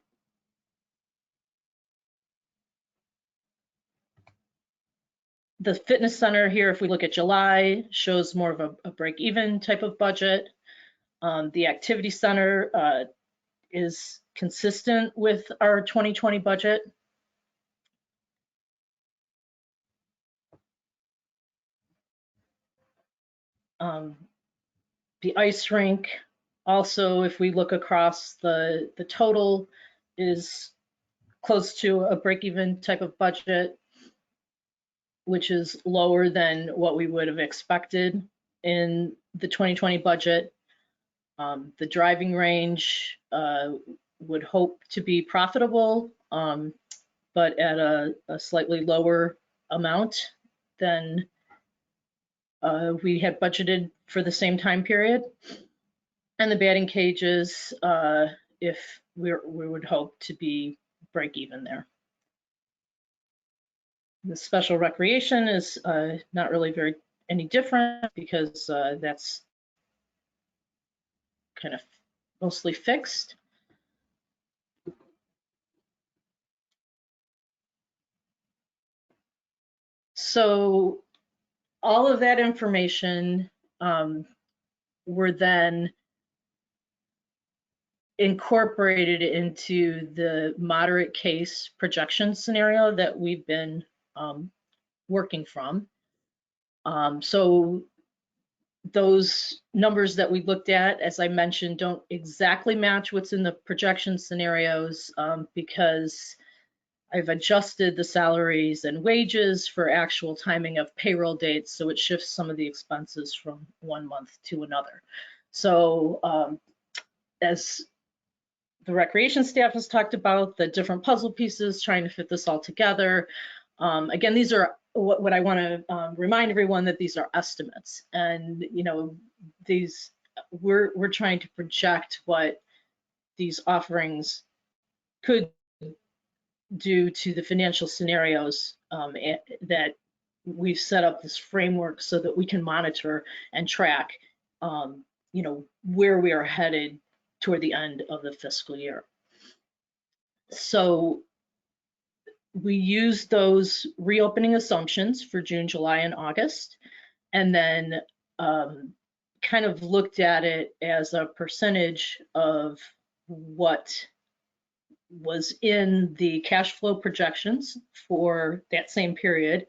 fitness center here, if we look at July, shows more of a break-even type of budget. The activity center is consistent with our 2020 budget. The ice rink, also, if we look across the total, is close to a break-even type of budget, which is lower than what we would have expected in the 2020 budget. The driving range would hope to be profitable, but at a slightly lower amount than we had budgeted for the same time period. And the batting cages, if we would hope to be break even there. The special recreation is not really any different because that's kind of mostly fixed. So all of that information were then incorporated into the moderate case projection scenario that we've been working from. So those numbers that we looked at, as I mentioned, don't exactly match what's in the projection scenarios because I've adjusted the salaries and wages for actual timing of payroll dates, so it shifts some of the expenses from one month to another. So as the recreation staff has talked about, the different puzzle pieces, trying to fit this all together. Again, these are what I want to remind everyone that these are estimates, and these we're trying to project what these offerings could do to the financial scenarios that we've set up this framework so that we can monitor and track, where we are headed toward the end of the fiscal year. So we used those reopening assumptions for June, July, and August, and then kind of looked at it as a percentage of what was in the cash flow projections for that same period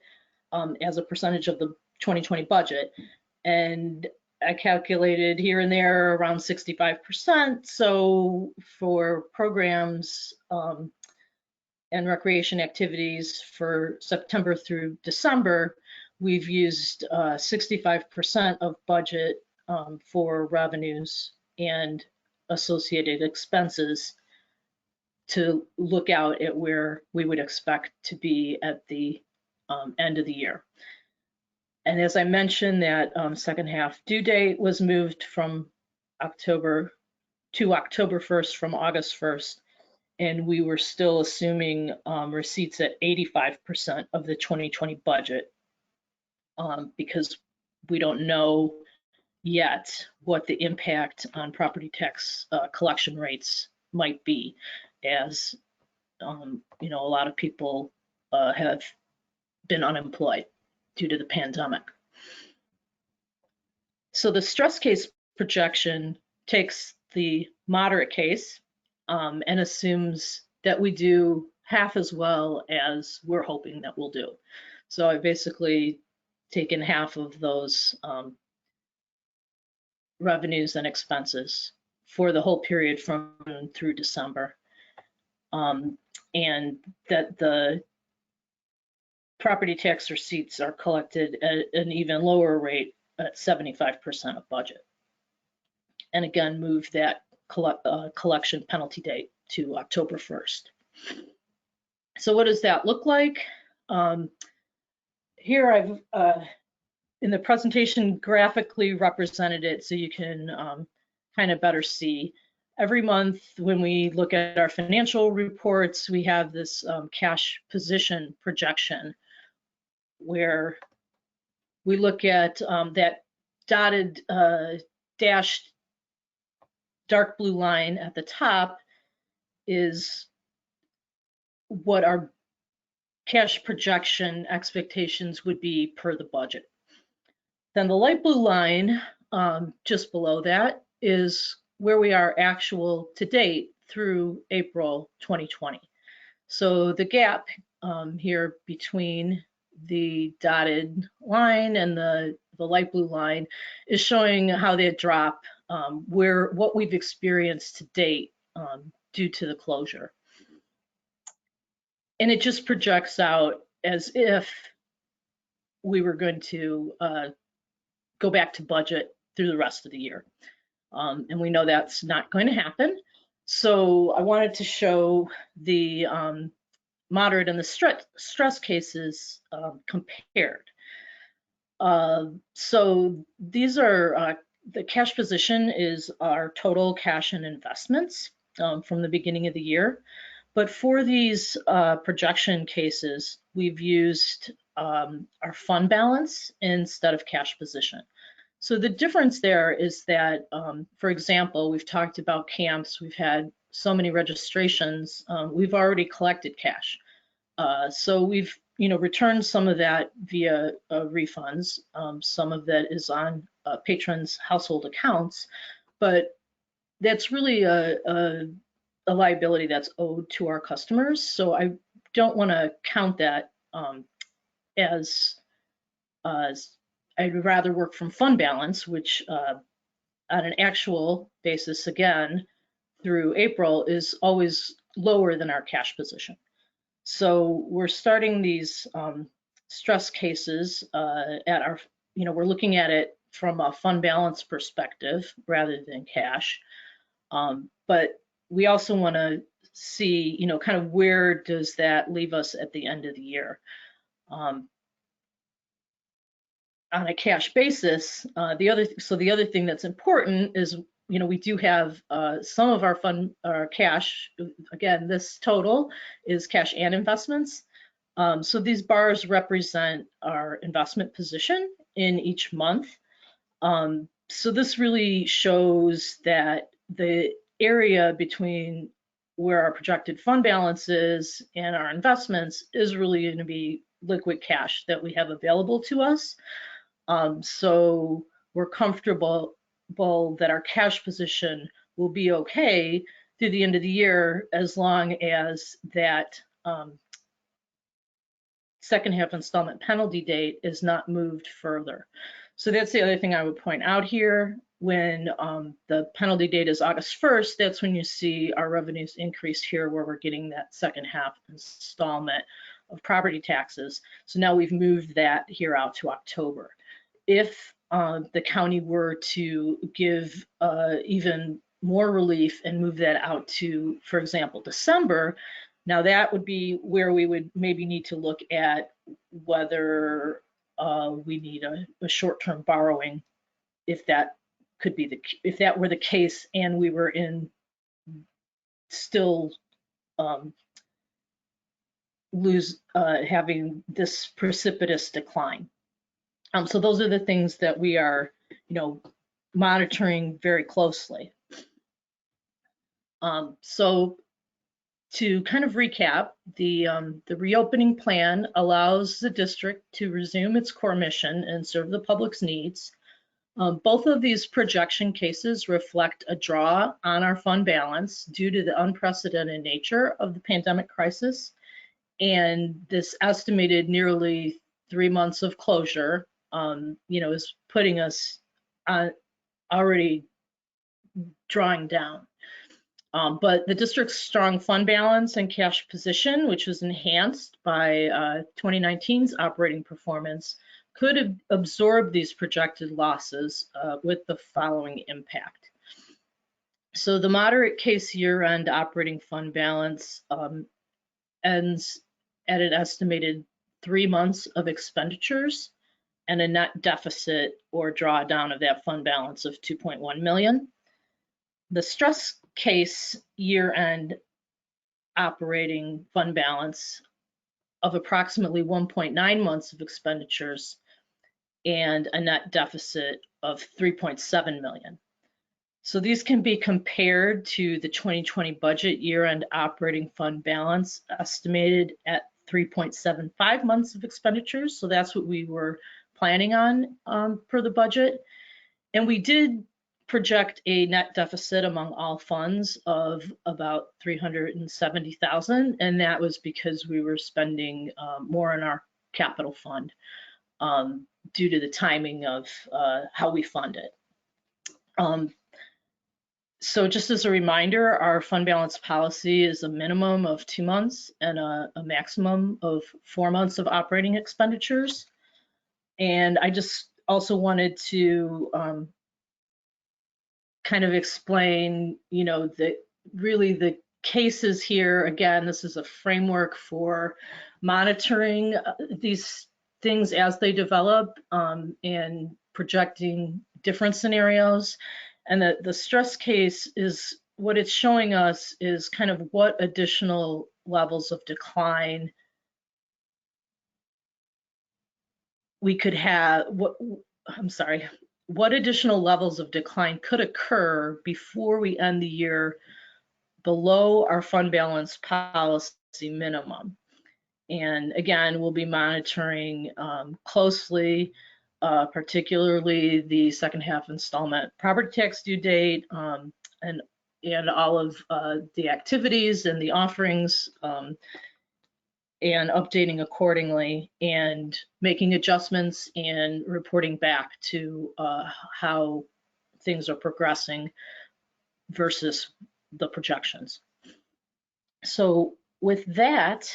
as a percentage of the 2020 budget. And I calculated here and there around 65%. So for programs and recreation activities for September through December, we've used 65% of budget for revenues and associated expenses to look out at where we would expect to be at the end of the year. And as I mentioned, that second half due date was moved from October to October 1st from August 1st. And we were still assuming receipts at 85% of the 2020 budget because we don't know yet what the impact on property tax collection rates might be, as a lot of people have been unemployed due to the pandemic. So the stress case projection takes the moderate case and assumes that we do half as well as we're hoping that we'll do. So I've basically taken half of those revenues and expenses for the whole period from June through December. And that the property tax receipts are collected at an even lower rate at 75% of budget. And again, move that collection penalty date to October 1st. So what does that look like? Here I've, in the presentation, graphically represented it so you can kind of better see. Every month when we look at our financial reports, we have this cash position projection where we look at that dotted dashed dark blue line at the top is what our cash projection expectations would be per the budget. Then the light blue line just below that is where we are actual to date through April 2020. So the gap here between the dotted line and the light blue line is showing how they drop what we've experienced to date due to the closure. And it just projects out as if we were going to go back to budget through the rest of the year. And we know that's not going to happen. So I wanted to show the moderate and the stress cases compared. So these are, the cash position is our total cash and investments from the beginning of the year. But for these projection cases, we've used our fund balance instead of cash position. So the difference there is that, for example, we've talked about camps, we've had so many registrations, we've already collected cash. So we've returned some of that via refunds. Some of that is on patrons' household accounts, but that's really a liability that's owed to our customers. So I don't want to count that as I'd rather work from fund balance, which on an actual basis, again, through April is always lower than our cash position. So we're starting these stress cases at our, we're looking at it from a fund balance perspective rather than cash. But we also want to see, kind of where does that leave us at the end of the year? On a cash basis, the other thing that's important is, we do have some of our fund, our cash, again, this total is cash and investments. So these bars represent our investment position in each month. So this really shows that the area between where our projected fund balance is and our investments is really going to be liquid cash that we have available to us. So we're comfortable that our cash position will be okay through the end of the year as long as that second half installment penalty date is not moved further. So that's the other thing I would point out here. When the penalty date is August 1st, that's when you see our revenues increase here, where we're getting that second half installment of property taxes. So now we've moved that here out to October. If the county were to give even more relief and move that out to, for example, December, now that would be where we would maybe need to look at whether we need a short-term borrowing, if that could be if that were the case and we were in still having this precipitous decline. So those are the things that we are, monitoring very closely. So to kind of recap, the reopening plan allows the district to resume its core mission and serve the public's needs. Both of these projection cases reflect a draw on our fund balance due to the unprecedented nature of the pandemic crisis and this estimated nearly 3 months of closure. Is putting us already drawing down. But the district's strong fund balance and cash position, which was enhanced by 2019's operating performance, could have absorbed these projected losses with the following impact. So the moderate case year-end operating fund balance ends at an estimated 3 months of expenditures and a net deficit or drawdown of that fund balance of 2.1 million. The stress case year-end operating fund balance of approximately 1.9 months of expenditures and a net deficit of 3.7 million. So these can be compared to the 2020 budget year-end operating fund balance estimated at 3.75 months of expenditures. So that's what we were planning on for the budget. And we did project a net deficit among all funds of about 370,000, and that was because we were spending more in our capital fund due to the timing of how we fund it. So just as a reminder, our fund balance policy is a minimum of 2 months and a maximum of 4 months of operating expenditures. And I just also wanted to kind of explain, really the cases here. Again, this is a framework for monitoring these things as they develop and projecting different scenarios. And the stress case is what it's showing us is kind of what additional levels of decline we could have, what additional levels of decline could occur before we end the year below our fund balance policy minimum. And again, we'll be monitoring closely, particularly the second half installment property tax due date and all of the activities and the offerings and updating accordingly and making adjustments and reporting back to how things are progressing versus the projections. So with that,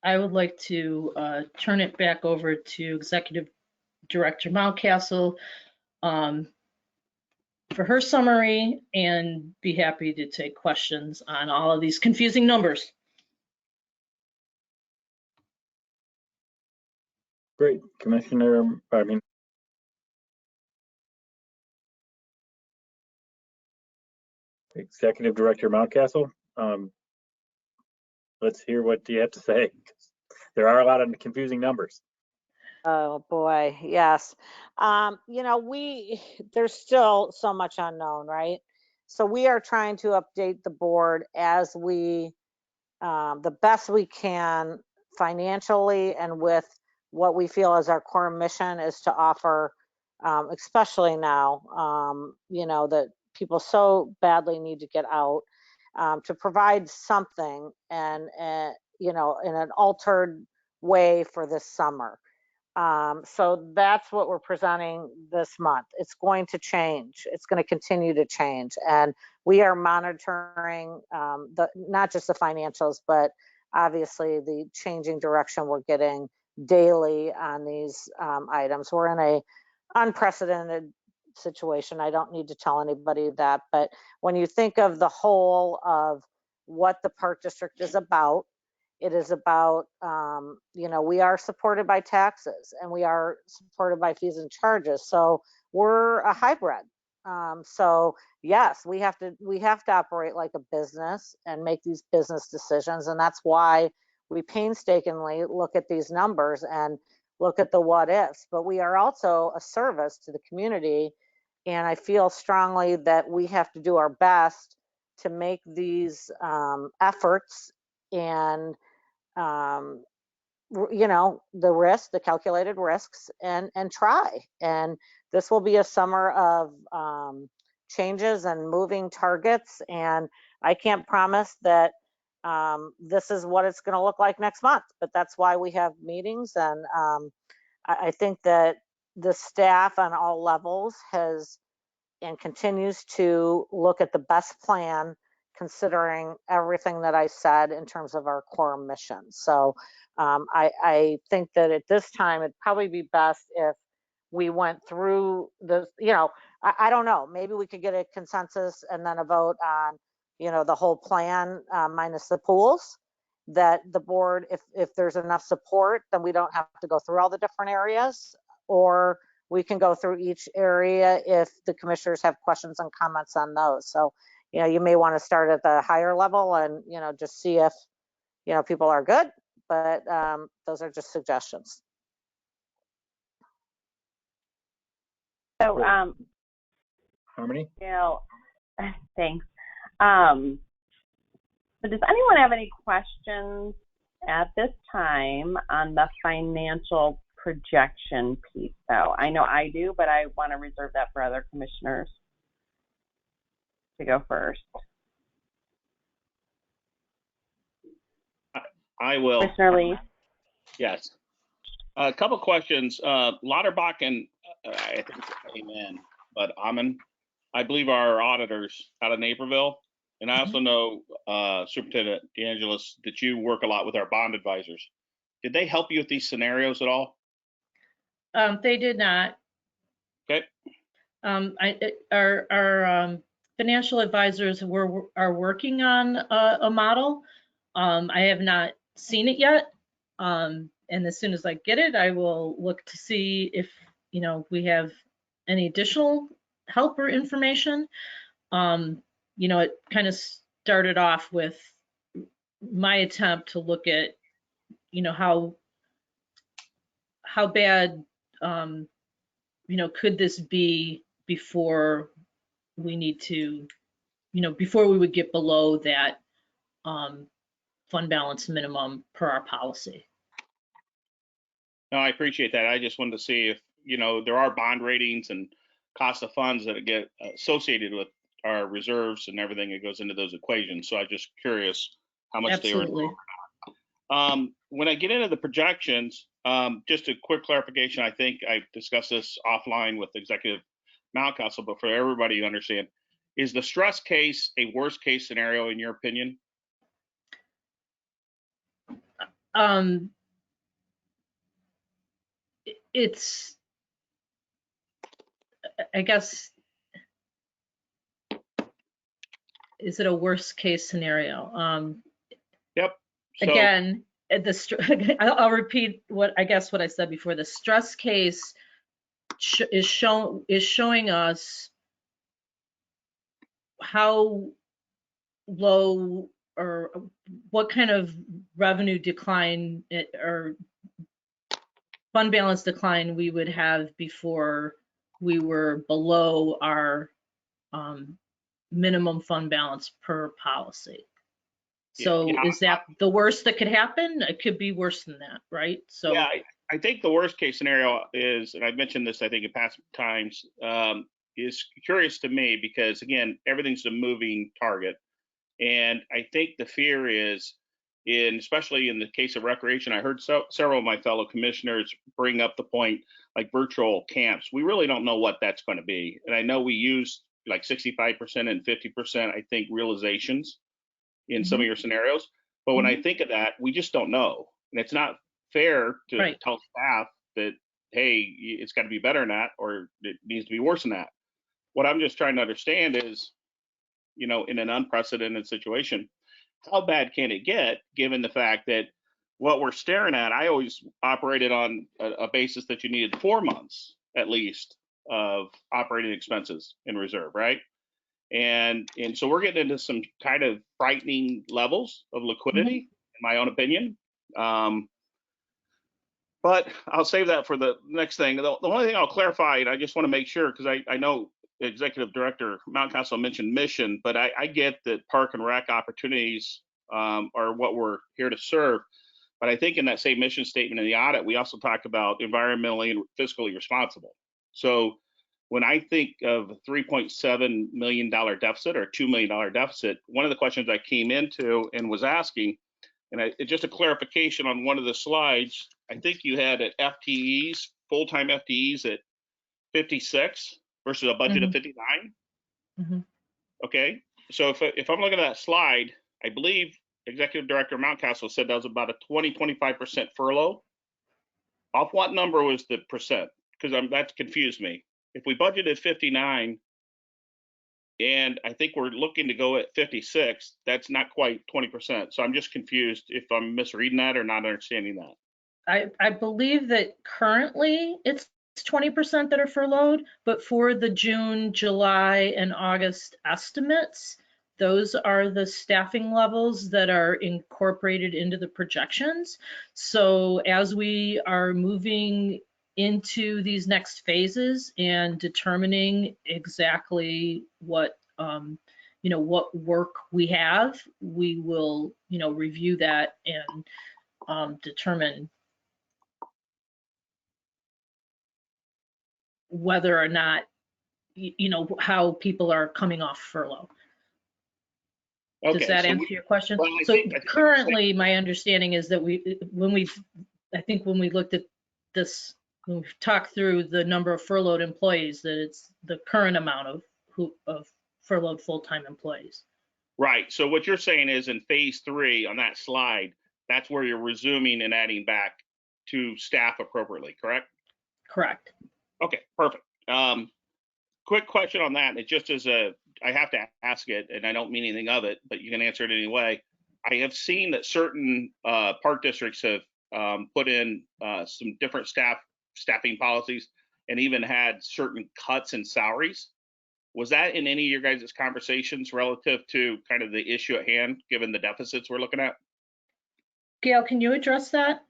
I would like to turn it back over to Executive Director Mountcastle for her summary and be happy to take questions on all of these confusing numbers. Great, Executive Director Mountcastle. Let's hear what you have to say. There are a lot of confusing numbers. Oh boy, yes. There's still so much unknown, right? So we are trying to update the board as the best we can financially and with what we feel is our core mission is to offer, especially now, that people so badly need to get out, to provide something and, in an altered way for this summer. So that's what we're presenting this month. It's going to change. It's going to continue to change. And we are monitoring not just the financials, but obviously the changing direction we're getting daily on these items. We're in a unprecedented situation. I don't need to tell anybody that, but when you think of the whole of what the Park District is about, it is about, we are supported by taxes and we are supported by fees and charges. So we're a hybrid. So yes, we have to operate like a business and make these business decisions. And that's why we painstakingly look at these numbers and look at the what ifs, but we are also a service to the community. And I feel strongly that we have to do our best to make these efforts and the calculated risks and try. And this will be a summer of changes and moving targets. And I can't promise that this is what it's going to look like next month, but that's why we have meetings. And I think that the staff on all levels has and continues to look at the best plan considering everything that I said in terms of our core mission. So I think that at this time, it'd probably be best if we went through the, I don't know, maybe we could get a consensus and then a vote on, the whole plan minus the pools, that the board, if there's enough support, then we don't have to go through all the different areas, or we can go through each area if the commissioners have questions and comments on those. So, you may want to start at the higher level and, just see if, people are good, but those are just suggestions. So, Harmony? Thanks. So does anyone have any questions at this time on the financial projection piece, though? I know I do, but I want to reserve that for other commissioners to go first. I will. Commissioner Lee? Yes. A couple questions. Lauterbach and I think it's Amen, but Amen. I believe our auditors out of Naperville, and I also know Superintendent DeAngelis that you work a lot with our bond advisors. Did they help you with these scenarios at all? They did not. Okay. Our financial advisors are working on a model. I have not seen it yet. And as soon as I get it, I will look to see if, we have any additional help or information. It kind of started off with my attempt to look at, how bad, could this be before we need to, before we would get below that fund balance minimum per our policy. No, I appreciate that. I just wanted to see if, there are bond ratings and cost of funds that get associated with our reserves and everything that goes into those equations. So I'm just curious how much Absolutely. they were. When I get into the projections, just a quick clarification. I think I discussed this offline with Executive Mount Council, but for everybody to understand, is the stress case a worst case scenario in your opinion? It's, I guess, is it a worst case scenario? Yep. So, again, I'll repeat what I said before. The stress case is showing us how low or what kind of revenue decline or fund balance decline we would have before we were below our minimum fund balance per policy. So is that the worst that could happen? It could be worse than that, right? So yeah, I think the worst case scenario is, and I've mentioned this, I think in past times, is curious to me because again, everything's a moving target. And I think the fear is especially in the case of recreation, I heard several of my fellow commissioners bring up the point like virtual camps. We really don't know what that's going to be. And I know we use like 65% and 50%, I think, realizations in some of your scenarios. But when I think of that, we just don't know. And it's not fair to tell staff that, hey, it's got to be better than that, or it needs to be worse than that. What I'm just trying to understand is, in an unprecedented situation, how bad can it get given the fact that what we're staring at, I always operated on a basis that you needed 4 months at least of operating expenses in reserve, right? And so we're getting into some kind of frightening levels of liquidity, in my own opinion. But I'll save that for the next thing. The only thing I'll clarify, and I just want to make sure, because I know Executive Director Mount Council mentioned mission, but I get that park and rec opportunities are what we're here to serve. But I think in that same mission statement in the audit, we also talked about environmentally and fiscally responsible. So when I think of a $3.7 million deficit or $2 million deficit, one of the questions I came into and was asking, and just a clarification on one of the slides, I think you had at FTEs, full-time FTEs at 56 versus a budget of 59. Okay, so if I'm looking at that slide, I believe Executive Director Mountcastle said that was about a 20-25% furlough. Off what number was the percent? Because that confused me. If we budgeted 59, and I think we're looking to go at 56, that's not quite 20%. So I'm just confused if I'm misreading that or not understanding that. I believe that currently it's 20% that are furloughed, but for the June, July, and August estimates, those are the staffing levels that are incorporated into the projections. So as we are moving into these next phases and determining exactly what what work we have, we will review that and determine whether or not how people are coming off furlough. Okay, does that answer your question? Well, I think currently my understanding is that when we looked at this, when we've talked through the number of furloughed employees, that it's the current amount of of furloughed full-time employees. Right. So what you're saying is in phase 3 on that slide, that's where you're resuming and adding back to staff appropriately, correct? Correct. Okay, perfect. Quick question on that. It just as I have to ask it, and I don't mean anything of it, but you can answer it anyway. I have seen that certain park districts have put in some different staffing policies and even had certain cuts in salaries. Was that in any of your guys' conversations relative to kind of the issue at hand, given the deficits we're looking at? Gail, can you address that?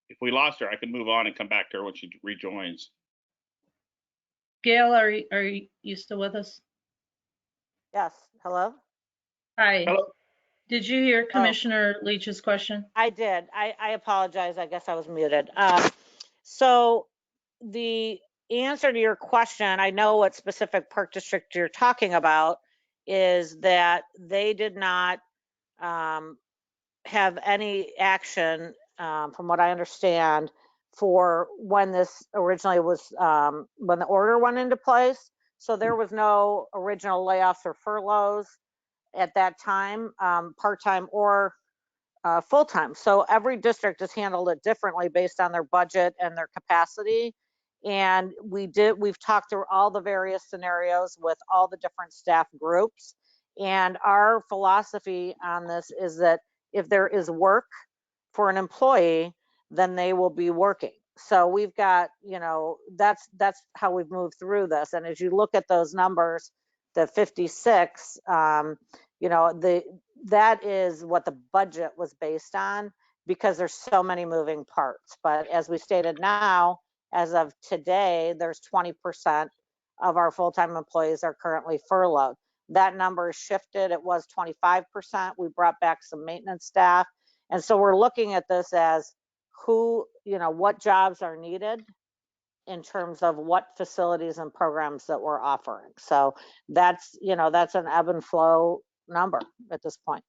If we lost her, I can move on and come back to her when she rejoins. Gail, are you still with us? Yes, hello? Hi. Hello. Did you hear Commissioner Leach's question? I did. I apologize. I guess I was muted. So the answer to your question, I know what specific park district you're talking about, is that they did not have any action, from what I understand, for when this originally was, when the order went into place. So there was no original layoffs or furloughs at that time, part-time or full-time. So every district has handled it differently based on their budget and their capacity. And we've talked through all the various scenarios with all the different staff groups. And our philosophy on this is that if there is work for an employee, then they will be working. So we've got, that's how we've moved through this. And as you look at those numbers, the 56, that is what the budget was based on, because there's so many moving parts. But as we stated now, as of today, there's 20% of our full-time employees are currently furloughed. That number is shifted. It was 25%. We brought back some maintenance staff. And so we're looking at this as what jobs are needed in terms of what facilities and programs that we're offering. So that's an ebb and flow number at this point.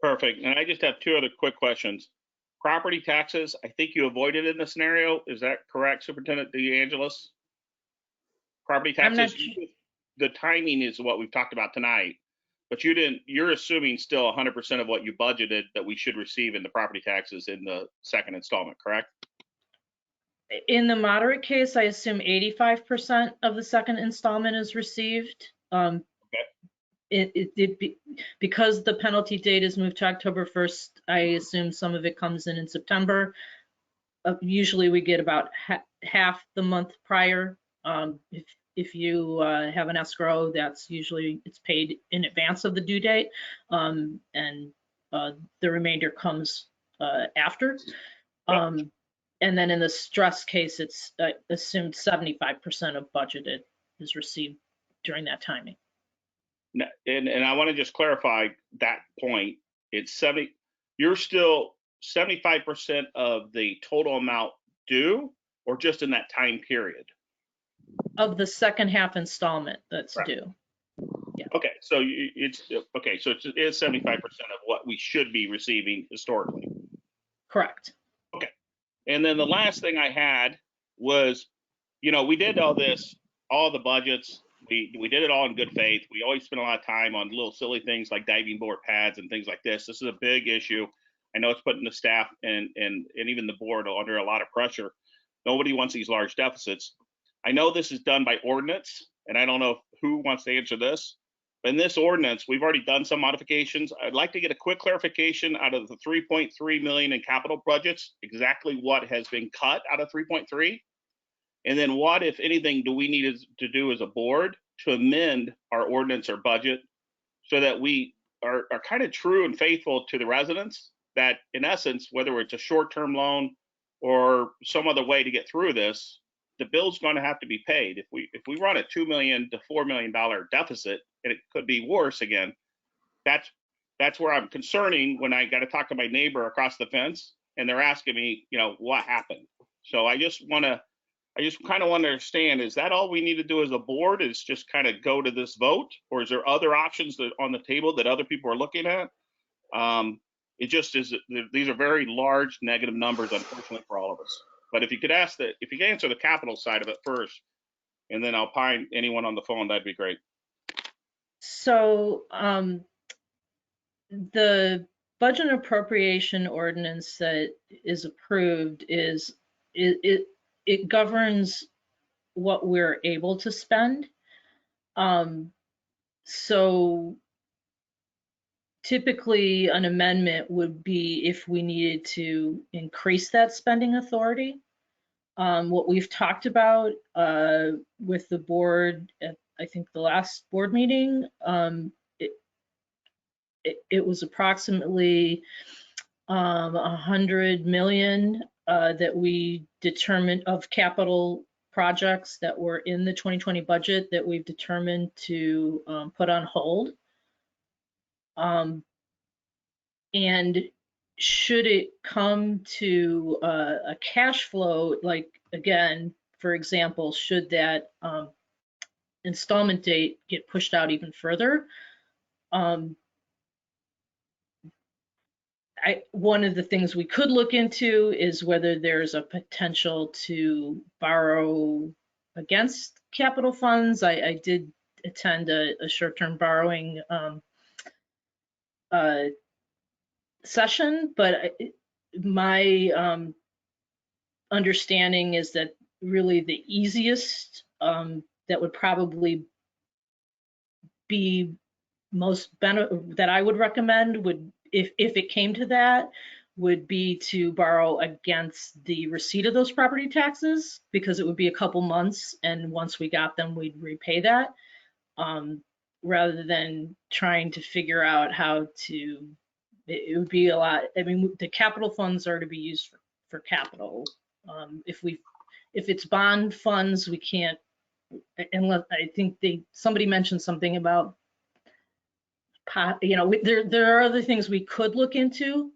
Perfect. And I just have 2 other quick questions. Property taxes, I think you avoided in the scenario. Is that correct, Superintendent DeAngelis? Property taxes, the timing is what we've talked about tonight, but you're assuming still 100% of what you budgeted that we should receive in the property taxes in the second installment, correct? In the moderate case, I assume 85% of the second installment is received. Because the penalty date is moved to October 1st, I assume some of it comes in September. Usually we get about half the month prior. If you have an escrow, that's usually it's paid in advance of the due date, and the remainder comes after. And then in the stress case, it's assumed 75% of budgeted is received during that timing. And I want to just clarify that point. It's you're still 75% of the total amount due, or just in that time period? Of the second half installment that's due. Yeah. Okay, so it is 75% of what we should be receiving historically. Correct. Okay. And then the last thing I had was, we did all this, all the budgets. We did it all in good faith. We always spend a lot of time on little silly things like diving board pads and things like this. This is a big issue. I know it's putting the staff and even the board under a lot of pressure. Nobody wants these large deficits. I know this is done by ordinance, and I don't know who wants to answer this. But in this ordinance, we've already done some modifications. I'd like to get a quick clarification out of the 3.3 million in capital budgets, exactly what has been cut out of 3.3. And then what, if anything, do we need to do as a board to amend our ordinance or budget so that we are kind of true and faithful to the residents, that in essence, whether it's a short-term loan or some other way to get through this, the bill's going to have to be paid. If we run a $2 million to $4 million deficit, and it could be worse again, that's where I'm concerning when I got to talk to my neighbor across the fence and they're asking me, what happened? So I just want to I just kind of want to understand, is that all we need to do as a board, is just kind of go to this vote? Or is there other options that on the table that other people are looking at? It just is, these are very large negative numbers, unfortunately, for all of us. But if you could if you could answer the capital side of it first, and then I'll find anyone on the phone, that'd be great. So the budget and appropriation ordinance that is approved it governs what we're able to spend. So typically an amendment would be if we needed to increase that spending authority. What we've talked about with the board at, I think, the last board meeting, it was approximately 100 million that we determined of capital projects that were in the 2020 budget that we've determined to put on hold. And should it come to a cash flow, like, again, for example, should that installment date get pushed out even further, one of the things we could look into is whether there's a potential to borrow against capital funds. I did attend a short-term borrowing session, but my understanding is that really the easiest that would probably be most that I would recommend would, if it came to that, would be to borrow against the receipt of those property taxes, because it would be a couple months, and once we got them, we'd repay that, rather than trying to figure out how to. It would be a lot. I mean, the capital funds are to be used for capital. If it's bond funds, we can't. Unless, I think somebody mentioned something about, there are other things we could look into,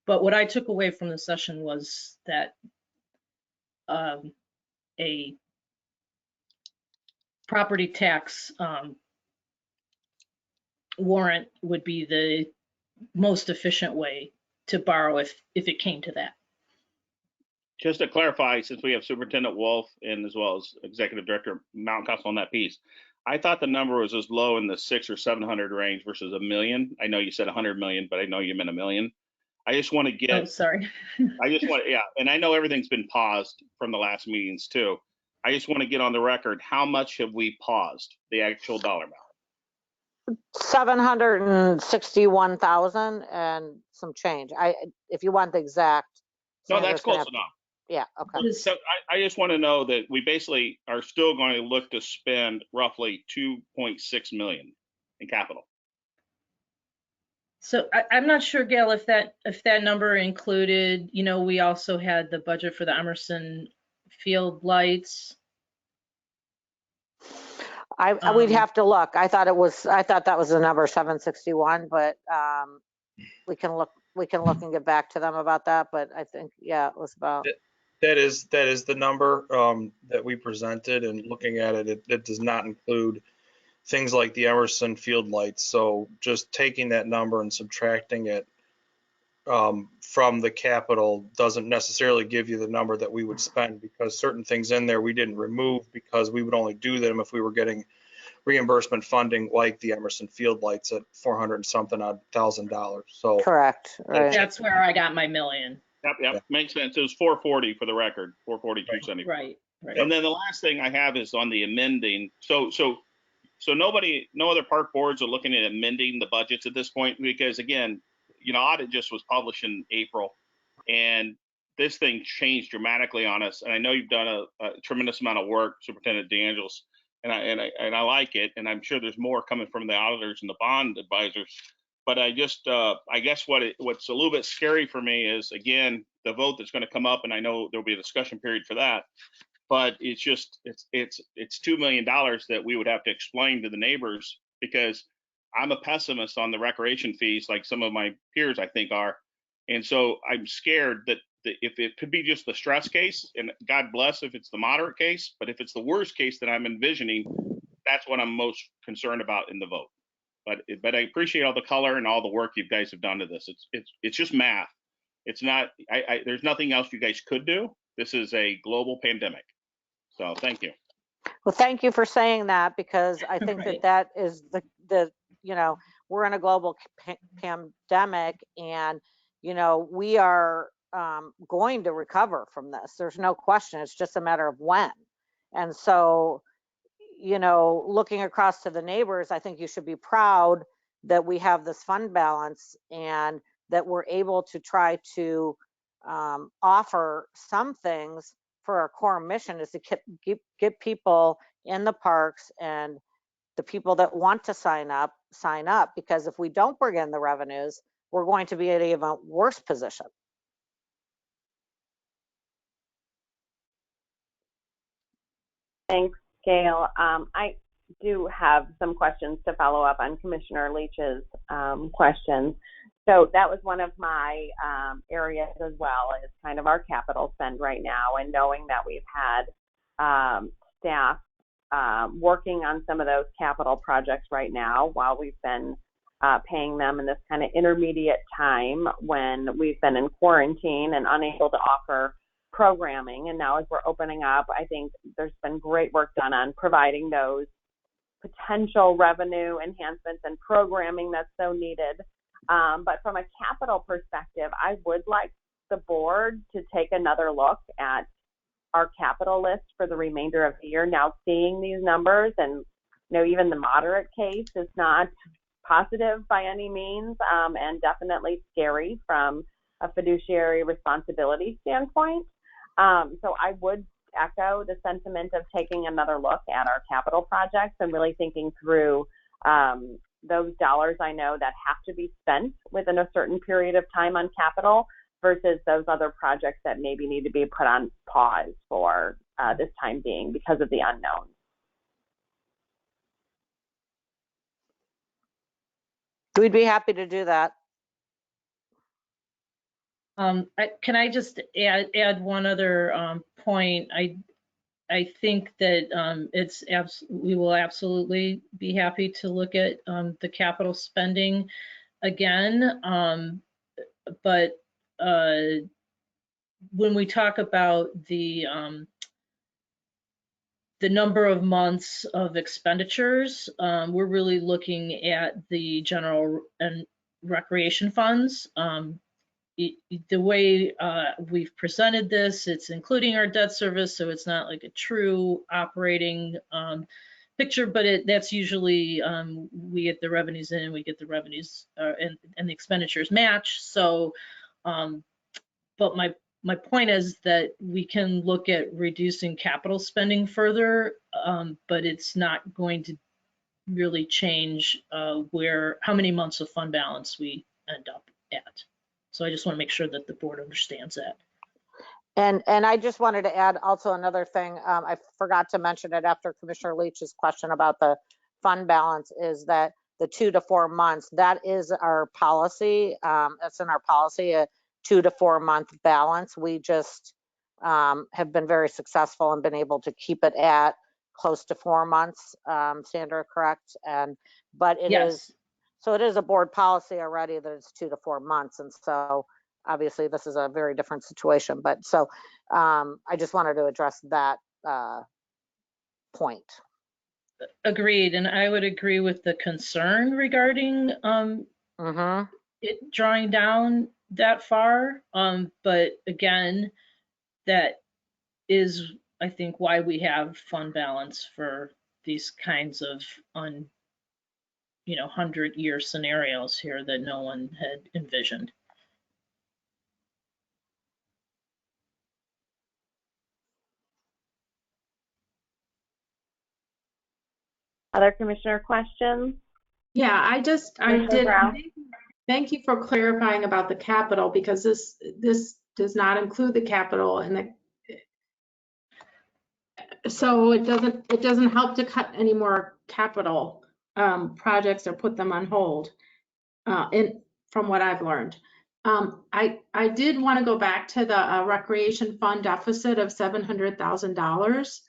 but what I took away from the session was that a property tax warrant would be the most efficient way to borrow if it came to that. Just to clarify, since we have Superintendent Wolf and as well as Executive Director Mountain Council on that piece, I thought the number was as low in the 600 or 700 range versus $1 million. I know you said 100 million, but I know you meant $1 million. I just want to get. Oh, sorry. I just want, yeah, and I know everything's been paused from the last meetings too. I just want to get on the record. How much have we paused the actual dollar amount? 761,000 and some change. If you want the exact. No, that's close enough. Yeah, okay. So I just want to know that we basically are still going to look to spend roughly 2.6 million in capital. So I'm not sure, Gail, if that number included, we also had the budget for the Emerson field lights. We'd have to look. I thought that was the number 761, but we can look and get back to them about that. But I think, yeah, it was about. That is the number that we presented, and looking at it, it does not include things like the Emerson field lights. So just taking that number and subtracting it from the capital doesn't necessarily give you the number that we would spend, because certain things in there we didn't remove because we would only do them if we were getting reimbursement funding, like the Emerson field lights at $400 and something odd thousand. So correct. Right. That's where I got my million. Yep. Makes sense. It was 440 for the record, 442.70. Right. And then the last thing I have is on the amending. So no other park boards are looking at amending the budgets at this point, because again, audit just was published in April, and this thing changed dramatically on us. And I know you've done a tremendous amount of work, Superintendent DeAngelis, and I like it. And I'm sure there's more coming from the auditors and the bond advisors. But I just, I guess what's a little bit scary for me is, again, the vote that's going to come up, and I know there'll be a discussion period for that. But it's just, it's $2 million that we would have to explain to the neighbors, because I'm a pessimist on the recreation fees, like some of my peers I think are. And so I'm scared that if it could be just the stress case, and God bless if it's the moderate case, but if it's the worst case that I'm envisioning, that's what I'm most concerned about in the vote. But I appreciate all the color and all the work you guys have done to this. It's just math. It's not. There's nothing else you guys could do. This is a global pandemic. So thank you. Well, thank you for saying that, because I think Right. that is the we're in a global pandemic, and we are going to recover from this. There's no question. It's just a matter of when. And so, looking across to the neighbors, I think you should be proud that we have this fund balance and that we're able to try to offer some things for our core mission, is to get people in the parks, and the people that want to sign up, because if we don't bring in the revenues, we're going to be in an even worse position. Thanks, Gail. I do have some questions to follow up on Commissioner Leach's questions. So that was one of my areas as well, is kind of our capital spend right now, and knowing that we've had staff working on some of those capital projects right now while we've been paying them in this kind of intermediate time when we've been in quarantine and unable to offer programming. And now as we're opening up, I think there's been great work done on providing those potential revenue enhancements and programming that's so needed. But from a capital perspective, I would like the board to take another look at our capital list for the remainder of the year. Now, seeing these numbers, and even the moderate case is not positive by any means, and definitely scary from a fiduciary responsibility standpoint. So I would echo the sentiment of taking another look at our capital projects and really thinking through those dollars I know that have to be spent within a certain period of time on capital versus those other projects that maybe need to be put on pause for this time being because of the unknown. We'd be happy to do that. Can I just add one other point? I think that we will absolutely be happy to look at the capital spending again, but when we talk about the number of months of expenditures, we're really looking at the general and recreation funds. The way we've presented this, it's including our debt service, so it's not like a true operating picture, but that's usually we get the revenues in, we get the revenues and the expenditures match. So, but my point is that we can look at reducing capital spending further, but it's not going to really change how many months of fund balance we end up at. So I just want to make sure that the board understands that. And I just wanted to add also another thing. I forgot to mention it after Commissioner Leach's question about the fund balance, is that the 2 to 4 months, that is our policy. That's in our policy, a 2 to 4 month balance. We just have been very successful and been able to keep it at close to 4 months. Sandra, correct? But it is. So it is a board policy already that it's 2 to 4 months. And so obviously this is a very different situation. But so I just wanted to address that point. Agreed. And I would agree with the concern regarding it drawing down that far. But again, that is, I think, why we have fund balance for these kinds of 100-year scenarios here that no one had envisioned. Other commissioner questions? Yeah, I did. Thank you for clarifying about the capital, because this does not include the capital, and so it doesn't help to cut any more capital projects or put them on hold, from what I've learned. I did want to go back to the recreation fund deficit of $700,000.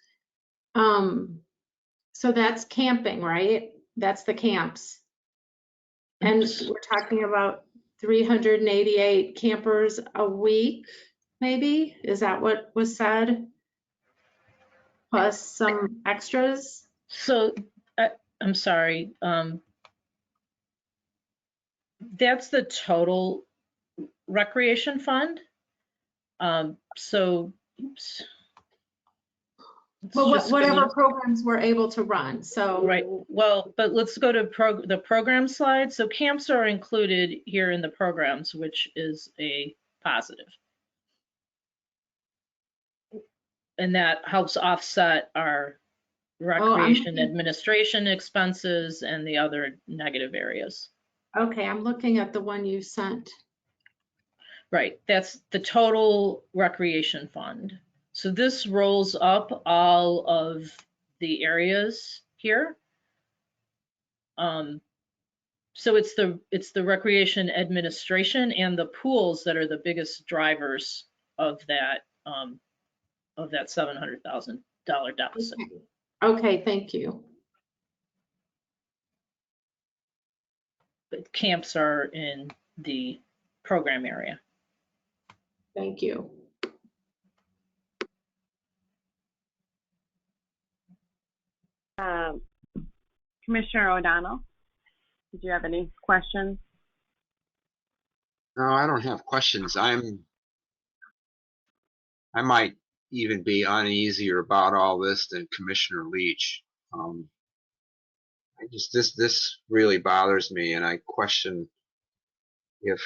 So that's camping, right? That's the camps. And we're talking about 388 campers a week, maybe? Is that what was said? Plus some extras? So, I'm sorry, that's the total recreation fund. So, oops. Well, whatever programs we're able to run, so. Right, well, but let's go to the program slide. So camps are included here in the programs, which is a positive. And that helps offset our recreation administration expenses and the other negative areas. Okay, I'm looking at the one you sent. Right, that's the total recreation fund. So this rolls up all of the areas here. So it's the recreation administration and the pools that are the biggest drivers of that $700,000 deficit. Okay, thank you. But camps are in the program area. Thank you. Commissioner O'Donnell, did you have any questions? No, I don't have questions. I might even be uneasier about all this than Commissioner Leach. This really bothers me, and I question if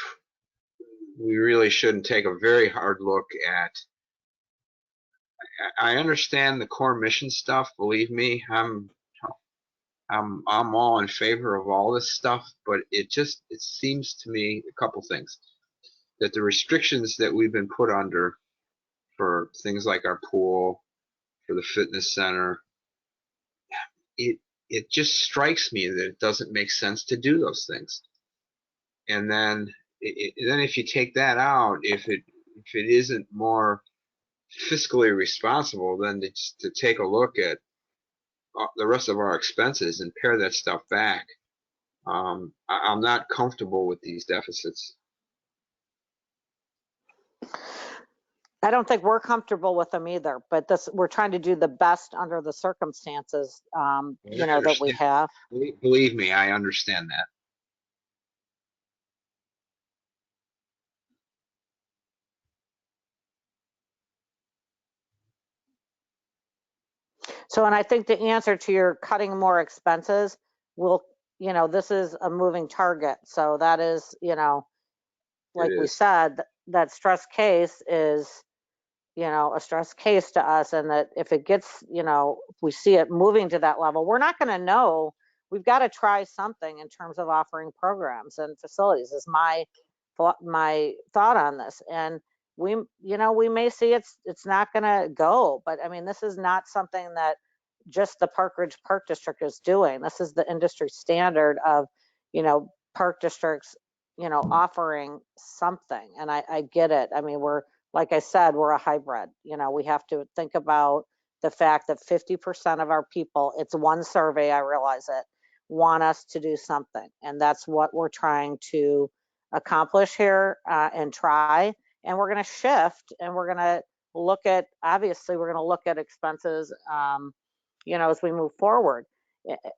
we really shouldn't take a very hard look at. I understand the core mission stuff. Believe me, I'm all in favor of all this stuff, but it seems to me a couple things, that the restrictions that we've been put under for things like our pool, for the fitness center, it just strikes me that it doesn't make sense to do those things. And then if you take that out, if it isn't more fiscally responsible, then to take a look at the rest of our expenses and pare that stuff back. I'm not comfortable with these deficits. I don't think we're comfortable with them either, but we're trying to do the best under the circumstances, that we have. Believe me, I understand that. So, and I think the answer to your cutting more expenses will, this is a moving target. So that is, like we said, that stress case is, a stress case to us. And that if it gets, if we see it moving to that level, we're not going to know. We've got to try something in terms of offering programs and facilities is my thought on this. And we may see it's not going to go, but I mean, this is not something that just the Park Ridge Park District is doing. This is the industry standard of, park districts, offering something. And I get it. I mean, like I said, we're a hybrid. We have to think about the fact that 50% of our people, it's one survey, I realize it, want us to do something. And that's what we're trying to accomplish here and try. And we're going to shift and we're going to look at, obviously, we're going to look at expenses, as we move forward.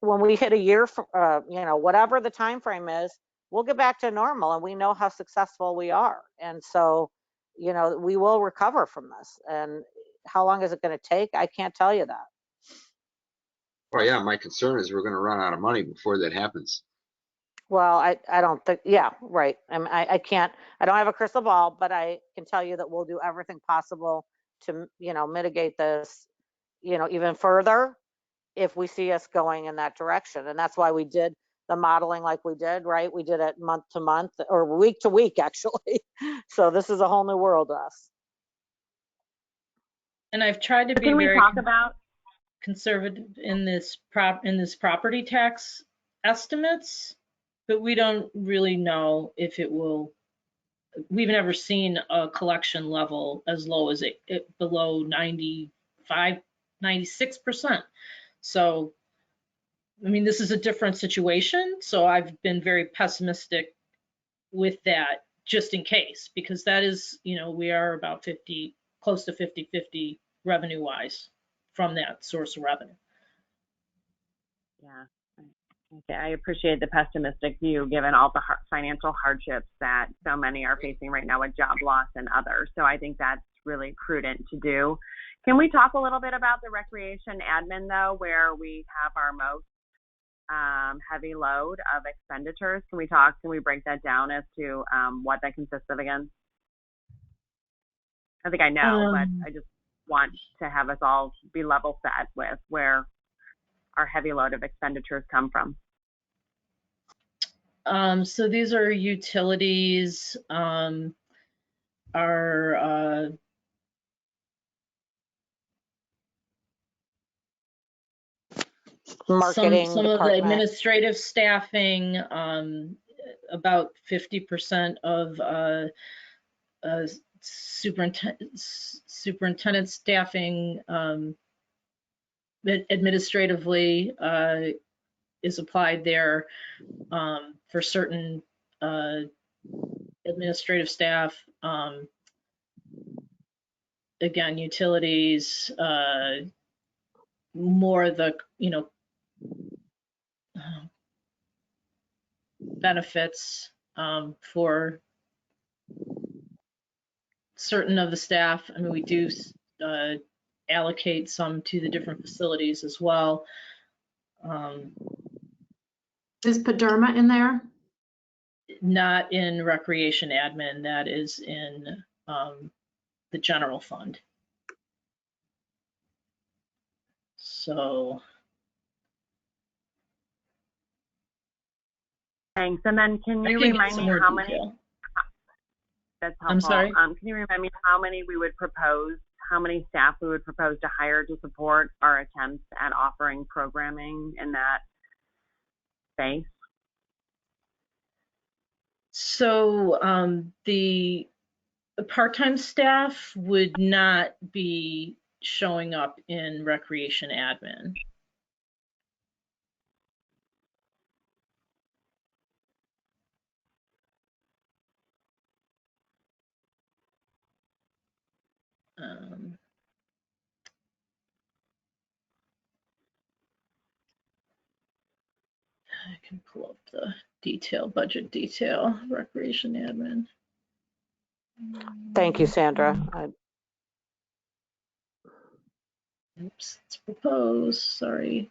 When we hit a year, whatever the time frame is, we'll get back to normal and we know how successful we are. And so, we will recover from this. And how long is it going to take? I can't tell you that. Well, yeah, my concern is we're going to run out of money before that happens. Well, I don't think, yeah, right. I don't have a crystal ball, but I can tell you that we'll do everything possible to, mitigate this, even further if we see us going in that direction. And that's why we did the modeling like we did, right? We did it month to month or week to week, actually. So this is a whole new world to us. And I've tried to be very conservative in this property tax estimates, but we don't really know if it will we've never seen a collection level as low as it below 95, 96%. So, I mean, this is a different situation. So I've been very pessimistic with that just in case, because that is, you know, we are about 50, close to 50-50 revenue wise from that source of revenue. Yeah. Okay, I appreciate the pessimistic view given all the financial hardships that so many are facing right now with job loss and others. So I think that's really prudent to do. Can we talk a little bit about the recreation admin though, where we have our most heavy load of expenditures? Can we break that down as to what that consists of again? I think I know, but I just want to have us all be level set with where our heavy load of expenditures come from. So these are utilities, our Marketing some of the department. administrative staffing, about 50% of superintendent staffing administratively is applied there for certain administrative staff. Again, utilities, more the, you know, benefits for certain of the staff. I mean, we do allocate some to the different facilities as well. Is Paderma in there? Not in recreation admin, that is in the general fund. So. Thanks. And then can you remind me how many? That's helpful. I'm sorry? Can you remind me how many we would propose, how many staff we would propose to hire to support our attempts at offering programming in that space? So the part-time staff would not be showing up in recreation admin. I can pull up the budget detail, recreation admin. Thank you, Sandra. Oops, it's proposed, sorry.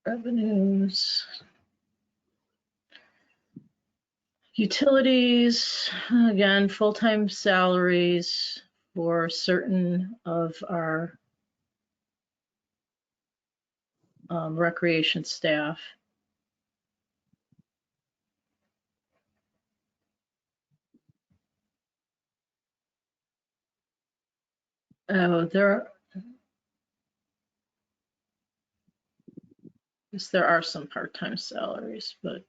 Revenues. Utilities, again, full-time salaries for certain of our recreation staff. Oh, there are some part-time salaries, but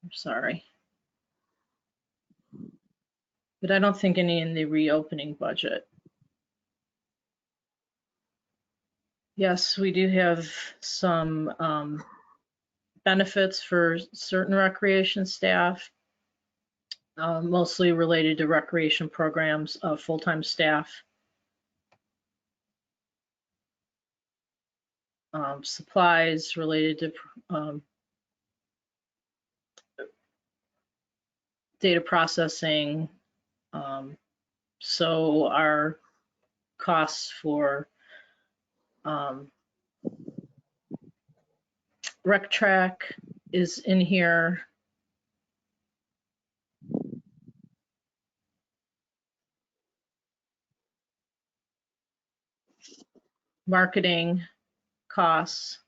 I'm sorry. But I don't think any in the reopening budget. Yes, we do have some benefits for certain recreation staff, mostly related to recreation programs of full-time staff. Supplies related to data processing. So our costs for RecTrack is in here. Marketing costs.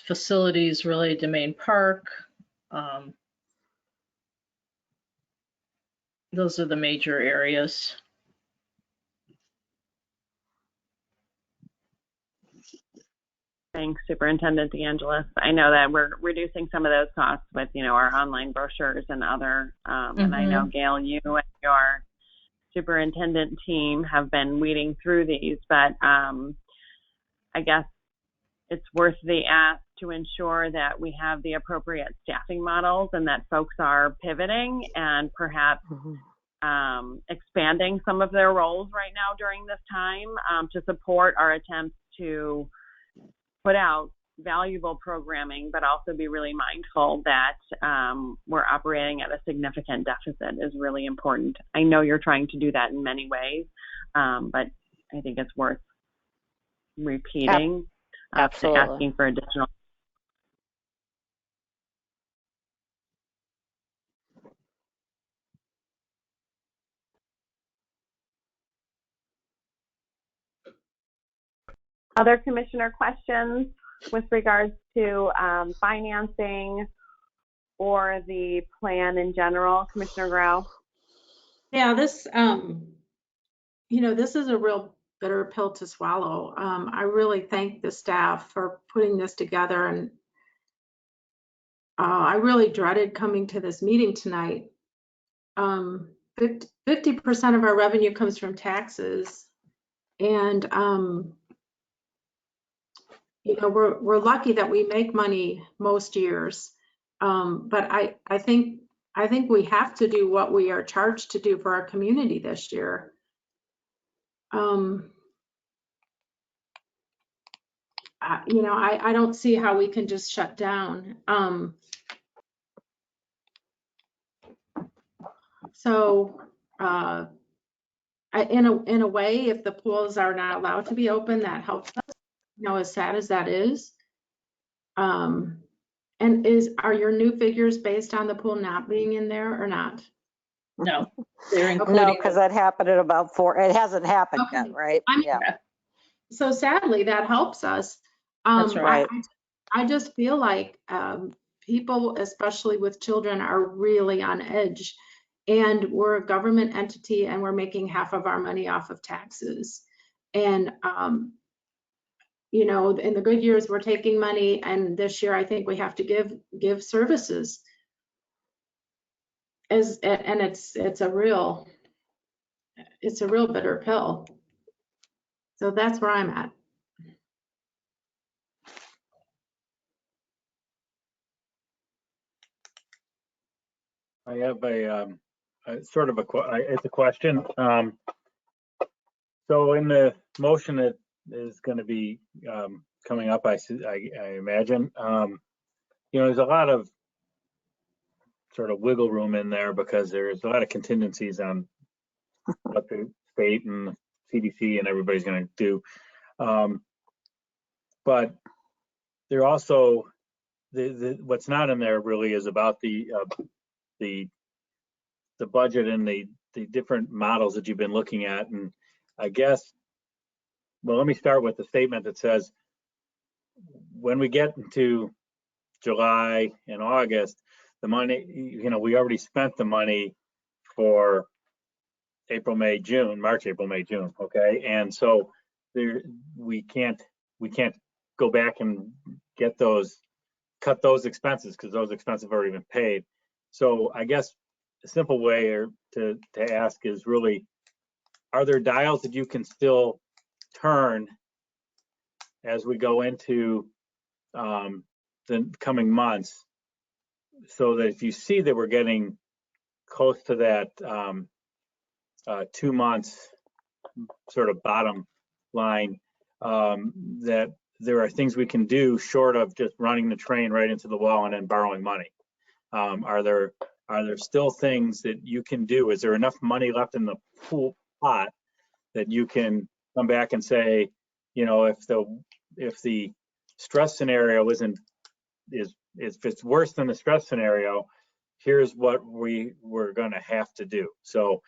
facilities related to Main Park. Those are the major areas. Thanks, Superintendent DeAngelis. I know that we're reducing some of those costs with, our online brochures and other, and I know, Gail, you and your superintendent team have been weeding through these, but I guess it's worth the ask to ensure that we have the appropriate staffing models and that folks are pivoting and perhaps expanding some of their roles right now during this time to support our attempts to put out valuable programming, but also be really mindful that we're operating at a significant deficit is really important. I know you're trying to do that in many ways, but I think it's worth repeating, asking for additional. Other commissioner questions with regards to financing or the plan in general, Commissioner Grau? Yeah, this, this is a real bitter pill to swallow. I really thank the staff for putting this together, and I really dreaded coming to this meeting tonight. 50% of our revenue comes from taxes, and we're lucky that we make money most years, but I think we have to do what we are charged to do for our community this year. I don't see how we can just shut down. In a way, if the pools are not allowed to be open, that helps us. As sad as that is. And are your new figures based on the pool not being in there or not? No, they're including. No, because that happened at about 4. It hasn't happened yet, right? Yeah. So sadly, that helps us. That's right. I just feel like people, especially with children, are really on edge. And we're a government entity, and we're making half of our money off of taxes. And in the good years, we're taking money, and this year I think we have to give services. And it's a real bitter pill. So that's where I'm at. I have a sort of it's a question. So in the motion that is going to be coming up, I imagine, there's a lot of sort of wiggle room in there because there's a lot of contingencies on what the state and CDC and everybody's going to do. But there also, what's not in there really is about the budget and the different models that you've been looking at. And I guess, well, let me start with the statement that says, when we get into July and August, the money, we already spent the money for April, May, June, March, April, May, June. Okay. And so we can't go back and cut those expenses because those expenses have already been paid. So I guess a simple way to ask is really, are there dials that you can still turn as we go into the coming months, so that if you see that we're getting close to that 2 months sort of bottom line, that there are things we can do short of just running the train right into the wall and then borrowing money? Are there still things that you can do? Is there enough money left in the pool pot that you can come back and say, if the stress scenario if it's worse than the stress scenario, here's what we're going to have to do. So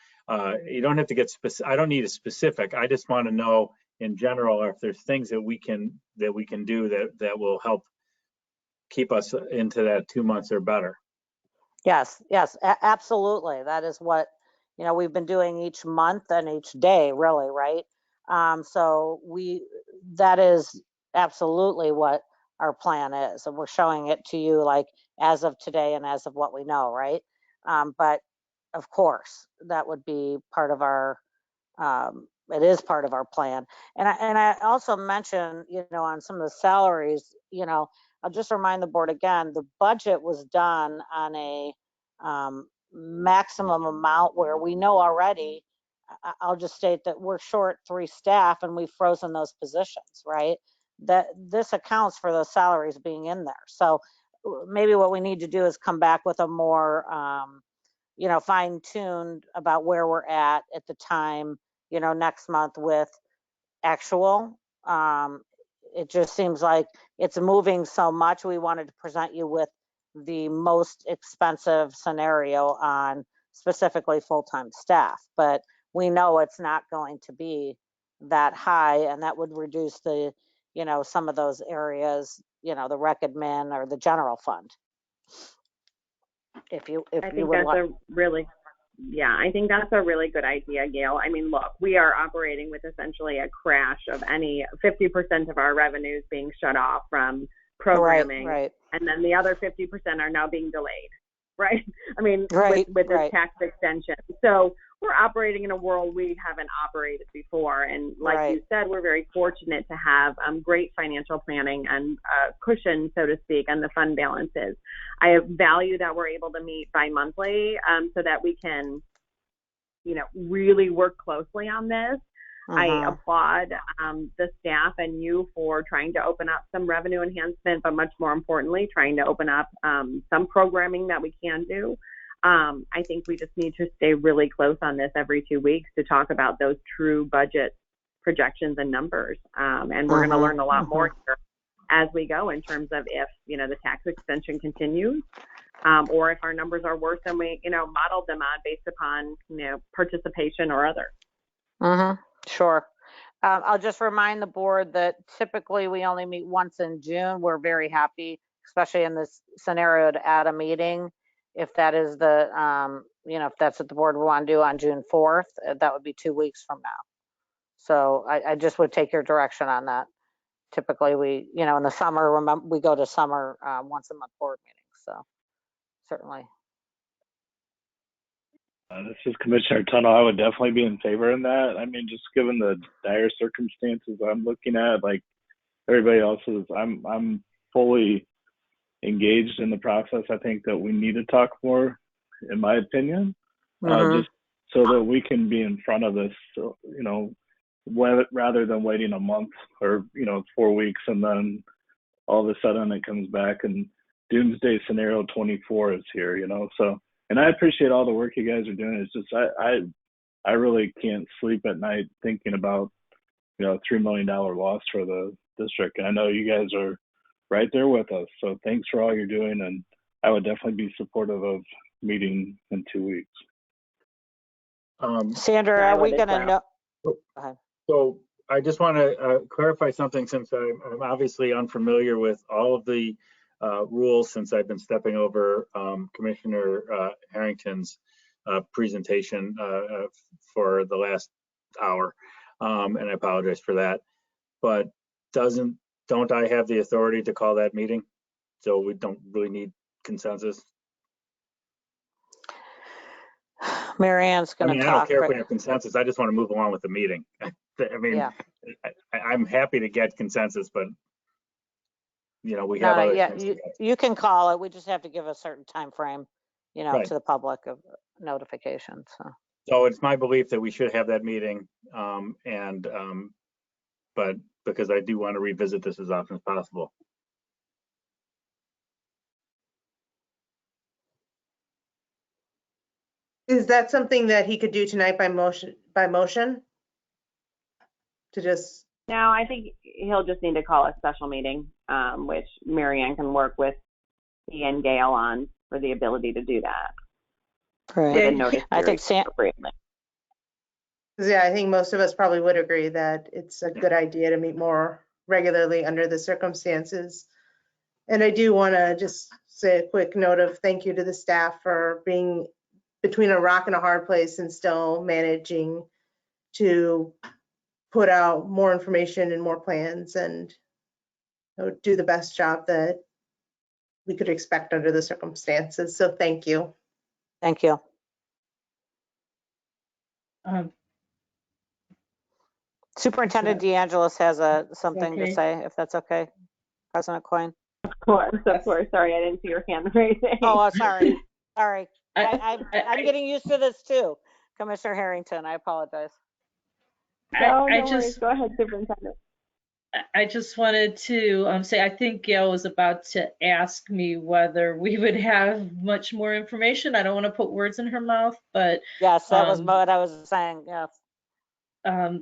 you don't have to get specific. I don't need a specific. I just want to know in general, or if there's things that we can do that will help keep us into that 2 months or better. Yes, yes, absolutely. That is what, we've been doing each month and each day, really, right? So that is absolutely what our plan is. And we're showing it to you like as of today and as of what we know, right? But of course, that would be part of our, it is part of our plan. And I also mentioned, on some of the salaries, I'll just remind the board again, the budget was done on a maximum amount where we know already, I'll just state that we're short 3 staff and we've frozen those positions, right? That this accounts for those salaries being in there. So maybe what we need to do is come back with a more, fine-tuned about where we're at the time, next month with actual. It just seems like it's moving so much. We wanted to present you with the most expensive scenario on specifically full-time staff, but we know it's not going to be that high, and that would reduce the, some of those areas, the rec admin or the general fund. If you I think would that's like. I think that's a really good idea, Gail. I mean, look, we are operating with essentially a crash of any 50% of our revenues being shut off from programming, right. And then the other 50% are now being delayed, right? I mean, right, with this right. tax extension. So we're operating in a world we haven't operated before. And like you said, we're very fortunate to have great financial planning and cushion, so to speak, on the fund balances. I value that we're able to meet bi-monthly so that we can, really work closely on this. I applaud the staff and you for trying to open up some revenue enhancement, but much more importantly, trying to open up some programming that we can do. I think we just need to stay really close on this every 2 weeks to talk about those true budget projections and numbers. And we're going to learn a lot more here as we go in terms of if, the tax extension continues, or if our numbers are worse than we, modeled them on based upon, participation or other. Sure. I'll just remind the board that typically we only meet once in June. We're very happy, especially in this scenario, to add a meeting. If that is the, if that's what the board would want to do on June 4th, that would be 2 weeks from now. So I just would take your direction on that. Typically we, in the summer, remember, we go to summer once a month board meetings. So certainly. This is Commissioner Tunnell. I would definitely be in favor of that. I mean, just given the dire circumstances I'm looking at, like everybody else is, I'm fully engaged in the process. I think that we need to talk more, in my opinion, just so that we can be in front of this, rather than waiting a month or, 4 weeks and then all of a sudden it comes back and doomsday scenario 24 is here, so. And I appreciate all the work you guys are doing. It's just I really can't sleep at night thinking about $3 million loss for the district. And I know you guys are right there with us. So thanks for all you're doing. And I would definitely be supportive of meeting in 2 weeks. Sandra, are we going to know? Go ahead. So I just want to clarify something, since I'm obviously unfamiliar with all of the rules since I've been stepping over Commissioner Harrington's presentation for the last hour, and I apologize for that. But don't I have the authority to call that meeting? So we don't really need consensus. Mary Ann's going to talk. I don't care if we have consensus. I just want to move along with the meeting. I mean, I'm happy to get consensus, but we have other things. You can call it. We just have to give a certain time frame, right, to the public of notification. So it's my belief that we should have that meeting, but because I do want to revisit this as often as possible. Is that something that he could do tonight by motion? To just. No, I think he'll just need to call a special meeting, which Mary Ann can work with he and Gail on for the ability to do that. Right. I think Yeah, I think most of us probably would agree that it's a good idea to meet more regularly under the circumstances. And I do want to just say a quick note of thank you to the staff for being between a rock and a hard place and still managing to put out more information and more plans and do the best job that we could expect under the circumstances. So thank you. Thank you. Superintendent DeAngelis has something to Okay. say, if that's okay. President Coyne. Of course. Sorry, I didn't see your hand raising. Oh, sorry. Sorry. I'm getting used to this too. Commissioner Harrington, I apologize. No worries. Go ahead, Superintendent. I just wanted to say, I think Gail was about to ask me whether we would have much more information. I don't want to put words in her mouth, but yes, that was what I was saying. Yes.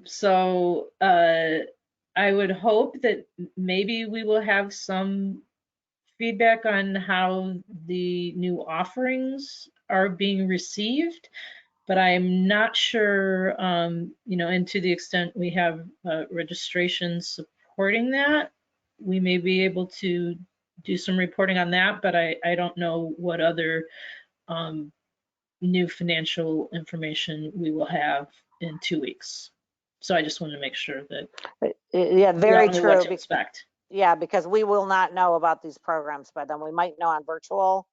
So I would hope that maybe we will have some feedback on how the new offerings are being received, but I'm not sure, and to the extent we have registration supporting that, we may be able to do some reporting on that, but I don't know what other new financial information we will have in 2 weeks. So I just wanted to make sure that yeah, very true. What to expect. Yeah, because we will not know about these programs by then. We might know on virtual,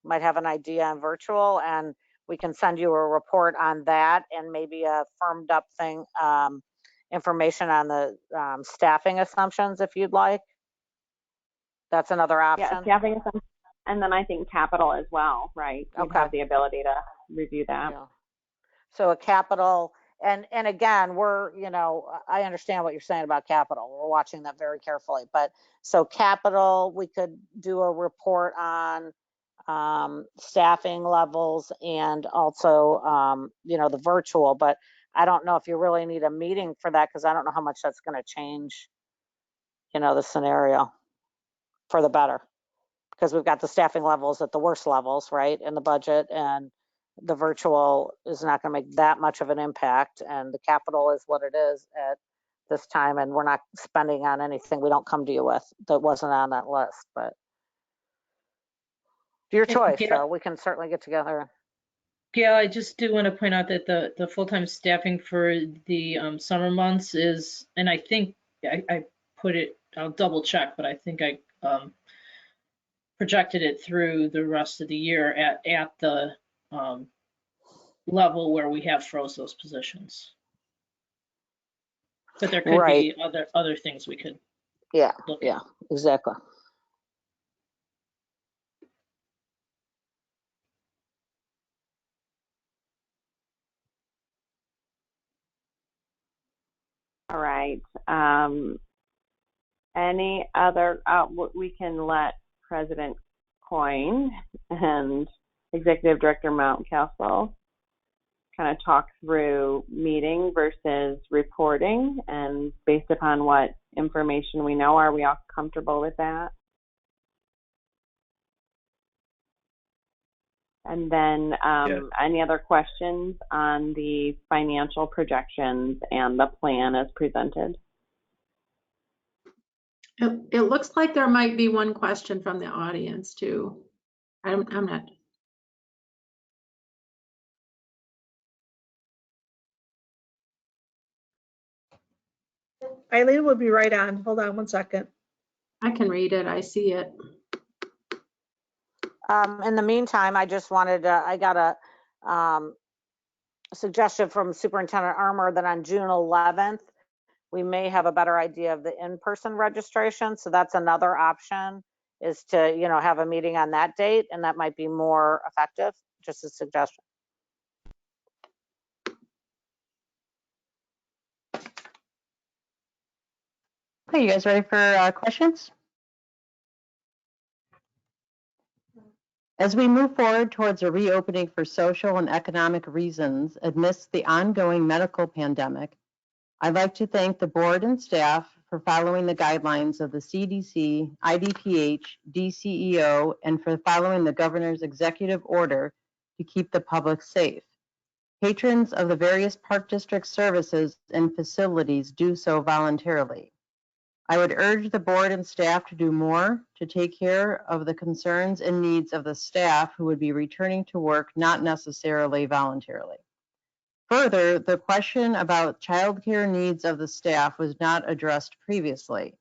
might have an idea on virtual, and we can send you a report on that and maybe a firmed up thing, information on the staffing assumptions if you'd like. That's another option. Yeah, staffing assumptions, and then I think capital as well, right? You have the ability to review that. Yeah. So a capital. And again, I understand what you're saying about capital. We're watching that very carefully. But so capital, we could do a report on staffing levels and also, the virtual. But I don't know if you really need a meeting for that because I don't know how much that's going to change, the scenario for the better. Because we've got the staffing levels at the worst levels, right, in the budget, and the virtual is not going to make that much of an impact, and the capital is what it is at this time, and we're not spending on anything we don't come to you with that wasn't on that list, but your choice. So we can certainly get together. Gail, I just do want to point out that the full-time staffing for the summer months is, and I think I put it, I'll double check, but I think I projected it through the rest of the year at the level where we have froze those positions. But there could be other things we could look at. Exactly. All right. Any other, we can let President Coyne and Executive Director Mountcastle kind of talk through meeting versus reporting, and based upon what information we know, are we all comfortable with that? And then any other questions on the financial projections and the plan as presented? It looks like there might be one question from the audience too. I'm not. Eileen will be right on. Hold on one second. I can read it. I see it. In the meantime, I just wanted to, I got a suggestion from Superintendent Armour that on June 11th, we may have a better idea of the in-person registration. So that's another option, is to, have a meeting on that date, and that might be more effective. Just a suggestion. Okay, you guys ready for questions? As we move forward towards a reopening for social and economic reasons amidst the ongoing medical pandemic, I'd like to thank the board and staff for following the guidelines of the CDC, IDPH, DCEO, and for following the governor's executive order to keep the public safe. Patrons of the various Park District services and facilities do so voluntarily. I would urge the board and staff to do more to take care of the concerns and needs of the staff who would be returning to work not necessarily voluntarily. Further, the question about childcare needs of the staff was not addressed previously.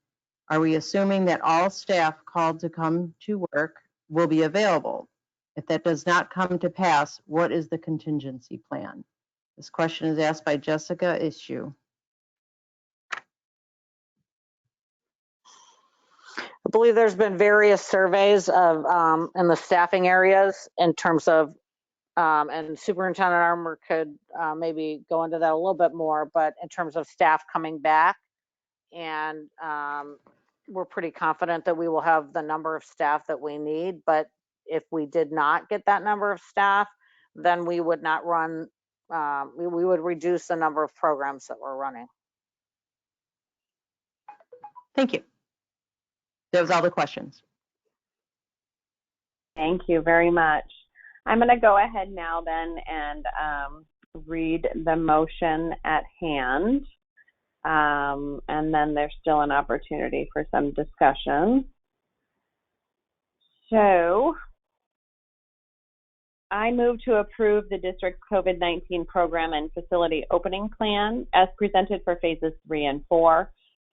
Are we assuming that all staff called to come to work will be available? If that does not come to pass, what is the contingency plan? This question is asked by Jessica Issue. I believe there's been various surveys of in the staffing areas in terms of, and Superintendent Armour could maybe go into that a little bit more, but in terms of staff coming back, and we're pretty confident that we will have the number of staff that we need. But if we did not get that number of staff, then we would not run, we would reduce the number of programs that we're running. Thank you. That was all the questions. Thank you very much. I'm going to go ahead now then and read the motion at hand. And then there's still an opportunity for some discussion. So I move to approve the district's COVID-19 program and facility opening plan as presented for phases 3 and 4,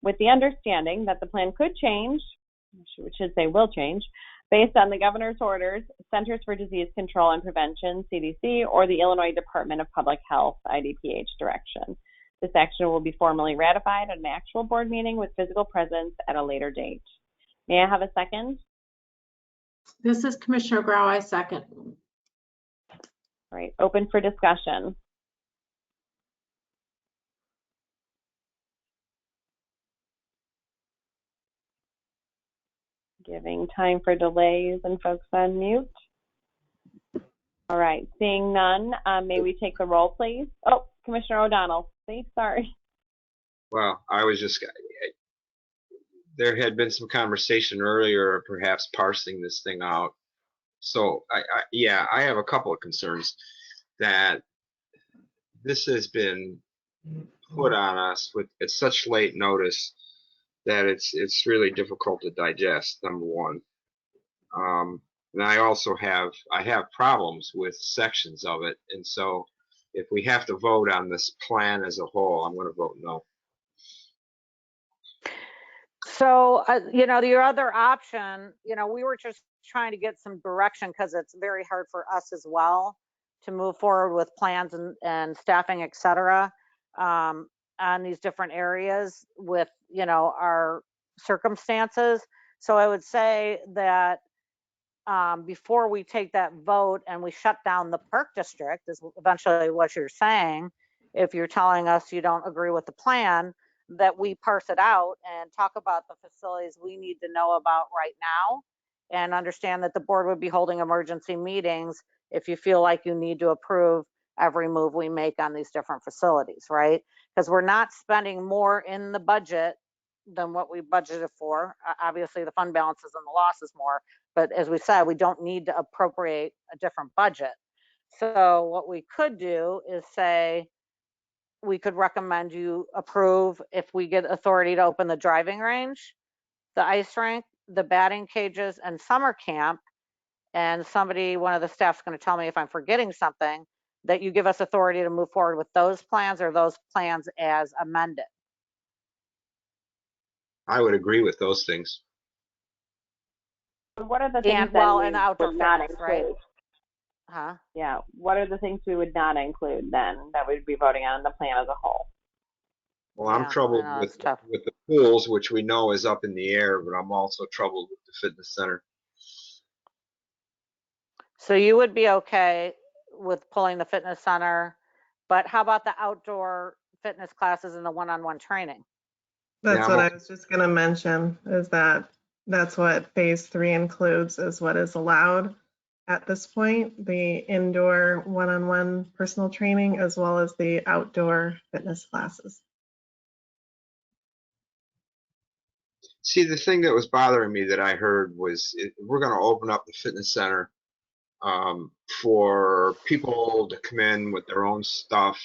with the understanding that the plan could change, we should say will change, based on the governor's orders, Centers for Disease Control and Prevention, CDC, or the Illinois Department of Public Health, IDPH direction. This action will be formally ratified at an actual board meeting with physical presence at a later date. May I have a second? This is Commissioner Grau, I second. All right, open for discussion. Giving time for delays and folks on mute. All right, seeing none, may we take the roll, please? Oh, Commissioner O'Donnell, please, sorry. Well, I was just, there had been some conversation earlier, perhaps parsing this thing out. So yeah, I have a couple of concerns that this has been put on us at such late notice that it's really difficult to digest, number one. And I also have problems with sections of it, and so if we have to vote on this plan as a whole, I'm going to vote no. So, you know, your other option, you know, we were just trying to get some direction because it's very hard for us as well to move forward with plans and staffing, et cetera, on these different areas with, you know, our circumstances. So I would say that before we take that vote and we shut down the park district, is eventually what you're saying, if you're telling us you don't agree with the plan, that we parse it out and talk about the facilities we need to know about right now, and understand that the board would be holding emergency meetings if you feel like you need to approve every move we make on these different facilities, right? Because we're not spending more in the budget than what we budgeted for. Obviously the fund balances and the losses more, but as we said, we don't need to appropriate a different budget. So what we could do is say, we could recommend you approve if we get authority to open the driving range, the ice rink, the batting cages, and summer camp. And somebody, one of the staff's going to tell me if I'm forgetting something, that you give us authority to move forward with those plans or those plans as amended. I would agree with those things. What are the things And that well, we and outdoor would not fitness, include? right? Huh? Yeah, what are the things we would not include then that we'd be voting on the plan as a whole? Well, I'm troubled with the pools, which we know is up in the air, but I'm also troubled with the fitness center. So you would be okay with pulling the fitness center, but how about the outdoor fitness classes and the one-on-one training? That's what I was just going to mention, is that that's what phase 3 includes, is what is allowed at this point, the indoor one-on-one personal training, as well as the outdoor fitness classes. See, the thing that was bothering me that I heard was we're going to open up the fitness center for people to come in with their own stuff,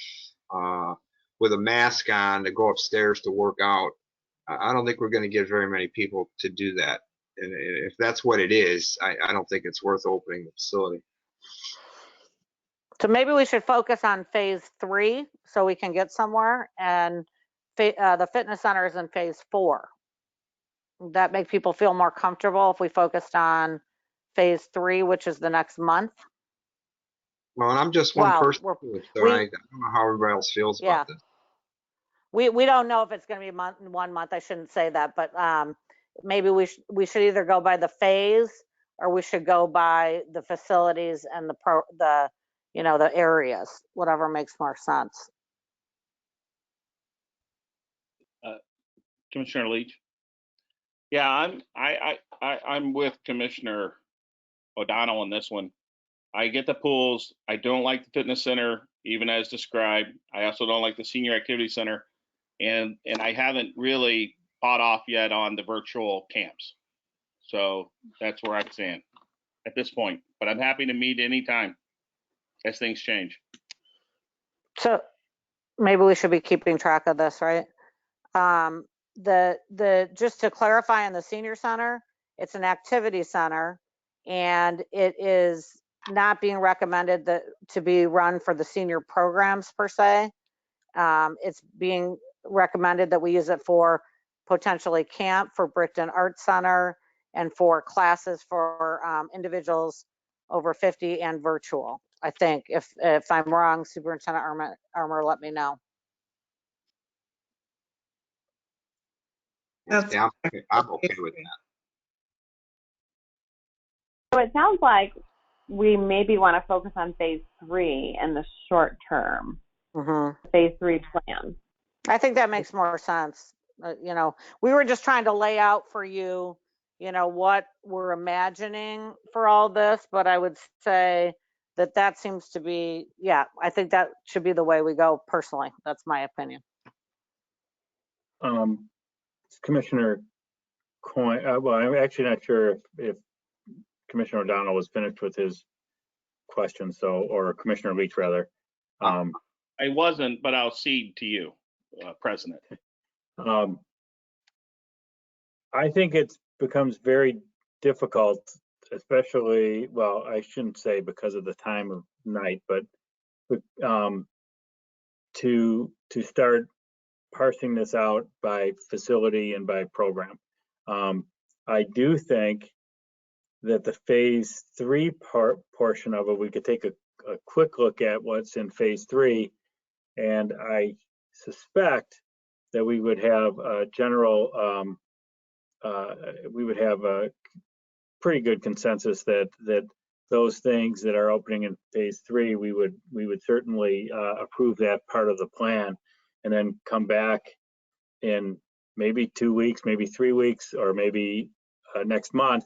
with a mask on to go upstairs to work out. I don't think we're going to get very many people to do that. And if that's what it is, I don't think it's worth opening the facility. So maybe we should focus on phase 3 so we can get somewhere, and the fitness center is in phase 4. That make people feel more comfortable if we focused on phase 3, which is the next month. Well, and I'm just one person, so I don't know how everybody else feels about this. We don't know if it's going to be 1 month. I shouldn't say that, but maybe we should either go by the phase, or we should go by the facilities and the areas, whatever makes more sense. Commissioner Leach. Yeah, I'm with Commissioner O'Donnell on this one. I get the pools. I don't like the fitness center, even as described. I also don't like the senior activity center, and I haven't really fought off yet on the virtual camps. So that's where I stand at this point. But I'm happy to meet anytime as things change. So maybe we should be keeping track of this, right? Just to clarify, on the senior center, it's an activity center, and it is not being recommended to be run for the senior programs per se. It's being recommended that we use it for potentially camp, for Brickton Arts Center, and for classes for individuals over 50 and virtual. I think if I'm wrong, Superintendent Armour, let me know. Yeah, I'm okay with that. So it sounds like we maybe want to focus on phase 3 in the short term. Phase 3 plan. I think that makes more sense. We were just trying to lay out for you, what we're imagining for all this, but I would say that seems to be, I think that should be the way we go personally. That's my opinion. Commissioner Coyne, well, I'm actually not sure if Commissioner O'Donnell was finished with his question, or Commissioner Leach rather. I wasn't, but I'll cede to you, President. I think it becomes very difficult, especially, well, I shouldn't say because of the time of night, but to start parsing this out by facility and by program. I do think that the phase 3 portion of it, we could take a quick look at what's in phase 3, and I suspect that we would have a general, we would have a pretty good consensus that those things that are opening in phase 3, we would certainly approve that part of the plan, and then come back in maybe 2 weeks, maybe 3 weeks, or maybe next month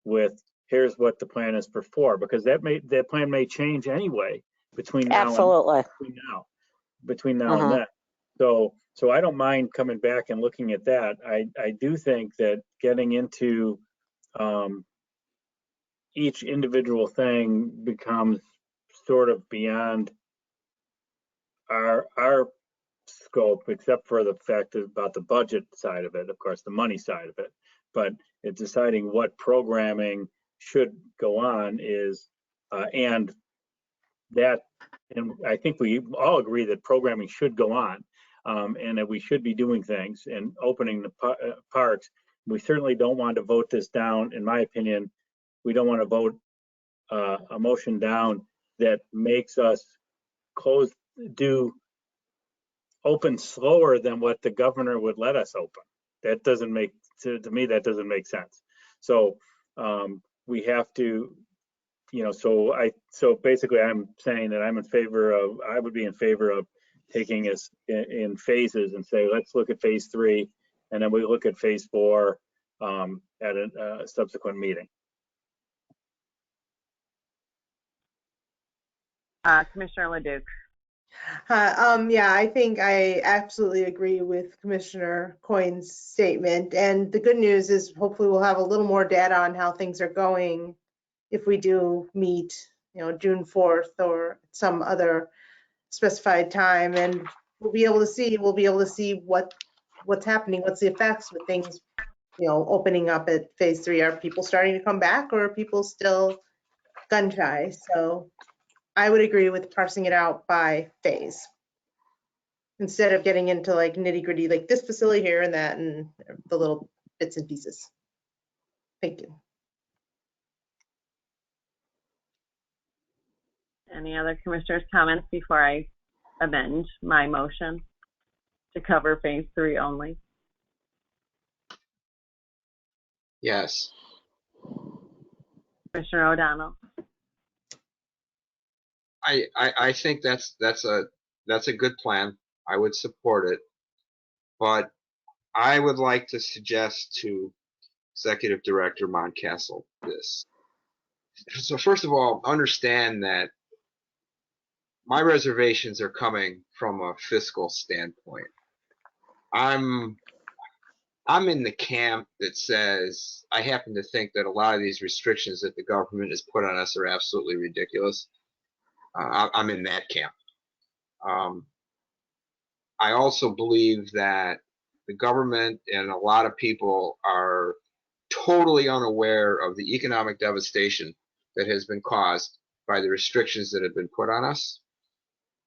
with here's what the plan is for 4, because that plan may change anyway between now and then. So I don't mind coming back and looking at that. I do think that getting into each individual thing becomes sort of beyond our scope, except for the fact about the budget side of it, of course, the money side of it. But it's deciding what programming should go on is, and I think we all agree that programming should go on, and that we should be doing things and opening the parks. We certainly don't want to vote this down. In my opinion, we don't want to vote a motion down that makes us open slower than what the governor would let us open. That doesn't make, to me, that doesn't make sense. So we have to, so basically I'm saying that I would be in favor of taking us in phases and say, let's look at phase 3, and then we look at phase 4 at a subsequent meeting. Commissioner Leduc. Yeah, I think I absolutely agree with Commissioner Coyne's statement. And the good news is hopefully we'll have a little more data on how things are going if we do meet June 4th or some other specified time, and we'll be able to see what's happening, what's the effects with things, opening up at phase 3. Are people starting to come back, or are people still gun shy? So I would agree with parsing it out by phase instead of getting into like nitty gritty, like this facility here and that, and the little bits and pieces. Thank you. Any other commissioners' comments before I amend my motion to cover phase 3 only? Yes. Commissioner O'Donnell? I think that's a good plan. I would support it, but I would like to suggest to Executive Director Montcastle this. So first of all, understand that my reservations are coming from a fiscal standpoint. I'm in the camp that says I happen to think that a lot of these restrictions that the government has put on us are absolutely ridiculous. I'm in that camp. I also believe that the government and a lot of people are totally unaware of the economic devastation that has been caused by the restrictions that have been put on us.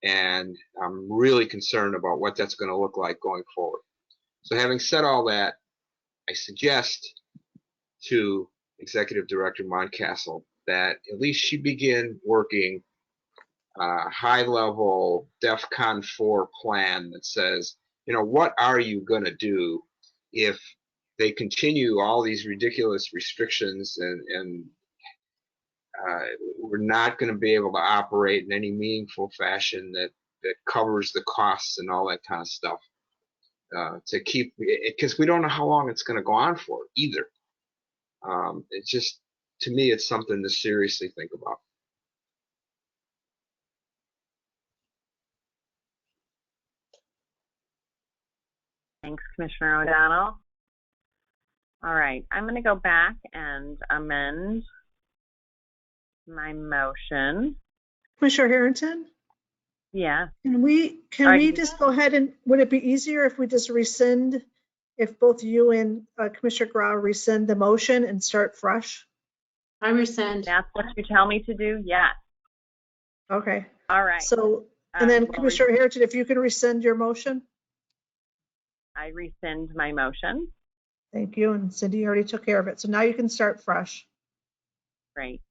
And I'm really concerned about what that's going to look like going forward. So having said all that, I suggest to Executive Director Montcastle that at least she begin working a high-level DEFCON 4 plan that says, what are you going to do if they continue all these ridiculous restrictions and we're not going to be able to operate in any meaningful fashion that covers the costs and all that kind of stuff to keep, because we don't know how long it's going to go on for either. It's just, to me, it's something to seriously think about. Thanks, Commissioner O'Donnell. All right, I'm going to go back and amend my motion. Commissioner Harrington? Yeah. Can we just go ahead and, would it be easier if we just rescind, if both you and Commissioner Grau rescind the motion and start fresh? I rescind. That's what you tell me to do? Yes. Okay. All right. So, and then Commissioner Harrington, if you could rescind your motion? I rescind my motion. Thank you. And Cindy already took care of it. So now you can start fresh. Great.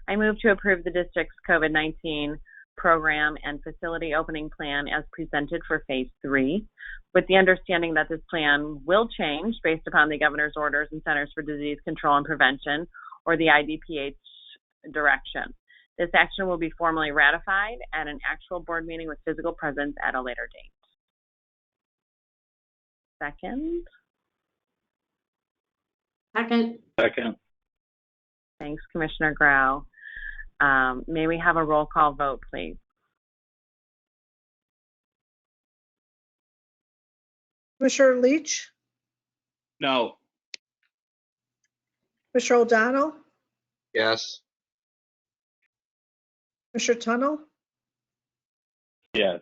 I move to approve the district's COVID-19 program and facility opening plan as presented for phase 3, with the understanding that this plan will change based upon the governor's orders and Centers for Disease Control and Prevention, or the IDPH direction. This action will be formally ratified at an actual board meeting with physical presence at a later date. Second. Second. Thanks, Commissioner Grau. May we have a roll call vote, please? Commissioner Leach? No. Commissioner O'Donnell? Yes. Commissioner Tunnell? Yes.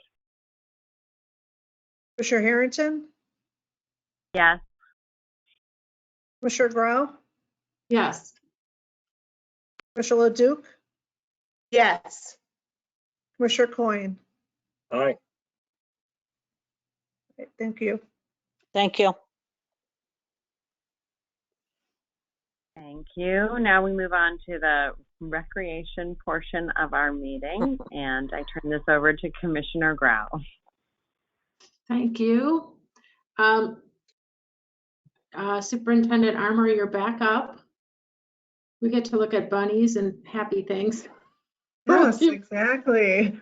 Commissioner Harrington? Yes. Commissioner Grau? Yes. Commissioner LaDuke? Yes. Commissioner Coyne? Aye. Okay, thank you. Thank you. Thank you. Now we move on to the recreation portion of our meeting, and I turn this over to Commissioner Grau. Thank you. Superintendent Armour, you're back up. We get to look at bunnies and happy things. Yes, exactly.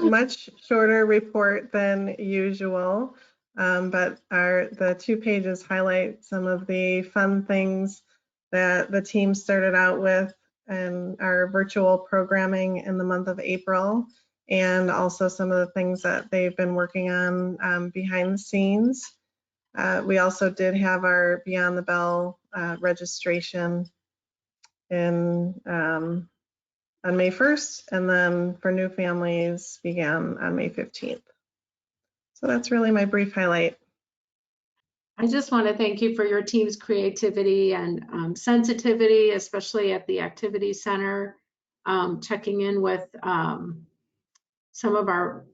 Much shorter report than usual, but the 2 pages highlight some of the fun things that the team started out with in our virtual programming in the month of April, and also some of the things that they've been working on behind the scenes. We also did have our Beyond the Bell registration in on May 1st, and then for new families began on May 15th. So that's really my brief highlight. I just want to thank you for your team's creativity and sensitivity, especially at the activity center, checking in with some of our,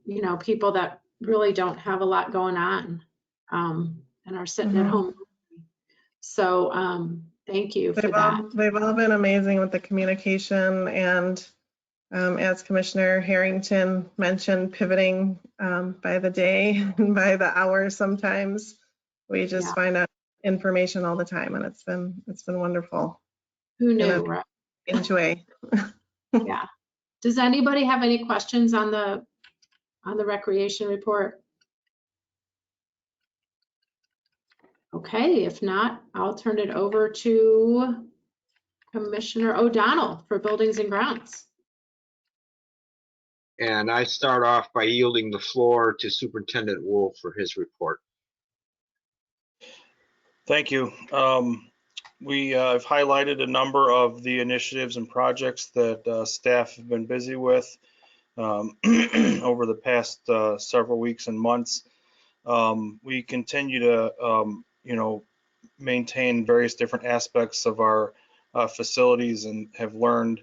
people that really don't have a lot going on and are sitting at home. So thank you for that. They've all been amazing with the communication, and as Commissioner Harrington mentioned, pivoting by the day and by the hour sometimes. We just find out information all the time, and it's been wonderful. Who knew, right? Enjoy. Yeah. Does anybody have any questions on the recreation report? Okay, if not, I'll turn it over to Commissioner O'Donnell for Buildings and Grounds. And I start off by yielding the floor to Superintendent Wolf for his report. Thank you. We have highlighted a number of the initiatives and projects that staff have been busy with over the past several weeks and months. We continue to, maintain various different aspects of our facilities, and have learned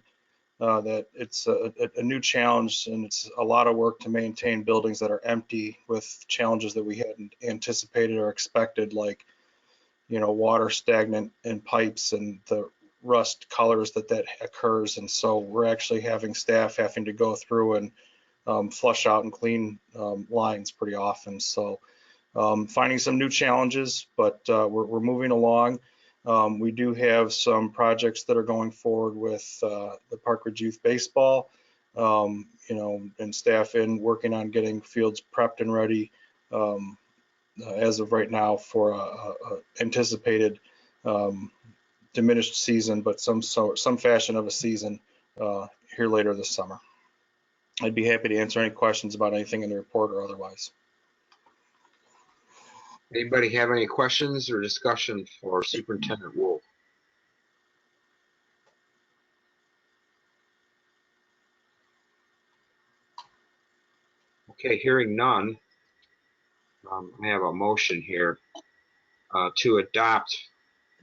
that it's a new challenge, and it's a lot of work to maintain buildings that are empty with challenges that we hadn't anticipated or expected, like water stagnant in pipes and the rust colors that occurs. And so we're actually having staff having to go through and flush out and clean lines pretty often. So finding some new challenges, but we're moving along. We do have some projects that are going forward with the Park Ridge Youth Baseball, and staff working on getting fields prepped and ready as of right now for a anticipated diminished season, but some fashion of a season here later this summer. I'd be happy to answer any questions about anything in the report or otherwise. Anybody have any questions or discussion for Superintendent Wolf? Okay, hearing none, I have a motion here to adopt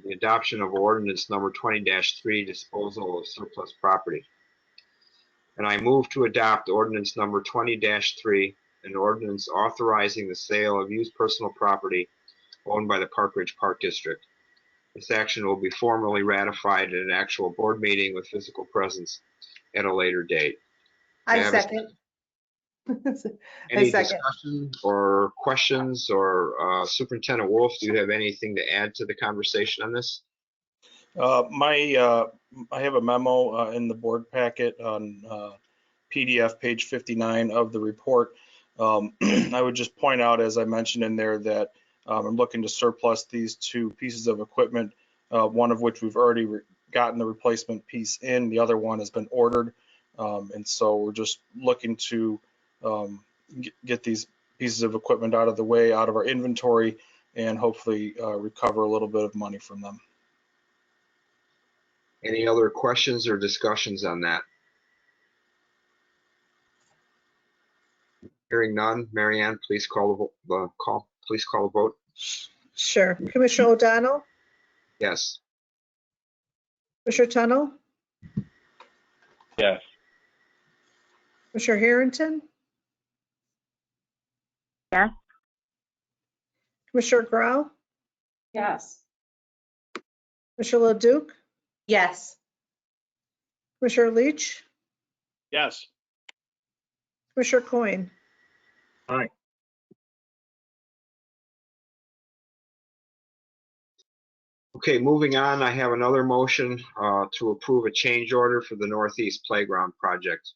the adoption of ordinance number 20-3, disposal of surplus property. And I move to adopt ordinance number 20-3, an ordinance authorizing the sale of used personal property owned by the Park Ridge Park District. This action will be formally ratified at an actual board meeting with physical presence at a later date. I second. Any discussion or questions, or Superintendent Wolf, do you have anything to add to the conversation on this? I have a memo in the board packet on PDF page 59 of the report. I would just point out, as I mentioned in there, that I'm looking to surplus these two pieces of equipment, one of which we've already gotten the replacement piece in, the other one has been ordered. And so we're just looking to get these pieces of equipment out of the way, out of our inventory, and hopefully recover a little bit of money from them. Any other questions or discussions on that? Hearing none, Mary Ann, please call the vote. Sure. Commissioner O'Donnell, Yes. Commissioner Tunnell, Yes. Commissioner Harrington, Yes. Commissioner Grau, Yes. Commissioner LaDuke, Yes. Commissioner Leach, Yes. Commissioner Coyne. Aye. Okay, moving on, I have another motion to approve a change order for the Northeast Playground project.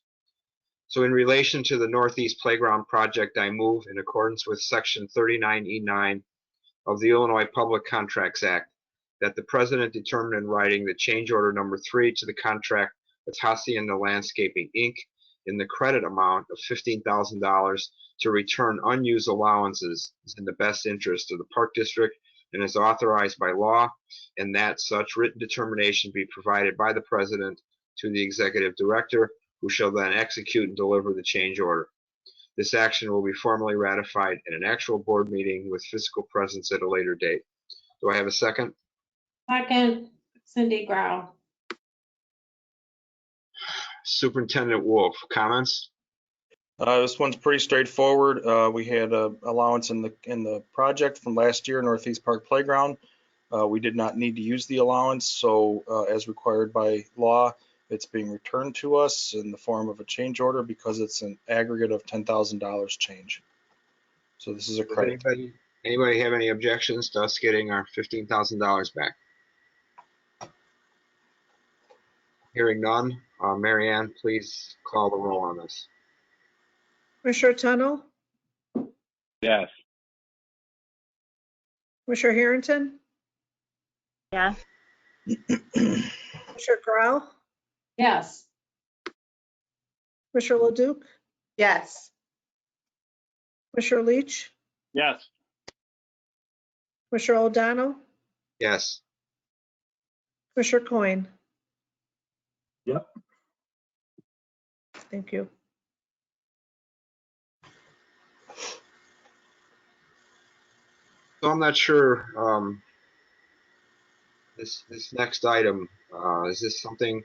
So in relation to the Northeast Playground project, I move in accordance with section 39E9 of the Illinois Public Contracts Act that the president determine in writing the change order number 3 to the contract with Hacienda Landscaping, Inc. in the credit amount of $15,000 to return unused allowances is in the best interest of the Park District and is authorized by law, and that such written determination be provided by the president to the executive director, who shall then execute and deliver the change order. This action will be formally ratified in an actual board meeting with physical presence at a later date. Do I have a second? Second, Cindy Grau. Superintendent Wolf, comments? This one's pretty straightforward. We had an allowance in the project from last year, Northeast Park Playground. We did not need to use the allowance, so as required by law, it's being returned to us in the form of a change order because it's an aggregate of $10,000 change. So this is a credit. Anybody have any objections to us getting our $15,000 back? Hearing none, Mary Ann, please call the roll on this. Commissioner Tunnell, Yes. Commissioner Harrington, Yes. Commissioner Grau, Yes. Commissioner Leduc, Yes. Commissioner Leach, Yes. Commissioner O'Donnell, Yes. Commissioner Coyne. Yep. Thank you. So I'm not sure, this next item, is this something,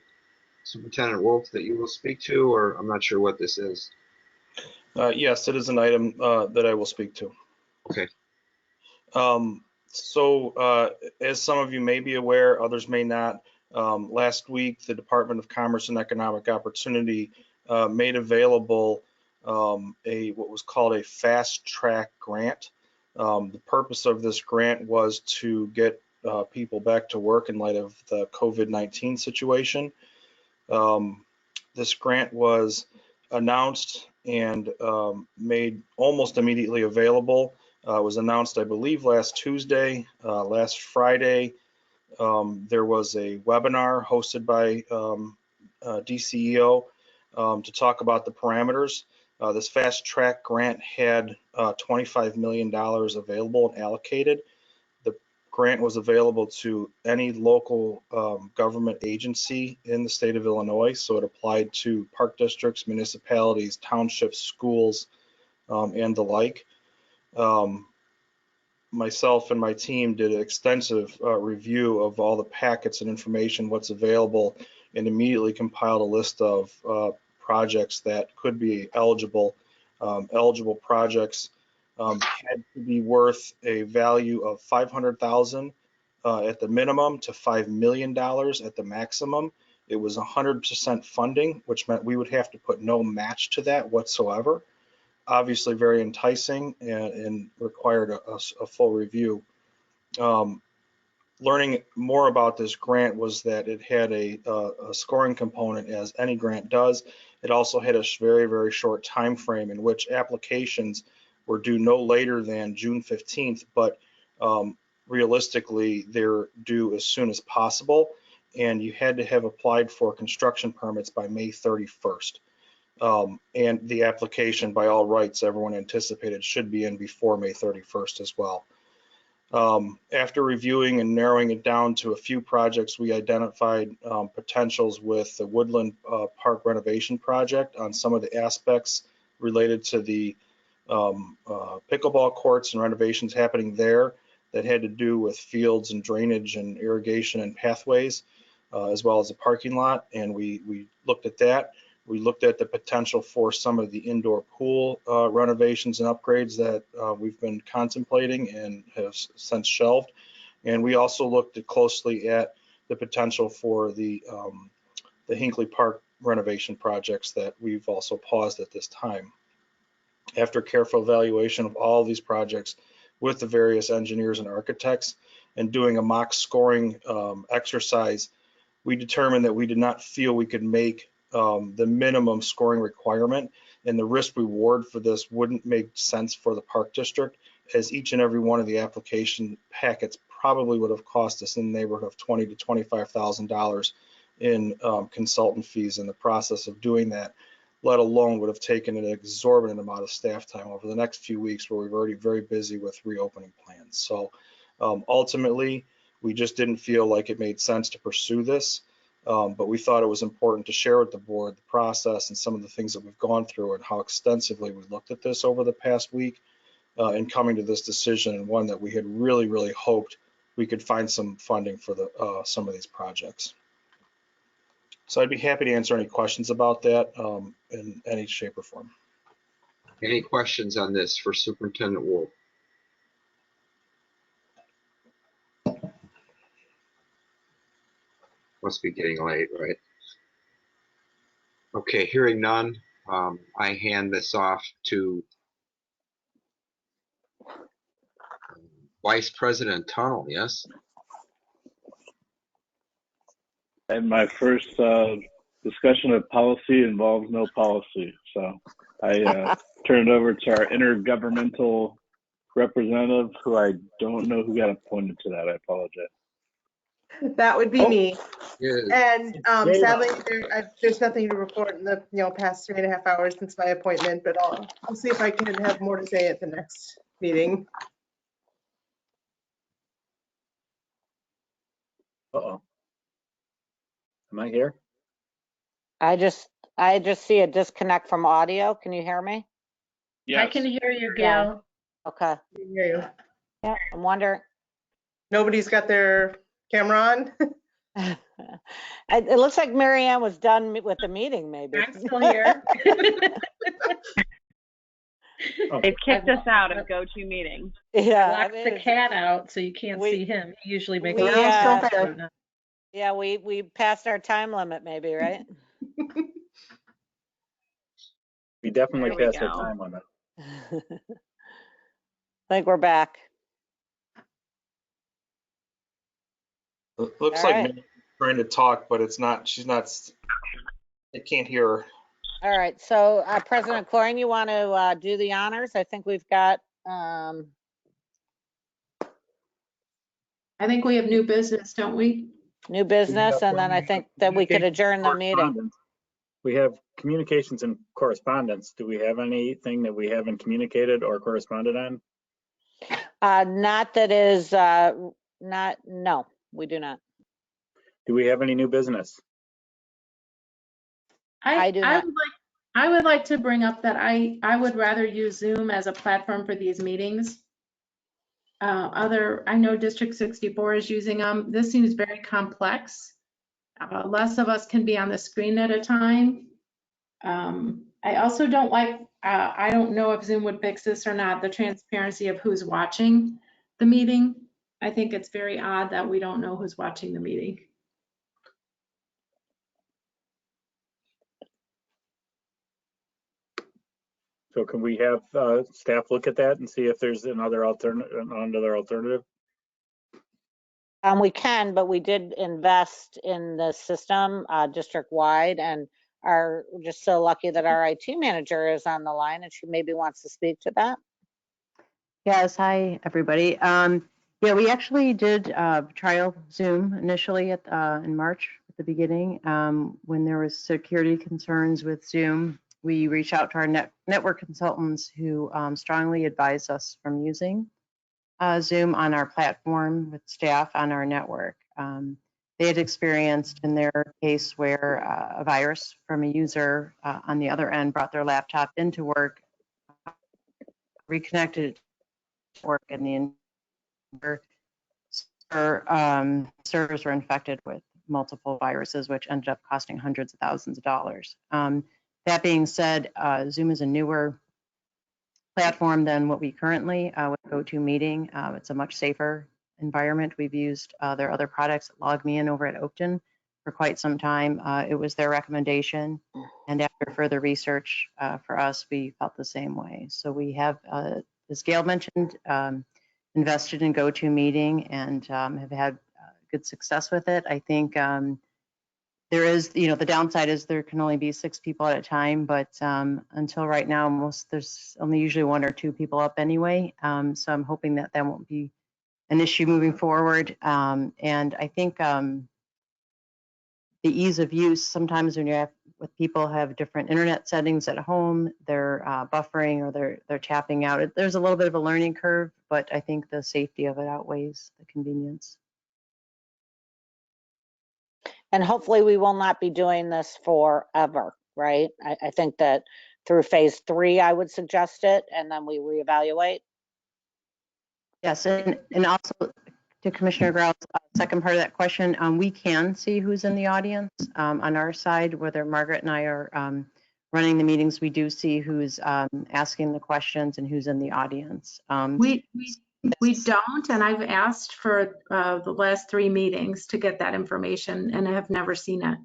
Superintendent Wolf, that you will speak to, or I'm not sure what this is? Yes, it is an item that I will speak to. Okay. As some of you may be aware, others may not, last week, the Department of Commerce and Economic Opportunity made available what was called a fast track grant. The purpose of this grant was to get people back to work in light of the COVID-19 situation. This grant was announced and made almost immediately available. It was announced, I believe, last Tuesday. Last Friday, there was a webinar hosted by DCEO to talk about the parameters. This fast track grant had $25 million available and allocated. The grant was available to any local government agency in the state of Illinois, so it applied to park districts, municipalities, townships, schools, and the like. Myself and my team did an extensive review of all the packets and information, what's available, and immediately compiled a list of projects that could be eligible. Eligible projects had to be worth a value of $500,000 at the minimum to $5 million at the maximum. It was 100% funding, which meant we would have to put no match to that whatsoever. Obviously very enticing and required a full review. Learning more about this grant was that it had a scoring component, as any grant does. It also had a very, very short time frame in which applications were due no later than June 15th, but realistically, they're due as soon as possible. And you had to have applied for construction permits by May 31st. And the application, by all rights, everyone anticipated should be in before May 31st as well. After reviewing and narrowing it down to a few projects, we identified potentials with the Woodland Park renovation project on some of the aspects related to the pickleball courts and renovations happening there that had to do with fields and drainage and irrigation and pathways, as well as the parking lot. And we looked at that. We looked at the potential for some of the indoor pool renovations and upgrades that we've been contemplating and have since shelved. And we also looked closely at the potential for the Hinckley Park renovation projects that we've also paused at this time. After careful evaluation of all these projects with the various engineers and architects and doing a mock scoring exercise, we determined that we did not feel we could make the minimum scoring requirement, and the risk reward for this wouldn't make sense for the park district, as each and every one of the application packets probably would have cost us in the neighborhood of $20,000 to $25,000 in consultant fees in the process of doing that, let alone would have taken an exorbitant amount of staff time over the next few weeks where we're already very busy with reopening plans. So ultimately, we just didn't feel like it made sense to pursue this. But we thought it was important to share with the board the process and some of the things that we've gone through and how extensively we looked at this over the past week in coming to this decision, and one that we had really, really hoped we could find some funding for some of these projects. So I'd be happy to answer any questions about that in any shape or form. Any questions on this for Superintendent Wolf? Must be getting late, right? Okay, hearing none, I hand this off to Vice President Tunnel, yes? And my first discussion of policy involves no policy. So I turn it over to our intergovernmental representative, who I don't know who got appointed to that. I apologize. That would be me. Yes. And sadly, there's nothing to report in the past 3.5 hours since my appointment, but I'll see if I can have more to say at the next meeting. Uh-oh. Am I here? I just see a disconnect from audio. Can you hear me? Yes. I can hear you, Yeah. Gail. Okay. I can hear you. Yeah, I'm wondering. Nobody's got their camera on. It looks like Mary Ann was done with the meeting, maybe. I'm still here. They've kicked us out of GoToMeeting. Yeah, Locked the cat out so you can't see him. He usually makes we, a yeah, we passed our time limit, maybe, right? We definitely There we passed our go. time limit. I think we're back. It looks All like right. Minnie's trying to talk, but it's not. She's not. I can't hear her. All right, so President Cloring, you want to do the honors? I think we've got, I think we have new business, don't we? new business, and then I think that we could adjourn the meeting. We have communications and correspondence. Do we have anything that we haven't communicated or corresponded on? Not that is, no, we do not. Do we have any new business? I do not. I would like to bring up that I would rather use Zoom as a platform for these meetings. I know District 64 is using them. This seems very complex. Less of us can be on the screen at a time. I also don't like, I don't know if Zoom would fix this or not, the transparency of who's watching the meeting. I think it's very odd that we don't know who's watching the meeting. So can we have staff look at that and see if there's another alternative? We can, but we did invest in the system district-wide, and are just so lucky that our IT manager is on the line, and she maybe wants to speak to that. Yes, hi, everybody. Yeah, we actually did trial Zoom initially in March at the beginning. When there was security concerns with Zoom, we reached out to our network consultants who strongly advised us from using Zoom on our platform with staff on our network. They had experienced in their case where a virus from a user on the other end brought their laptop into work, reconnected it to work, and the servers were infected with multiple viruses, which ended up costing hundreds of thousands of dollars. That being said, Zoom is a newer platform than what we currently with GoToMeeting. It's a much safer environment. We've used their other products, LogMeIn over at Oakton, for quite some time. It was their recommendation, and after further research for us, we felt the same way. So we have, as Gail mentioned, invested in GoToMeeting and have had good success with it. I think there is, the downside is there can only be 6 people at a time, but until right now, there's only usually 1 or 2 people up anyway. So I'm hoping that won't be an issue moving forward. And I think the ease of use, sometimes when with people have different internet settings at home, they're buffering or they're tapping out. There's a little bit of a learning curve, but I think the safety of it outweighs the convenience. And hopefully we will not be doing this forever, right? I think that through phase 3, I would suggest it, and then we reevaluate. Yes, and also to Commissioner Grau's second part of that question, we can see who's in the audience on our side, whether Margaret and I are running the meetings, we do see who's asking the questions and who's in the audience. We don't, and I've asked for the last 3 meetings to get that information, and I have never seen it.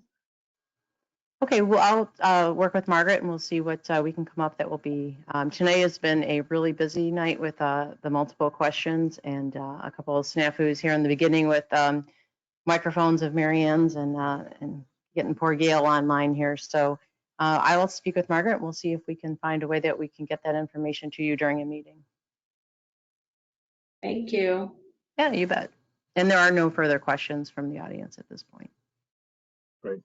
Okay, well, I'll work with Margaret and we'll see what we can come up that will be. Tonight has been a really busy night with the multiple questions and a couple of snafus here in the beginning with microphones of Marianne's and getting poor Gail online here. So I will speak with Margaret and we'll see if we can find a way that we can get that information to you during a meeting. Thank you. Yeah, you bet. And there are no further questions from the audience at this point. Great,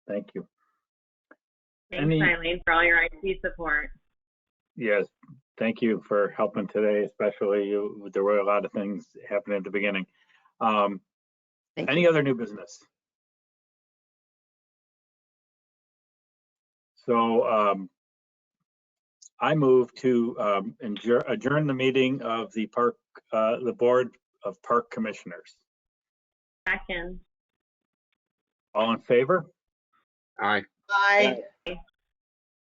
thank you. Thanks, Eileen, for all your IT support. Yes, thank you for helping today, especially there were a lot of things happening at the beginning. Any other new business? So I move to adjourn the meeting of the Board of Park Commissioners. Second. All in favor? Aye. Aye.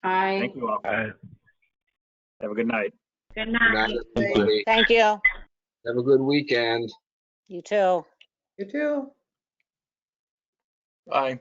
Aye. Thank you all. Have a good night. Good Good night. night, everybody. Thank you. Have a good weekend. You too. You too. Bye.